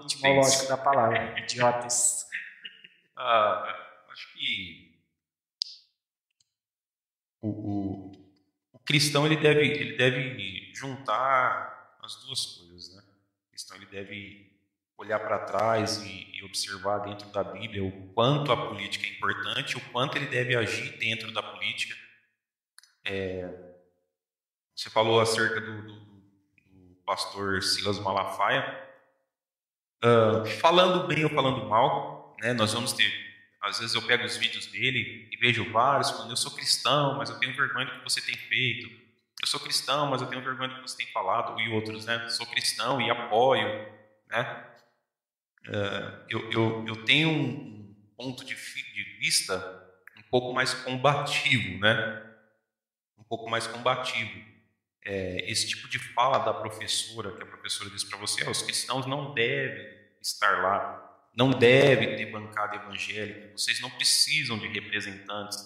etimológico da palavra. Idiotas. Acho que o cristão ele deve juntar as duas coisas, né? O cristão ele deve olhar para trás e observar dentro da Bíblia o quanto a política é importante, o quanto ele deve agir dentro da política. Você falou acerca do pastor Silas Malafaia. Falando bem ou falando mal, né, nós vamos ter, às vezes eu pego os vídeos dele e vejo vários falando: eu sou cristão, mas eu tenho vergonha do que você tem feito. Eu sou cristão, mas eu tenho vergonha do que você tem falado. E outros, né? Sou cristão e apoio, né? Eu tenho um ponto de vista um pouco mais combativo, né? Um pouco mais combativo. Esse tipo de fala da professora, que a professora disse para você: os cristãos não devem estar lá, não devem ter bancada evangélica, vocês não precisam de representantes.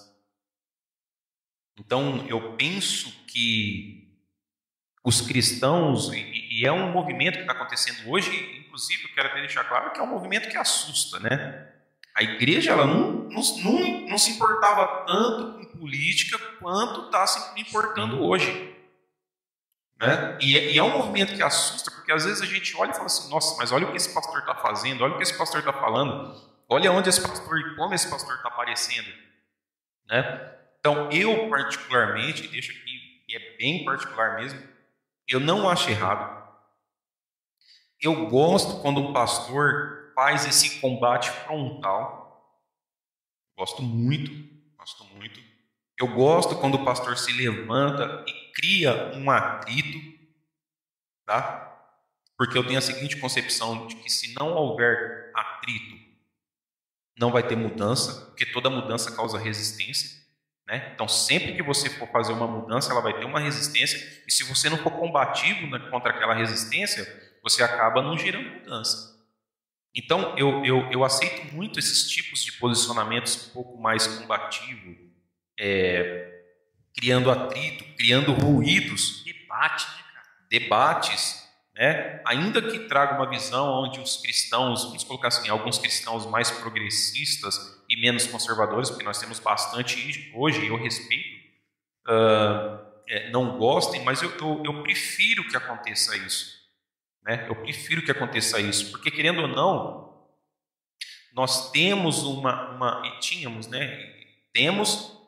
Então, eu penso que os cristãos, e é um movimento que está acontecendo hoje, inclusive eu quero até deixar claro que é um movimento que assusta, né? A igreja ela não se importava tanto com política quanto está se importando hoje. Né? E é um movimento que assusta, porque às vezes a gente olha e fala assim: nossa, mas olha o que esse pastor está fazendo, olha o que esse pastor está falando, olha onde esse pastor e como esse pastor está aparecendo. Né? Então, eu particularmente, deixo aqui, e é bem particular mesmo, eu não acho errado. Eu gosto quando o pastor faz esse combate frontal. Gosto muito. Eu gosto quando o pastor se levanta e cria um atrito, tá? Porque eu tenho a seguinte concepção de que se não houver atrito, não vai ter mudança, porque toda mudança causa resistência, né? Então, sempre que você for fazer uma mudança, ela vai ter uma resistência, e se você não for combativo, né, contra aquela resistência, você acaba não gerando mudança. Então, eu aceito muito esses tipos de posicionamentos um pouco mais combativos, criando atrito, criando ruídos. Debates, né? Ainda que traga uma visão onde os cristãos, vamos colocar assim, alguns cristãos mais progressistas e menos conservadores, porque nós temos bastante hoje, e eu respeito, não gostem, mas eu prefiro que aconteça isso. Né? Eu prefiro que aconteça isso, porque querendo ou não, nós temos e tínhamos, né? Tínhamos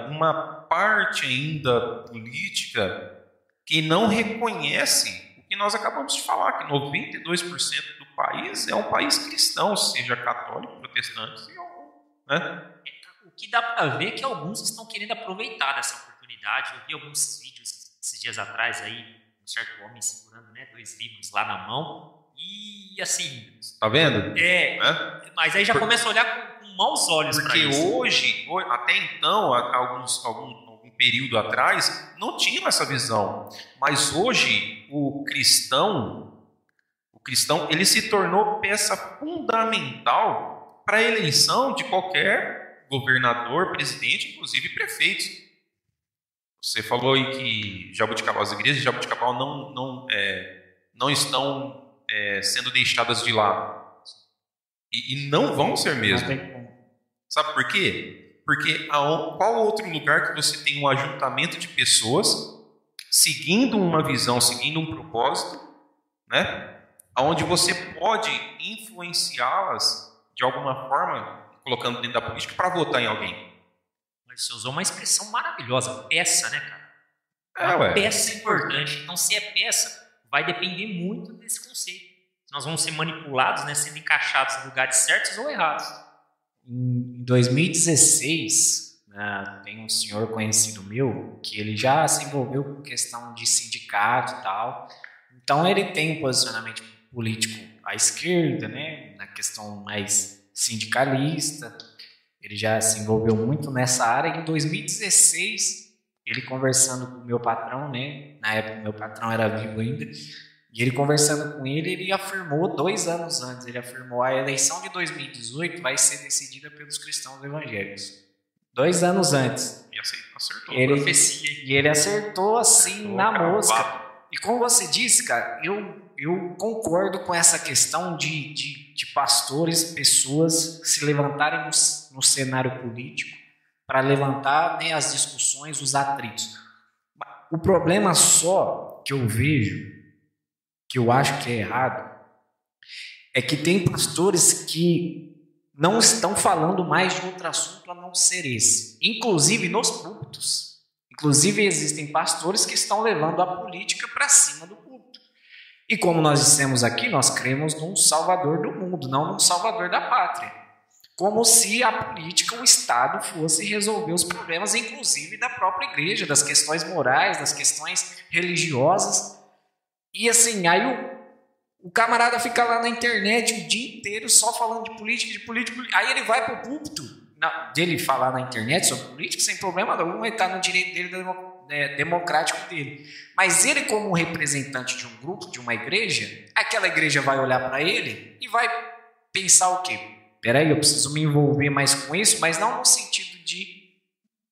uma parte ainda política que não reconhece o que nós acabamos de falar, que 92% do país é um país cristão, seja católico, protestante, né? O que dá para ver é que alguns estão querendo aproveitar dessa oportunidade. Eu vi alguns vídeos esses dias atrás aí, um certo homem segurando, né, 2 livros lá na mão, e assim... Tá vendo? Mas aí já começa a olhar com maus olhos para isso. Porque hoje, até então, algum período atrás, não tinha essa visão. Mas hoje, o cristão, ele se tornou peça fundamental para a eleição de qualquer governador, presidente, inclusive prefeitos. Você falou aí que Jaboticabal, as igrejas de Jaboticabal não estão sendo deixadas de lado. E não vão ser mesmo. Sabe por quê? Porque qual outro lugar que você tem um ajuntamento de pessoas seguindo uma visão, seguindo um propósito, né? Onde você pode influenciá-las de alguma forma, colocando dentro da política, para votar em alguém. Mas você usou uma expressão maravilhosa, peça, né, cara? Peça é importante. Então, se é peça, vai depender muito desse conceito. Nós vamos ser manipulados, né, sendo encaixados em lugares certos ou errados. Em 2016, né, tem um senhor conhecido meu que ele já se envolveu com questão de sindicato e tal. Então ele tem um posicionamento político à esquerda, né, na questão mais sindicalista. Ele já se envolveu muito nessa área. Em 2016, ele conversando com o meu patrão, né, na época meu patrão era vivo ainda, E ele conversando com ele afirmou 2 anos antes, ele afirmou a eleição de 2018 vai ser decidida pelos cristãos evangélicos. 2 anos antes. E acertou. E ele acertou assim na mosca. E como você disse, cara, eu concordo com essa questão de pastores, pessoas se levantarem no cenário político para levantar, né, as discussões, os atritos. O problema só que eu vejo, que eu acho que é errado, é que tem pastores que não estão falando mais de outro assunto a não ser esse. Inclusive nos púlpitos. Inclusive existem pastores que estão levando a política para cima do púlpito. E como nós dissemos aqui, nós cremos num salvador do mundo, não num salvador da pátria. Como se a política, o Estado, fosse resolver os problemas, inclusive da própria igreja, das questões morais, das questões religiosas. E assim, aí o camarada fica lá na internet o dia inteiro só falando de política. Aí ele vai para o púlpito dele falar na internet sobre política, sem problema algum, ele está no direito dele, democrático dele. Mas ele, como um representante de um grupo, de uma igreja, aquela igreja vai olhar para ele e vai pensar o quê? Peraí, eu preciso me envolver mais com isso, mas não no sentido de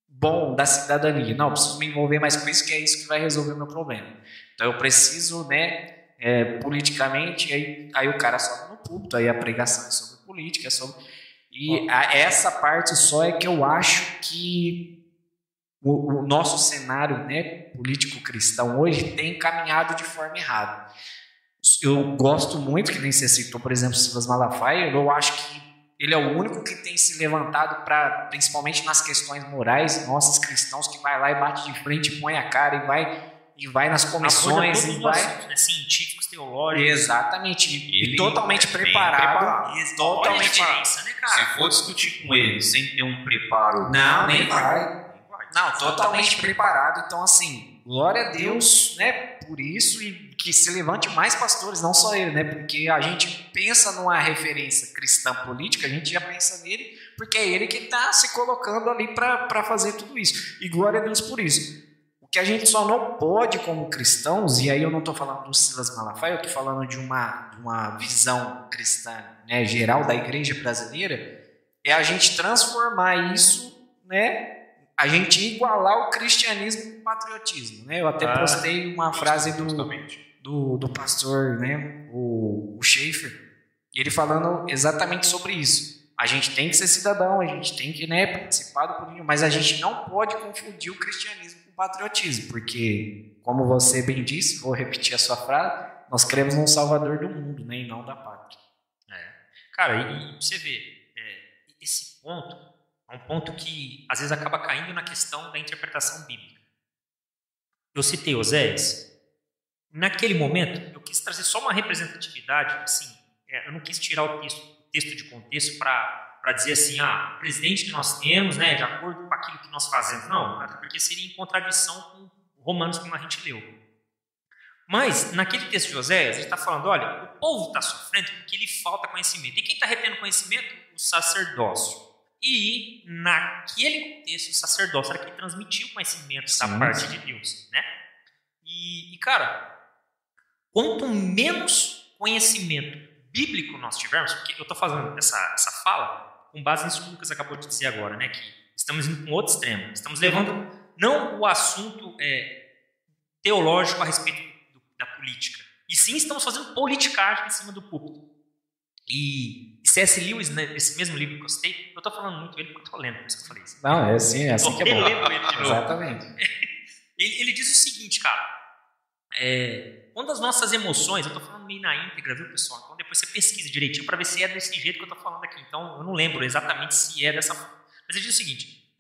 bom da cidadania. Não, eu preciso me envolver mais com isso, que é isso que vai resolver o meu problema. Então eu preciso, politicamente, aí o cara sobe no púlpito, aí a pregação é sobre política, é sobre... E essa parte só é que eu acho que o nosso cenário, político cristão hoje tem caminhado de forma errada. Eu gosto muito, que nem você citou, por exemplo, Silas Malafaia, eu acho que ele é o único que tem se levantado principalmente nas questões morais, nossos cristãos, que vai lá e bate de frente, põe a cara e vai nas comissões e vai... científicos, teológicos. Exatamente. E totalmente preparado. Totalmente diferença, né, cara? Se for discutir com ele sem ter um preparo... Não, nem vai. Não, totalmente preparado. Então, assim, glória a Deus, por isso, e que se levante mais pastores, não só ele, porque a gente pensa numa referência cristã política, a gente já pensa nele, porque é ele que está se colocando ali para fazer tudo isso. E glória a Deus por isso. O que a gente só não pode como cristãos, e aí eu não estou falando do Silas Malafaia, eu estou falando de uma visão cristã, geral da igreja brasileira, é a gente transformar isso, a gente igualar o cristianismo com o patriotismo. Eu até postei uma frase do pastor, o Schaefer, ele falando exatamente sobre isso. A gente tem que ser cidadão, a gente tem que participar do político, mas a gente não pode confundir o cristianismo com o patriotismo, porque, como você bem disse, vou repetir a sua frase, nós cremos num salvador do mundo, e não da pátria. Cara, e você vê, esse ponto é um ponto que às vezes acaba caindo na questão da interpretação bíblica. Eu citei Oséias. Naquele momento, eu quis trazer só uma representatividade, assim, eu não quis tirar o texto de contexto para dizer assim, o presidente que nós temos, de acordo com aquilo que nós fazemos. Não, porque seria em contradição com Romanos, como a gente leu. Mas, naquele texto de Oséias, ele está falando, olha, o povo está sofrendo porque lhe falta conhecimento. E quem está retendo conhecimento? O sacerdócio. E, naquele contexto, o sacerdócio era quem transmitia o conhecimento da parte de Deus. E, cara, quanto menos conhecimento bíblico nós tivermos, porque eu estou fazendo essa fala com base nisso que o Lucas acabou de dizer agora, que estamos indo para um outro extremo. Estamos levando não o assunto teológico a respeito da política, e sim estamos fazendo politicagem em cima do púlpito. E C.S. Lewis, nesse mesmo livro que eu citei, eu estou falando muito ele porque eu estou lendo, por isso que eu falei isso. Não, é assim que é bom. Ele de novo. Exatamente. Ele diz o seguinte, cara, quando as nossas emoções, eu estou falando meio na íntegra, viu, pessoal? Então depois você pesquisa direitinho para ver se é desse jeito que eu estou falando aqui. Então eu não lembro exatamente se é dessa forma. Mas ele diz o seguinte,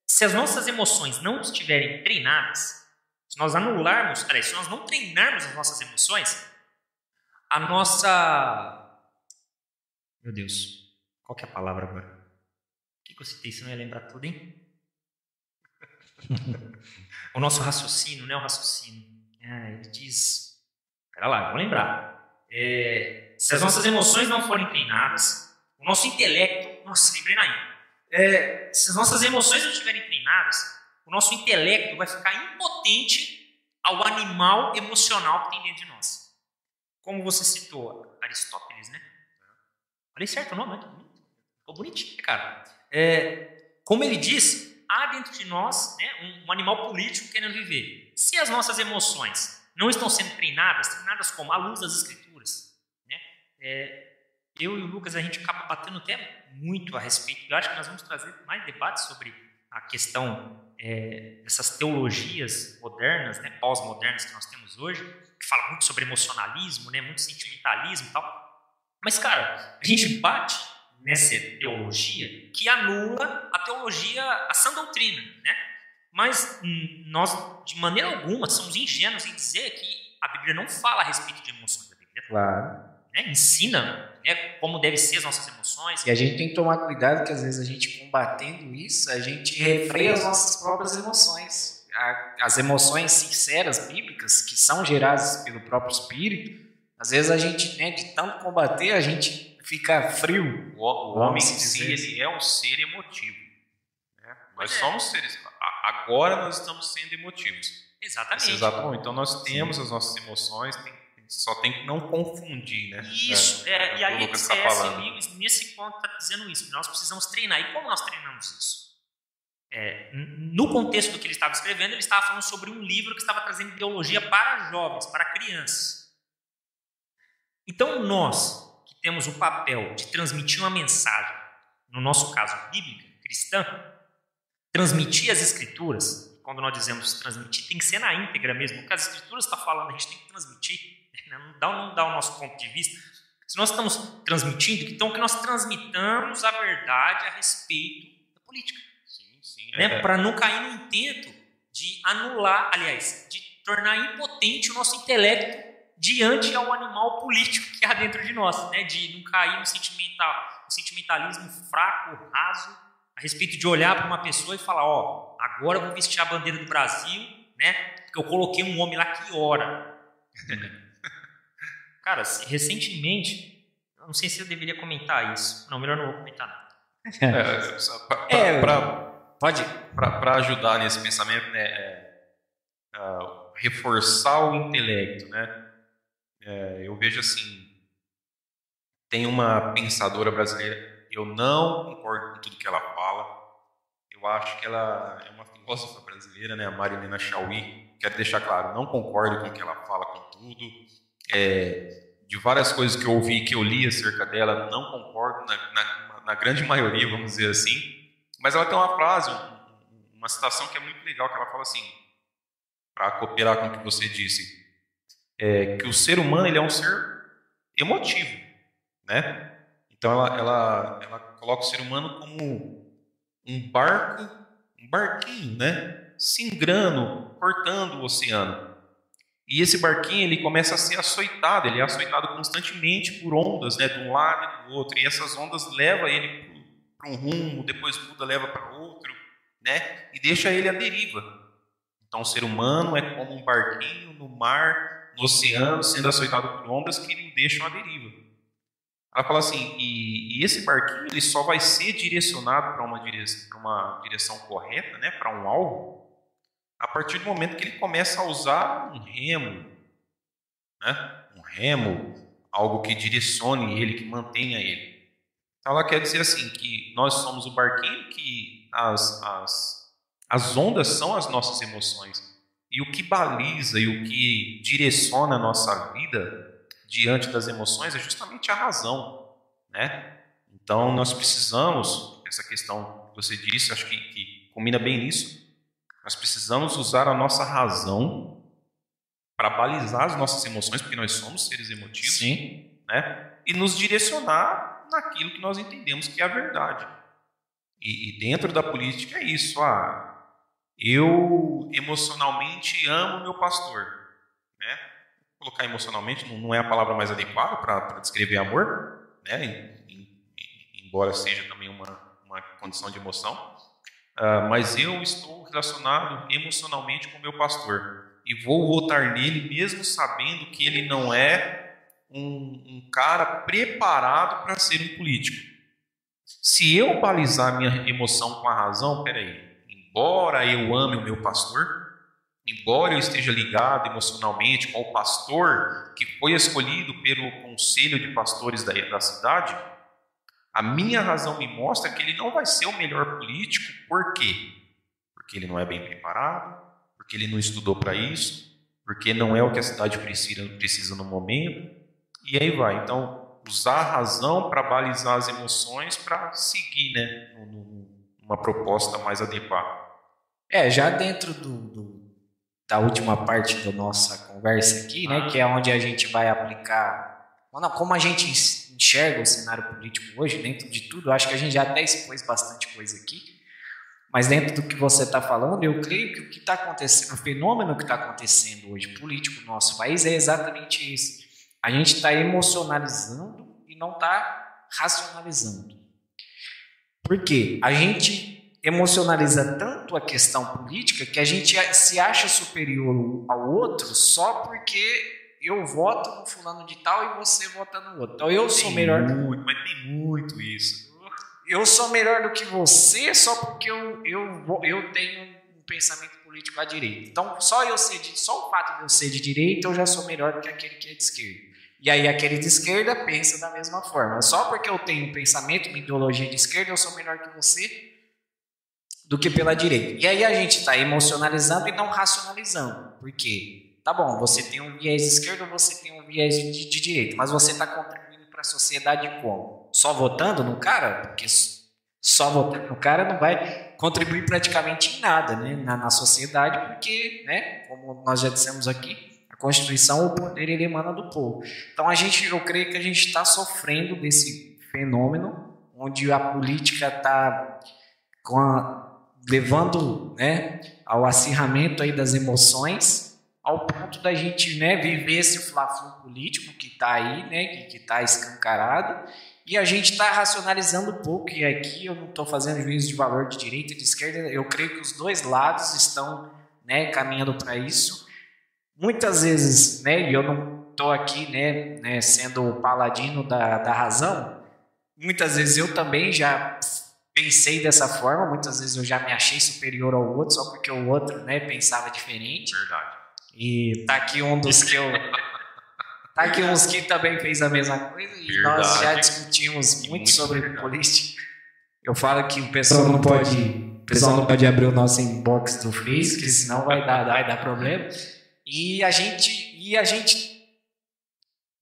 se as nossas emoções não estiverem treinadas, se nós não treinarmos as nossas emoções, a nossa... Meu Deus, qual que é a palavra agora? O que eu citei? Você não ia lembrar tudo, hein? O nosso raciocínio, não é o raciocínio. Ele diz... Pera lá, vou lembrar. Se as nossas emoções não forem treinadas, o nosso intelecto... Nossa, lembrei na íntegra. Se as nossas emoções não estiverem treinadas, o nosso intelecto vai ficar impotente ao animal emocional que tem dentro de nós. Como você citou Aristóteles, né? Falei certo o nome, né? Ficou bonitinho, cara. Como ele diz, há dentro de nós, né, um animal político querendo viver. Se as nossas emoções não estão sendo treinadas como à luz das escrituras, né? Eu e o Lucas, a gente acaba batendo até muito a respeito. Eu acho que nós vamos trazer mais debates sobre a questão dessas teologias modernas, né, pós-modernas que nós temos hoje, que fala muito sobre emocionalismo, né, muito sentimentalismo e tal. Mas, cara, a gente bate nessa teologia que anula a teologia, a sã doutrina, né? Mas nós, de maneira alguma, somos ingênuos em dizer que a Bíblia não fala a respeito de emoções. A Bíblia, Claro. né, ensina, né, como devem ser as nossas emoções. E a gente tem que tomar cuidado, que às vezes a gente, combatendo isso, a gente refreia as nossas próprias emoções. As emoções sinceras, bíblicas, que são geradas pelo próprio Espírito, às vezes a gente, né, de tanto combater, a gente fica frio. O homem em si, ele é um ser emotivo. Né? Nós somos seres. Agora nós estamos sendo emotivos. Exatamente. Exatamente. Então nós temos as nossas emoções, só tem que não confundir, né? Isso. E aí o C.S. Lewis, nesse ponto, está dizendo isso. Nós precisamos treinar. E como nós treinamos isso? No contexto do que ele estava escrevendo, ele estava falando sobre um livro que estava trazendo ideologia para jovens, para crianças. Então nós, que temos o papel de transmitir uma mensagem, no nosso caso bíblica, cristã, transmitir as escrituras, quando nós dizemos transmitir, tem que ser na íntegra mesmo, porque as escrituras estão falando, a gente tem que transmitir, não dá o nosso ponto de vista. Se nós estamos transmitindo, então que nós transmitamos a verdade a respeito da política. Sim. Né? Para não cair no intento de anular, aliás, de tornar impotente o nosso intelecto diante ao animal político que há dentro de nós, né? De não cair no sentimentalismo fraco, raso, a respeito de olhar para uma pessoa e falar, agora eu vou vestir a bandeira do Brasil, né? Porque eu coloquei um homem lá que ora. Cara, recentemente, eu não sei se eu deveria comentar isso. Não, melhor não vou comentar nada. Para ajudar nesse pensamento, né? Reforçar o intelecto, né? Eu vejo assim, tem uma pensadora brasileira, eu não concordo com tudo que ela fala, eu acho que ela é uma filósofa brasileira, né, a Marilena Chauí, quero deixar claro, não concordo com o que ela fala com tudo, de várias coisas que eu ouvi, que eu li acerca dela, não concordo na grande maioria, vamos dizer assim, mas ela tem uma frase, uma citação que é muito legal, que ela fala assim, para cooperar com o que você disse, que o ser humano, ele é um ser emotivo, né? Então ela coloca o ser humano como um barquinho, né? Singrando, cortando o oceano. E esse barquinho, ele começa a ser açoitado, ele é açoitado constantemente por ondas, né? De um lado e do outro, e essas ondas levam ele para um rumo, depois muda, leva para outro, né? E deixa ele à deriva. Então o ser humano é como um barquinho no mar, no oceano, sendo açoitado por ondas que lhe deixam à deriva. Ela fala assim, e esse barquinho ele só vai ser direcionado para uma direção correta, né, para um alvo, a partir do momento que ele começa a usar um remo, né, algo que direcione ele, que mantenha ele. Então ela quer dizer assim, que nós somos o barquinho, que as ondas são as nossas emoções. E o que baliza e o que direciona a nossa vida diante das emoções é justamente a razão, né? Então nós precisamos, essa questão que você disse, acho que combina bem nisso, nós precisamos usar a nossa razão para balizar as nossas emoções, porque nós somos seres emotivos. Sim. Né? E nos direcionar naquilo que nós entendemos que é a verdade. E dentro da política é isso, eu emocionalmente amo meu pastor, né? Colocar emocionalmente não é a palavra mais adequada para descrever amor, né? Embora seja também uma condição de emoção, mas eu estou relacionado emocionalmente com meu pastor e vou votar nele mesmo sabendo que ele não é um cara preparado para ser um político. Se eu balizar minha emoção com a razão, peraí, embora eu ame o meu pastor, embora eu esteja ligado emocionalmente com o pastor que foi escolhido pelo conselho de pastores da cidade, a minha razão me mostra que ele não vai ser o melhor político. Por quê? Porque ele não é bem preparado, porque ele não estudou para isso, porque não é o que a cidade precisa no momento, e aí vai. Então, usar a razão para balizar as emoções para seguir, né, numa proposta mais adequada. Já dentro da última parte da nossa conversa aqui, né, que é onde a gente vai aplicar, como a gente enxerga o cenário político hoje, dentro de tudo, acho que a gente já até expôs bastante coisa aqui, mas dentro do que você está falando, eu creio que o que está acontecendo, o fenômeno que está acontecendo hoje político no nosso país é exatamente isso. A gente está emocionalizando e não está racionalizando. Por quê? A gente emocionaliza tanto a questão política que a gente se acha superior ao outro só porque eu voto no fulano de tal e você vota no outro. Então eu sou melhor. Mas tem muito isso. Eu sou melhor do que você só porque eu tenho um pensamento político à direita. Então, só o fato de eu ser de direita, eu já sou melhor do que aquele que é de esquerda. E aí, aquele de esquerda pensa da mesma forma. Só porque eu tenho um pensamento, uma ideologia de esquerda, eu sou melhor que você do que pela direita. E aí, a gente está emocionalizando e não racionalizando. Por quê? Tá bom, você tem um viés de esquerda ou você tem um viés de direita, mas você está contribuindo para a sociedade como? Só votando no cara? Porque só votando no cara não vai contribuir praticamente em nada, né, na sociedade, porque, né, como nós já dissemos aqui, a Constituição, o poder, ele emana do povo. Então, eu creio que a gente está sofrendo desse fenômeno, onde a política está levando, né, ao acirramento aí das emoções, ao ponto da gente, né, viver esse fla-flu político que está aí, né, que está escancarado, e a gente está racionalizando pouco, e aqui eu não estou fazendo juízo de valor de direita e de esquerda, eu creio que os dois lados estão, né, caminhando para isso. Muitas vezes, né, e eu não estou aqui, né, sendo o paladino da razão, muitas vezes eu também já pensei dessa forma, muitas vezes eu já me achei superior ao outro, só porque o outro, né, pensava diferente. Verdade. E tá aqui um dos que Tá aqui uns que também fez a mesma coisa e verdade. Nós já discutimos muito sobre política. Eu falo que o pessoal não pode abrir o nosso inbox do Face, porque senão vai dar problema. E a gente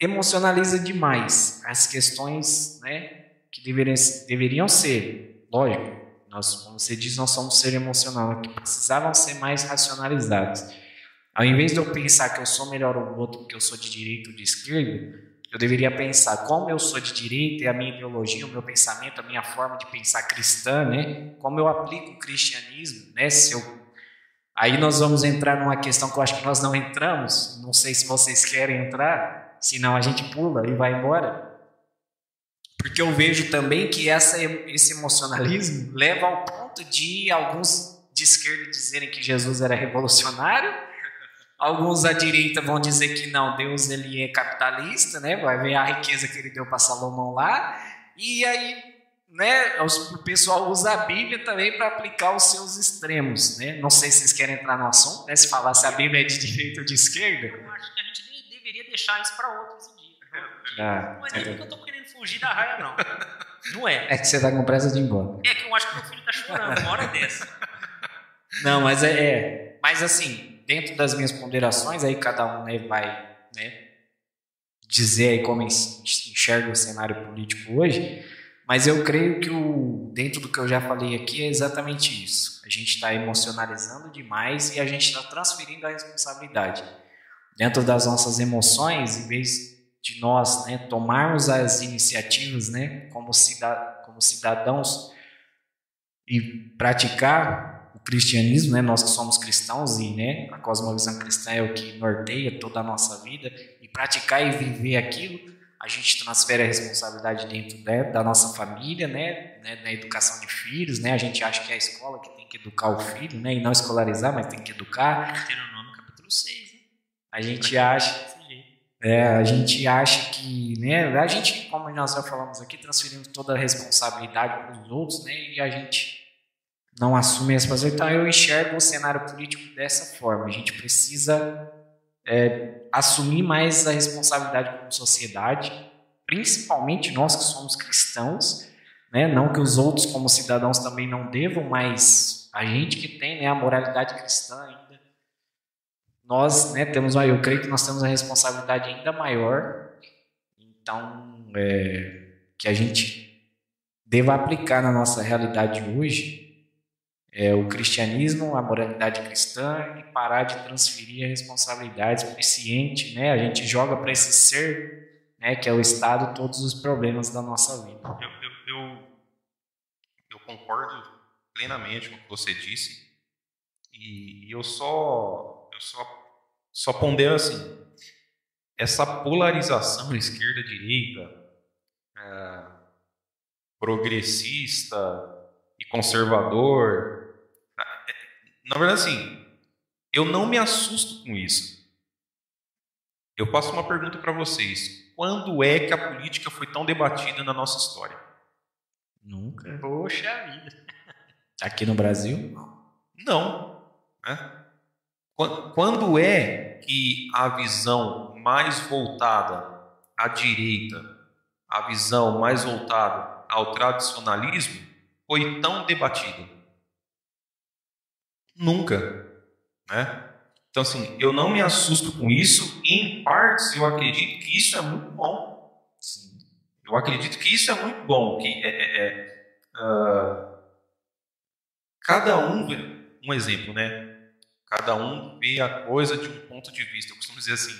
emocionaliza demais as questões, né, que deveriam ser, lógico, nós, como você diz, nós somos ser emocional, que precisavam ser mais racionalizados. Ao invés de eu pensar que eu sou melhor ou outro porque eu sou de direita ou de esquerda, eu deveria pensar como eu sou de direita e a minha ideologia, o meu pensamento, a minha forma de pensar cristã, né? Como eu aplico o cristianismo, né? Aí nós vamos entrar numa questão que eu acho que nós não entramos, não sei se vocês querem entrar, senão a gente pula e vai embora. Porque eu vejo também que esse emocionalismo leva ao ponto de alguns de esquerda dizerem que Jesus era revolucionário. Alguns à direita vão dizer que não, Deus ele é capitalista, né? Vai ver a riqueza que ele deu para Salomão lá. E aí, né, o pessoal usa a Bíblia também para aplicar os seus extremos, né? Não sei se vocês querem entrar no assunto, né? Se falar se a Bíblia é de direita ou de esquerda. Eu acho que a gente deveria deixar isso para outros dias. Não é nem porque eu estou querendo fugir da raia, não. Não é. É que você está com pressa de ir embora. É que eu acho que meu filho está chorando uma hora dessa. Não, mas mas assim, dentro das minhas ponderações, aí cada um, né, vai, né, dizer aí como enxerga o cenário político hoje, mas eu creio que dentro do que eu já falei aqui é exatamente isso. A gente está emocionalizando demais e a gente está transferindo a responsabilidade. Dentro das nossas emoções, em vez de nós, né, tomarmos as iniciativas, né, como cidadãos e praticar o cristianismo, né, nós que somos cristãos e, né, a cosmovisão cristã é o que norteia toda a nossa vida, e praticar e viver aquilo, a gente transfere a responsabilidade dentro da nossa família, né, na educação de filhos, né, a gente acha que é a escola que tem que educar o filho, né, e não escolarizar, mas tem que educar. Deuteronômio capítulo 6, né? A gente acha que, né, a gente, como nós já falamos aqui, transferimos toda a responsabilidade para os outros, né, e a gente não assume a responsabilidade. Então, eu enxergo o cenário político dessa forma. A gente precisa assumir mais a responsabilidade como sociedade, principalmente nós que somos cristãos, né? Não que os outros como cidadãos também não devam, mas a gente que tem, né, a moralidade cristã ainda, nós, né, eu creio que nós temos a responsabilidade ainda maior, então que a gente deva aplicar na nossa realidade hoje o cristianismo, a moralidade cristã, e parar de transferir a responsabilidade para esse ente, né? A gente joga para esse ser, né, que é o Estado, todos os problemas da nossa vida. Eu concordo plenamente com o que você disse, e eu só pondero assim, essa polarização esquerda-direita, progressista e conservador, na verdade, assim, eu não me assusto com isso. Eu faço uma pergunta para vocês. Quando é que a política foi tão debatida na nossa história? Nunca. Poxa vida. Aqui no Brasil? Não. Né? Quando é que a visão mais voltada à direita, a visão mais voltada ao tradicionalismo, foi tão debatida? Nunca, né? Então, assim, eu não me assusto com isso. Em partes, eu acredito que isso é muito bom. Sim. Eu acredito que isso é muito bom. Que cada um, um exemplo, né? Cada um vê a coisa de um ponto de vista. Eu costumo dizer assim,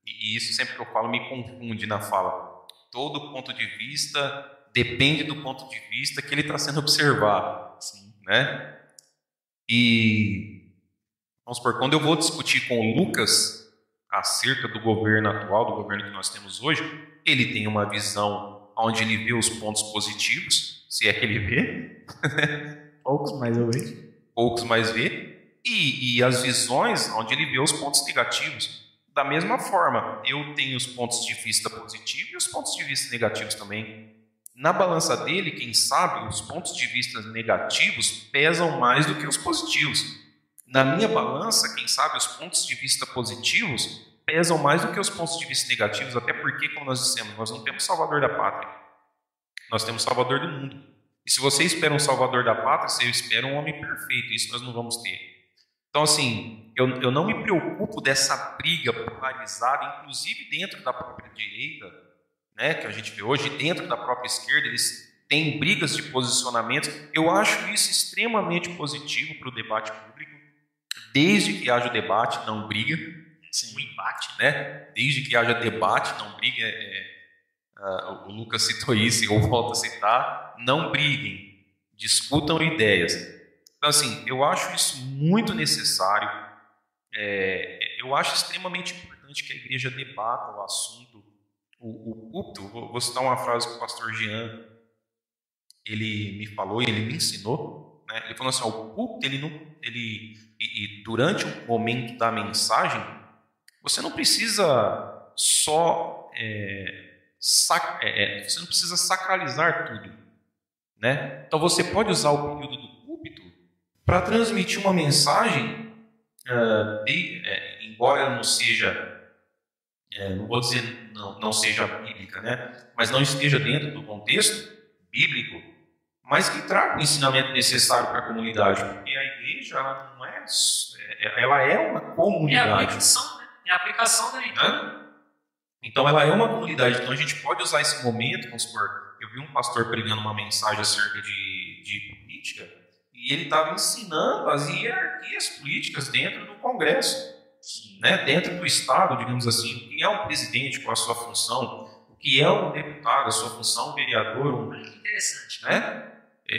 e isso sempre que eu falo me confunde na fala. Todo ponto de vista depende do ponto de vista que ele está sendo observado, assim, né? E vamos supor, quando eu vou discutir com o Lucas acerca do governo atual, do governo que nós temos hoje, ele tem uma visão onde ele vê os pontos positivos, se é que ele vê. Poucos, mas eu vejo. Poucos, mas vê. E as visões onde ele vê os pontos negativos. Da mesma forma, eu tenho os pontos de vista positivos e os pontos de vista negativos também. Na balança dele, quem sabe, os pontos de vista negativos pesam mais do que os positivos. Na minha balança, quem sabe, os pontos de vista positivos pesam mais do que os pontos de vista negativos, até porque, como nós dissemos, nós não temos salvador da pátria. Nós temos salvador do mundo. E se você espera um salvador da pátria, você espera um homem perfeito. Isso nós não vamos ter. Então, assim, eu não me preocupo dessa briga polarizada, inclusive dentro da própria direita, né, que a gente vê hoje, dentro da própria esquerda, eles têm brigas de posicionamento. Eu acho isso extremamente positivo para o debate público, desde que haja debate, não briga. Sim, um embate, né? Desde que haja debate, não briga. O Lucas citou isso e eu volto a citar. Não briguem, discutam ideias. Então, assim, eu acho isso muito necessário. Eu acho extremamente importante que a igreja debata o assunto. O púlpito, vou citar uma frase que o pastor Jean ele me falou e ele me ensinou, né? Ele falou assim: o púlpito, e durante o momento da mensagem, você não precisa só você não precisa sacralizar tudo, né? Então você pode usar o período do púlpito para transmitir uma mensagem, embora não seja não vou dizer não seja bíblica, né? Mas não esteja dentro do contexto bíblico, mas que traga o ensinamento necessário para a comunidade, porque a igreja ela não ela é uma comunidade. É a aplicação, né? É a aplicação da leitura. Então ela é uma comunidade. Então a gente pode usar esse momento, vamos supor, eu vi um pastor pregando uma mensagem acerca de política e ele estava ensinando as hierarquias políticas dentro do Congresso. Né, dentro do Estado, digamos assim, o que é um presidente, qual a sua função, o que é um deputado, a sua função, um vereador. Interessante. Né?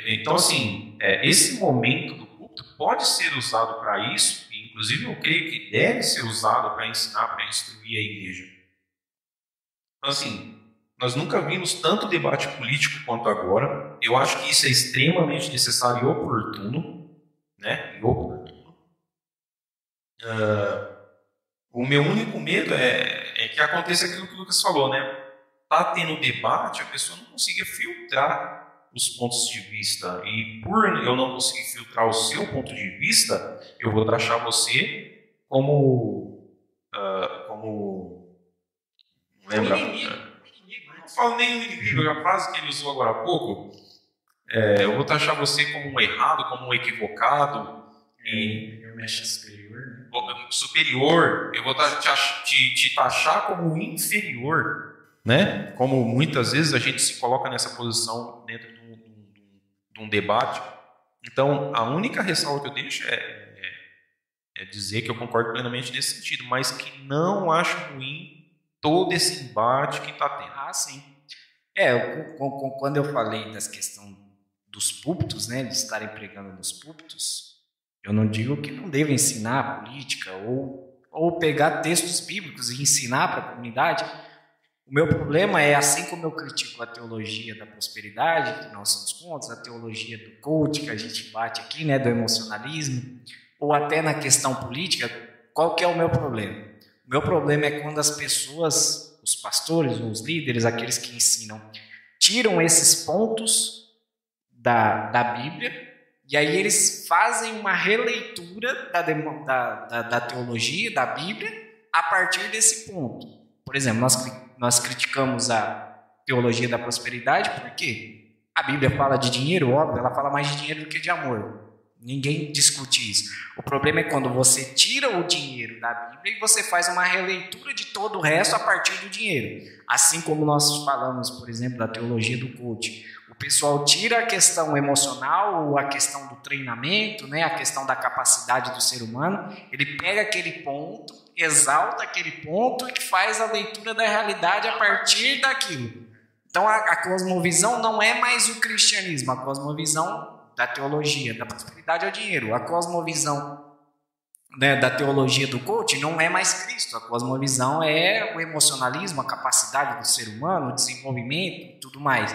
Então, assim, esse momento do púlpito pode ser usado para isso, e inclusive eu creio que deve ser usado para ensinar, para instruir a igreja. Então, assim, nós nunca vimos tanto debate político quanto agora. Eu acho que isso é extremamente necessário e oportuno, né? O meu único medo é que aconteça aquilo que o Lucas falou, né? Tá tendo debate, a pessoa não consiga filtrar os pontos de vista e por eu não conseguir filtrar o seu ponto de vista, eu vou taxar você como não lembro, não falo nem inimigo, a frase que ele usou agora há pouco, eu vou taxar você como um errado, como um equivocado, superior, eu vou te taxar como inferior, né? Como muitas vezes a gente se coloca nessa posição dentro de um debate. Então, a única ressalva que eu deixo é dizer que eu concordo plenamente nesse sentido, mas que não acho ruim todo esse embate que está tendo. Ah, sim. Quando eu falei das questões dos púlpitos, né, de estarem pregando nos púlpitos, eu não digo que não devam ensinar política ou pegar textos bíblicos e ensinar para a comunidade. O meu problema é, assim como eu critico a teologia da prosperidade, que nós somos contra, a teologia do coach, que a gente bate aqui, né, do emocionalismo, ou até na questão política, qual que é o meu problema? O meu problema é quando as pessoas, os pastores, os líderes, aqueles que ensinam, tiram esses pontos da Bíblia, e aí eles fazem uma releitura da teologia, da Bíblia, a partir desse ponto. Por exemplo, nós criticamos a teologia da prosperidade porque a Bíblia fala de dinheiro, óbvio, ela fala mais de dinheiro do que de amor. Ninguém discute isso. O problema é quando você tira o dinheiro da Bíblia e você faz uma releitura de todo o resto a partir do dinheiro. Assim como nós falamos, por exemplo, da teologia do coach. O pessoal tira a questão emocional, ou a questão do treinamento, né, a questão da capacidade do ser humano, ele pega aquele ponto, exalta aquele ponto e faz a leitura da realidade a partir daquilo. Então a cosmovisão não é mais o cristianismo, a cosmovisão da teologia, da prosperidade ao dinheiro. A cosmovisão, né, da teologia do coach não é mais Cristo, a cosmovisão é o emocionalismo, a capacidade do ser humano, o desenvolvimento e tudo mais.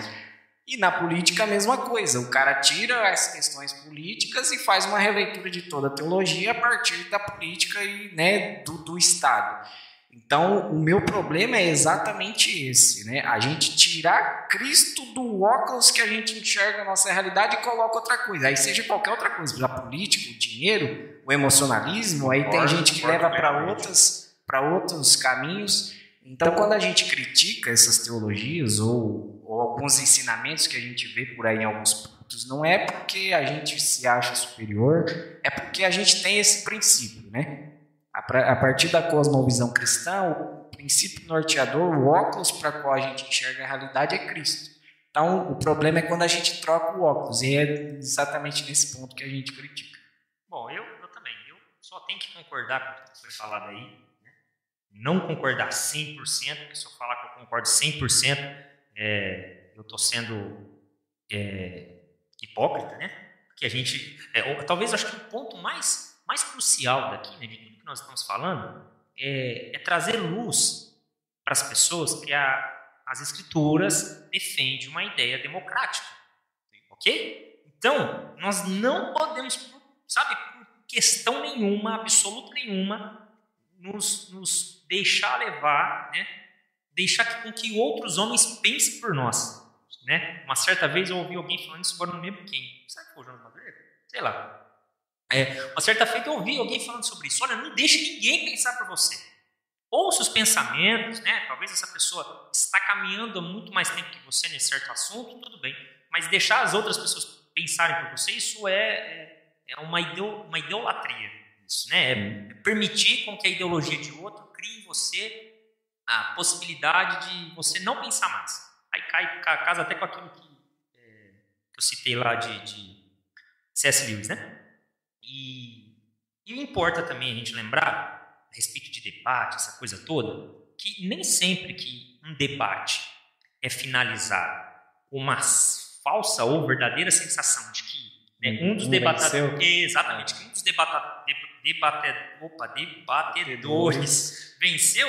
E na política a mesma coisa, o cara tira as questões políticas e faz uma releitura de toda a teologia a partir da política e, né, do Estado. Então, o meu problema é exatamente esse, né? A gente tirar Cristo do óculos que a gente enxerga a nossa realidade e coloca outra coisa. Aí seja qualquer outra coisa, a política, o dinheiro, o emocionalismo, aí tem gente que leva para outros caminhos. Então, quando a gente critica essas teologias ou alguns ensinamentos que a gente vê por aí em alguns pontos, não é porque a gente se acha superior, é porque a gente tem esse princípio, né? A partir da cosmovisão cristã, o princípio norteador, o óculos para o qual a gente enxerga a realidade é Cristo. Então, o problema é quando a gente troca o óculos, e é exatamente nesse ponto que a gente critica. Bom, eu também. Eu só tenho que concordar com o que foi falado aí, né? Não concordar 100%, porque se eu falar que eu concordo 100%, eu estou sendo hipócrita, né? Porque a gente, talvez, acho que o ponto mais crucial daqui, né, de tudo que nós estamos falando, é trazer luz para as pessoas que as Escrituras defendem uma ideia democrática, ok? Então, nós não podemos, por questão nenhuma, absoluta nenhuma, nos deixar levar, né? Deixar com que outros homens pensem por nós, né? Uma certa vez eu ouvi alguém falando isso, agora não lembro quem. Será que foi o João Madureira? Sei lá. Uma certa feita eu ouvi alguém falando sobre isso. Olha, não deixe ninguém pensar por você. Ouça os pensamentos, né? Talvez essa pessoa está caminhando há muito mais tempo que você nesse certo assunto, tudo bem. Mas deixar as outras pessoas pensarem por você, isso é uma idolatria. Isso, né? É permitir com que a ideologia de outro crie em você a possibilidade de você não pensar mais. Aí casa até com aquilo que eu citei lá de C.S. Lewis, né? E importa também a gente lembrar, a respeito de debate, essa coisa toda, que nem sempre que um debate é finalizado com uma falsa ou verdadeira sensação de que, né, um dos debatedores... Exatamente, que um dos debatedores venceu,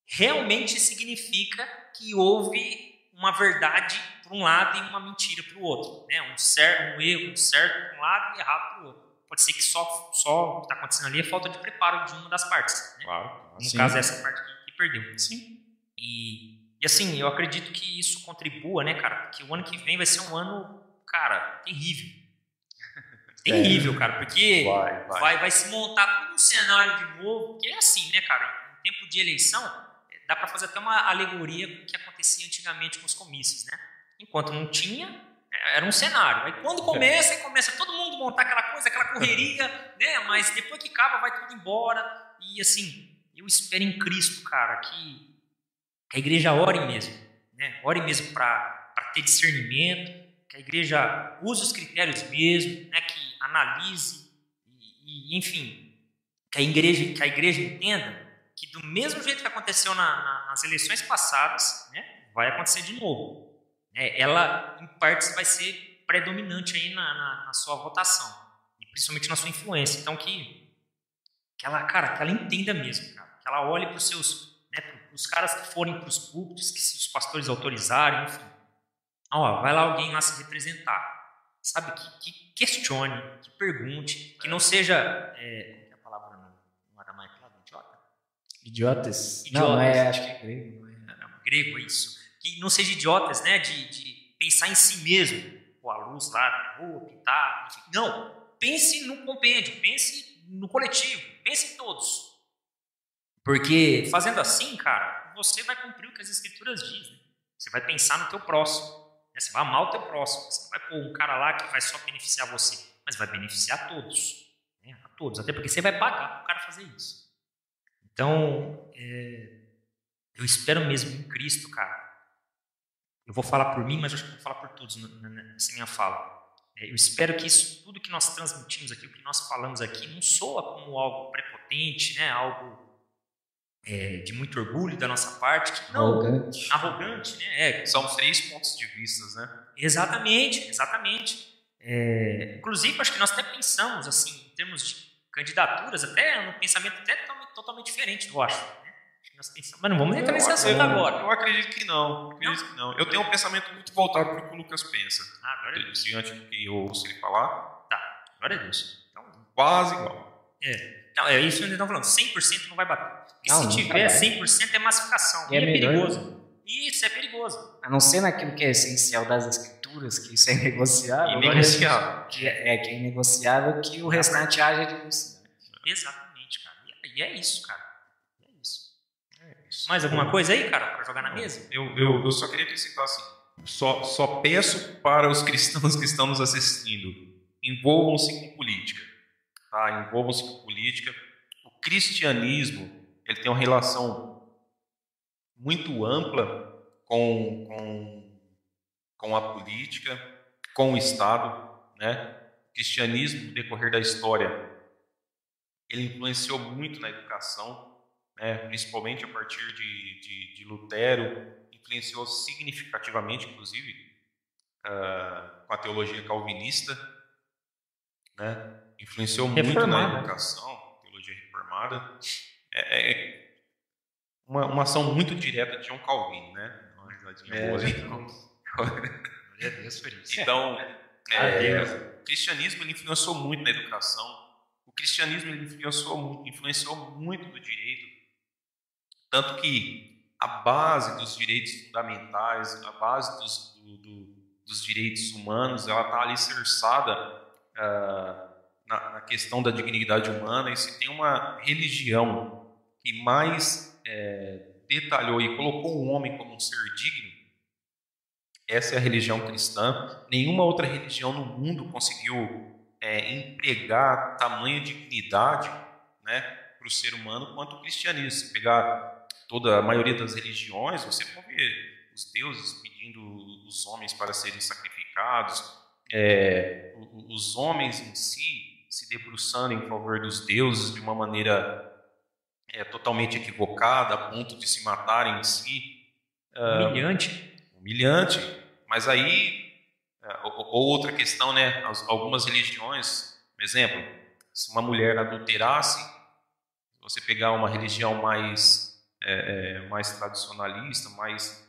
realmente significa que houve uma verdade para um lado e uma mentira para o outro, né? Um erro certo para um lado e errado para o outro. Pode ser que só o que está acontecendo ali é falta de preparo de uma das partes, né? Claro, no caso, essa parte que perdeu. Sim. E E assim, eu acredito que isso contribua, né, cara? Porque o ano que vem vai ser um ano, cara, terrível. Terrível, cara, porque vai se montar todo um cenário de novo, que é assim, né, cara? Em tempo de eleição, dá para fazer até uma alegoria com o que acontecia antigamente com os comícios, né? Enquanto não tinha, era um cenário. Aí quando começa, todo mundo montar aquela coisa, aquela correria, né? Mas depois que acaba, vai tudo embora. E assim, eu espero em Cristo, cara, que a igreja ore mesmo, né? Ore mesmo para ter discernimento, que a igreja use os critérios mesmo, né? Que analise e enfim, que a igreja entenda que do mesmo jeito que aconteceu nas eleições passadas, né? Vai acontecer de novo. Ela, em partes, vai ser predominante aí na sua votação, e principalmente na sua influência. Então, que ela entenda mesmo, cara, que ela olhe para os seus, né, para os caras que forem para os púlpitos, que se os pastores autorizarem, enfim. Vai lá alguém lá se representar, sabe, que questione, que pergunte, que não seja, a palavra não era mais clara, idiota? Idiotas? Não, acho que é grego. Grego, é isso. Que não seja idiotas, né, de pensar em si mesmo, a luz lá na rua, pintar, enfim. Não, pense no compêndio, pense no coletivo, pense em todos. Porque fazendo assim, cara, você vai cumprir o que as escrituras dizem. Você vai pensar no teu próximo, né? Você vai amar o teu próximo. Você não vai pôr um cara lá que vai só beneficiar você, mas vai beneficiar todos, né? A todos, até porque você vai pagar para o cara fazer isso. Então, eu espero mesmo em Cristo, cara. Eu vou falar por mim, mas eu acho que vou falar por todos nessa minha fala. Eu espero que isso, tudo que nós transmitimos aqui, o que nós falamos aqui, não soa como algo prepotente, né? Algo de muito orgulho da nossa parte. Não, arrogante, né? São 3 pontos de vista, né? Exatamente. Inclusive, acho que nós até pensamos, assim, em termos de candidaturas, até um pensamento até totalmente diferente, eu acho. Mas não vamos entrar nesse assunto agora. Eu acredito que não. Eu tenho um pensamento muito voltado para o que o Lucas pensa. Glória a Deus. Diante do que eu ouço ele falar. Tá, glória a Deus. Então, quase igual. Não, é isso que eles estão falando. 100% não vai bater. Porque se tiver 100% é massificação. E é perigoso. Isso é perigoso. A não ser naquilo que é essencial das escrituras, que isso é negociável. Inegociável. Que é inegociável, que o restante haja de velocidade. Exatamente, cara. E é isso, cara. Mais alguma coisa aí, cara, para jogar na mesa? Eu só queria acrescentar assim, só peço para os cristãos que estão nos assistindo, envolvam-se com política, tá? Envolvam-se com política. O cristianismo, ele tem uma relação muito ampla com a política, com o Estado, né? O cristianismo, no decorrer da história, ele influenciou muito na educação, principalmente a partir de Lutero, influenciou significativamente, inclusive, com a teologia calvinista, né? Influenciou muito na educação, teologia reformada. Uma ação muito direta de John Calvin, né? Uma risadinha boa ali. Glória a Deus por isso. Então, o cristianismo ele influenciou muito na educação. O cristianismo ele influenciou muito no direito. Tanto que a base dos direitos fundamentais, a base dos direitos humanos, ela está alicerçada na questão da dignidade humana. E se tem uma religião que mais detalhou e colocou o homem como um ser digno, essa é a religião cristã. Nenhuma outra religião no mundo conseguiu empregar tamanha dignidade, né, para o ser humano quanto o cristianismo. Se pegar toda a maioria das religiões, você pode ver os deuses pedindo os homens para serem sacrificados, os homens em si se debruçando em favor dos deuses de uma maneira totalmente equivocada, a ponto de se matarem em si. Humilhante. Mas aí, ou outra questão, né? Algumas religiões, por exemplo, se uma mulher adulterasse, se você pegar uma religião mais tradicionalista, mais,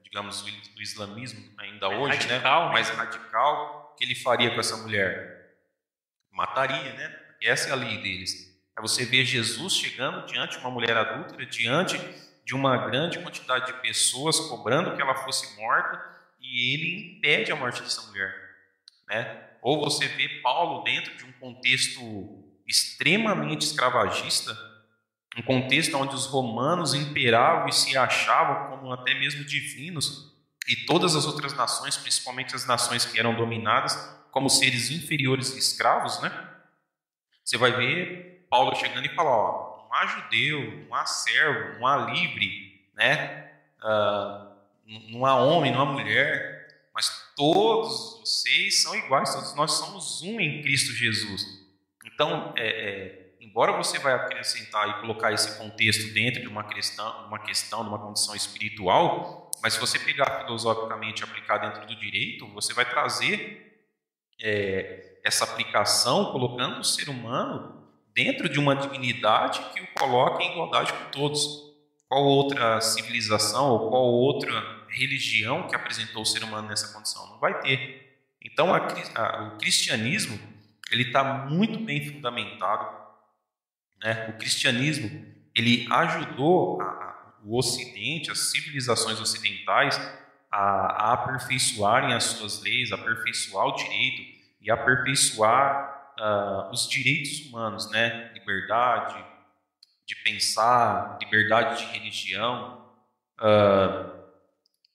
digamos, do islamismo ainda hoje, radical, né? Mais radical, o que ele faria com essa mulher? Mataria, né? Essa é a lei deles. Aí você vê Jesus chegando diante de uma mulher adúltera, diante de uma grande quantidade de pessoas cobrando que ela fosse morta, e ele impede a morte dessa mulher, né? Ou você vê Paulo dentro de um contexto extremamente escravagista, um contexto onde os romanos imperavam e se achavam como até mesmo divinos, e todas as outras nações, principalmente as nações que eram dominadas, como seres inferiores e escravos, né? Você vai ver Paulo chegando e falar, ó, não há judeu, não há servo, não há livre, né? Não há homem, não há mulher, mas todos vocês são iguais, todos nós somos um em Cristo Jesus. Então, embora você vai acrescentar e colocar esse contexto dentro de uma questão, de uma condição espiritual, mas se você pegar filosoficamente e aplicar dentro do direito, você vai trazer essa aplicação colocando o ser humano dentro de uma dignidade que o coloca em igualdade com todos. Qual outra civilização ou qual outra religião que apresentou o ser humano nessa condição? Não vai ter. Então, o cristianismo ele está muito bem fundamentado, né? O cristianismo ele ajudou o Ocidente, as civilizações ocidentais, a aperfeiçoarem as suas leis, a aperfeiçoar o direito e aperfeiçoar os direitos humanos, né? Liberdade de pensar, liberdade de religião,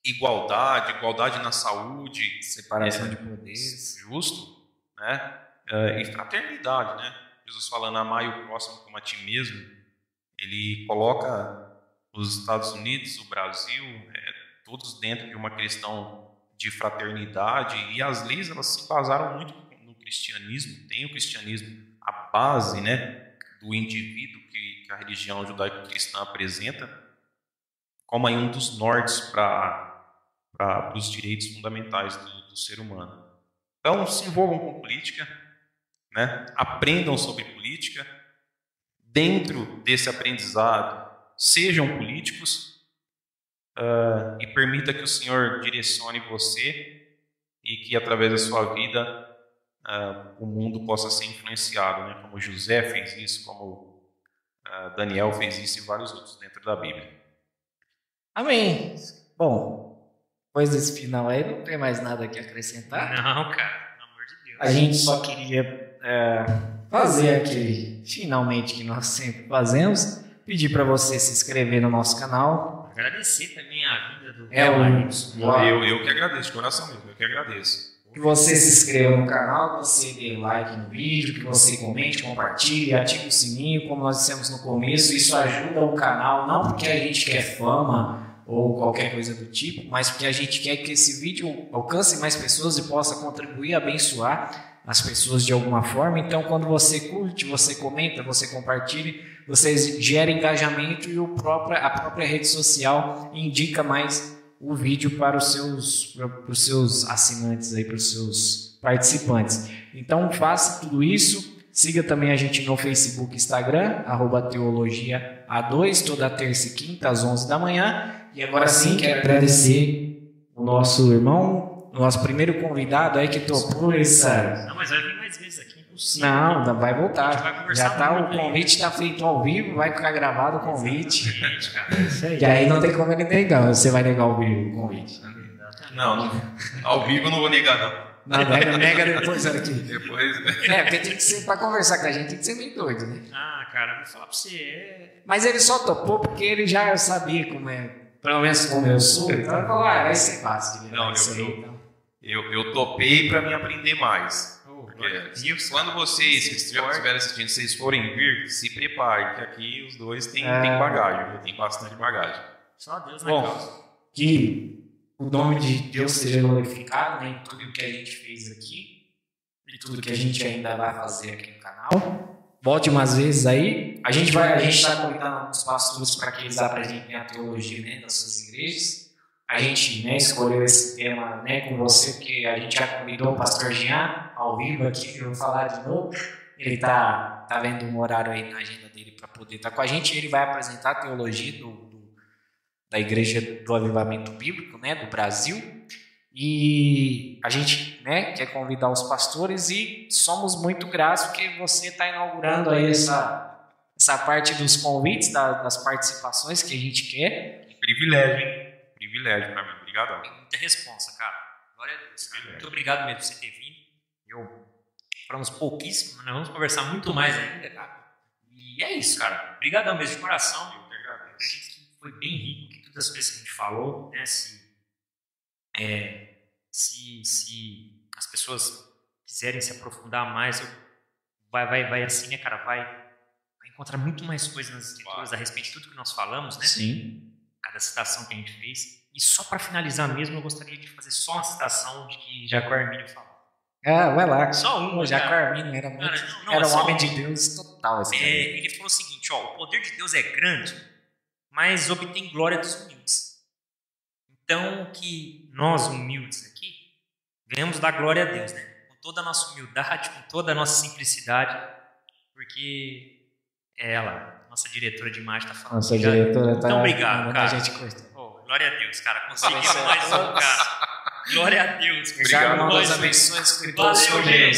igualdade na saúde, separação de poderes, justo, né? E fraternidade, né? Jesus falando, amai o próximo como a ti mesmo, ele coloca os Estados Unidos, o Brasil, todos dentro de uma questão de fraternidade, e as leis elas se basaram muito no cristianismo. Tem o cristianismo, a base, né, do indivíduo que a religião judaico-cristã apresenta, como aí um dos nortes para os direitos fundamentais do ser humano. Então, se envolvam com política, né? Aprendam sobre política. Dentro desse aprendizado, sejam políticos e permita que o Senhor direcione você e que, através da sua vida, o mundo possa ser influenciado, né? Como José fez isso, como Daniel fez isso e vários outros dentro da Bíblia. Amém. Bom, depois desse final aí, não tem mais nada aqui a acrescentar. Não, cara, pelo amor de Deus. A gente só queria fazer aquele finalmente que nós sempre fazemos, pedir para você se inscrever no nosso canal. Agradecer também a vida do Eu que agradeço, de coração mesmo, eu que agradeço. Que você se inscreva no canal, que você dê like no vídeo, que você comente, compartilhe, ative o sininho, como nós dissemos no começo. Isso ajuda o canal, não porque a gente quer fama ou qualquer coisa do tipo, mas porque a gente quer que esse vídeo alcance mais pessoas e possa contribuir, abençoar as pessoas de alguma forma. Então, quando você curte, você comenta, você compartilha, você gera engajamento e a própria rede social indica mais o vídeo para os seus assinantes, para os seus participantes. Então, faça tudo isso. Siga também a gente no Facebook e Instagram, @teologia_A2, toda terça e quinta, às 11 da manhã. E agora sim, quero agradecer o nosso irmão, o nosso primeiro convidado aí que topou essa... Não, mas vai vir mais vezes aqui, impossível. Não, vai voltar. Vai Já tá, o convite está feito ao vivo, vai ficar gravado o convite. Isso aí. E aí não tem como ele negar, você vai negar o convite. Não, ao vivo eu não vou negar, não. Não, nega depois aqui. Depois... Porque tem que ser, pra conversar com a gente, tem que ser meio doido, né? Ah, cara, vou falar pra você. Mas ele só topou porque ele já sabia como é, pelo menos como eu sou, então ele falou, vai ser fácil de ver. Não, eu topei para me aprender mais. Quando vocês que estiverem assistindo, vocês forem vir, se preparem, que aqui os dois têm bagagem, tem bastante bagagem. Só Deus na causa. Que o nome de Deus seja glorificado, né, em tudo que a gente fez aqui e tudo que a gente ainda vai fazer aqui no canal. Volte umas vezes aí. A gente está convidando alguns pastores para que eles apresentem a teologia, né, das suas igrejas. A gente, né, escolheu esse tema, né, com você, porque a gente já convidou o pastor Jean ao vivo aqui, que eu vou falar de novo. Ele tá vendo um horário aí na agenda dele para poder estar com a gente. Ele vai apresentar a teologia da Igreja do Avivamento Bíblico, né, do Brasil. E a gente, né, quer convidar os pastores e somos muito gratos porque você está inaugurando aí essa essa parte dos convites, das participações que a gente quer. Que privilégio, hein? Privilégio pra mim. Obrigadão. Muita responsa, cara. Glória a Deus, cara. Muito obrigado mesmo por você ter vindo. Falamos pouquíssimo, mas nós vamos conversar muito mais ainda, cara. E é isso, cara. Obrigadão mesmo de coração. Eu acredito que foi bem rico, que todas as coisas que a gente falou, né? Se as pessoas quiserem se aprofundar mais, vai assim, né, cara? Vai encontrar muito mais coisas nas escrituras a respeito de tudo que nós falamos, né? Sim. Cada citação que a gente fez. E só para finalizar mesmo, eu gostaria de fazer só uma citação de que Jacó Arminio falou. Vai lá. Só uma. O Jacó Arminio era um homem de Deus total. Ele falou o seguinte, ó, o poder de Deus é grande, mas obtém glória dos humildes. Então, que nós humildes aqui, venhamos dar glória a Deus, né? Com toda a nossa humildade, com toda a nossa simplicidade, porque ela, nossa diretora de imagem, está falando. Nossa diretora está... Então, obrigado, cara. A gente curta. Glória a Deus, cara. Conseguimos mais um, cara. Glória a Deus. Obrigado, Deus abençoe. Valeu, gente.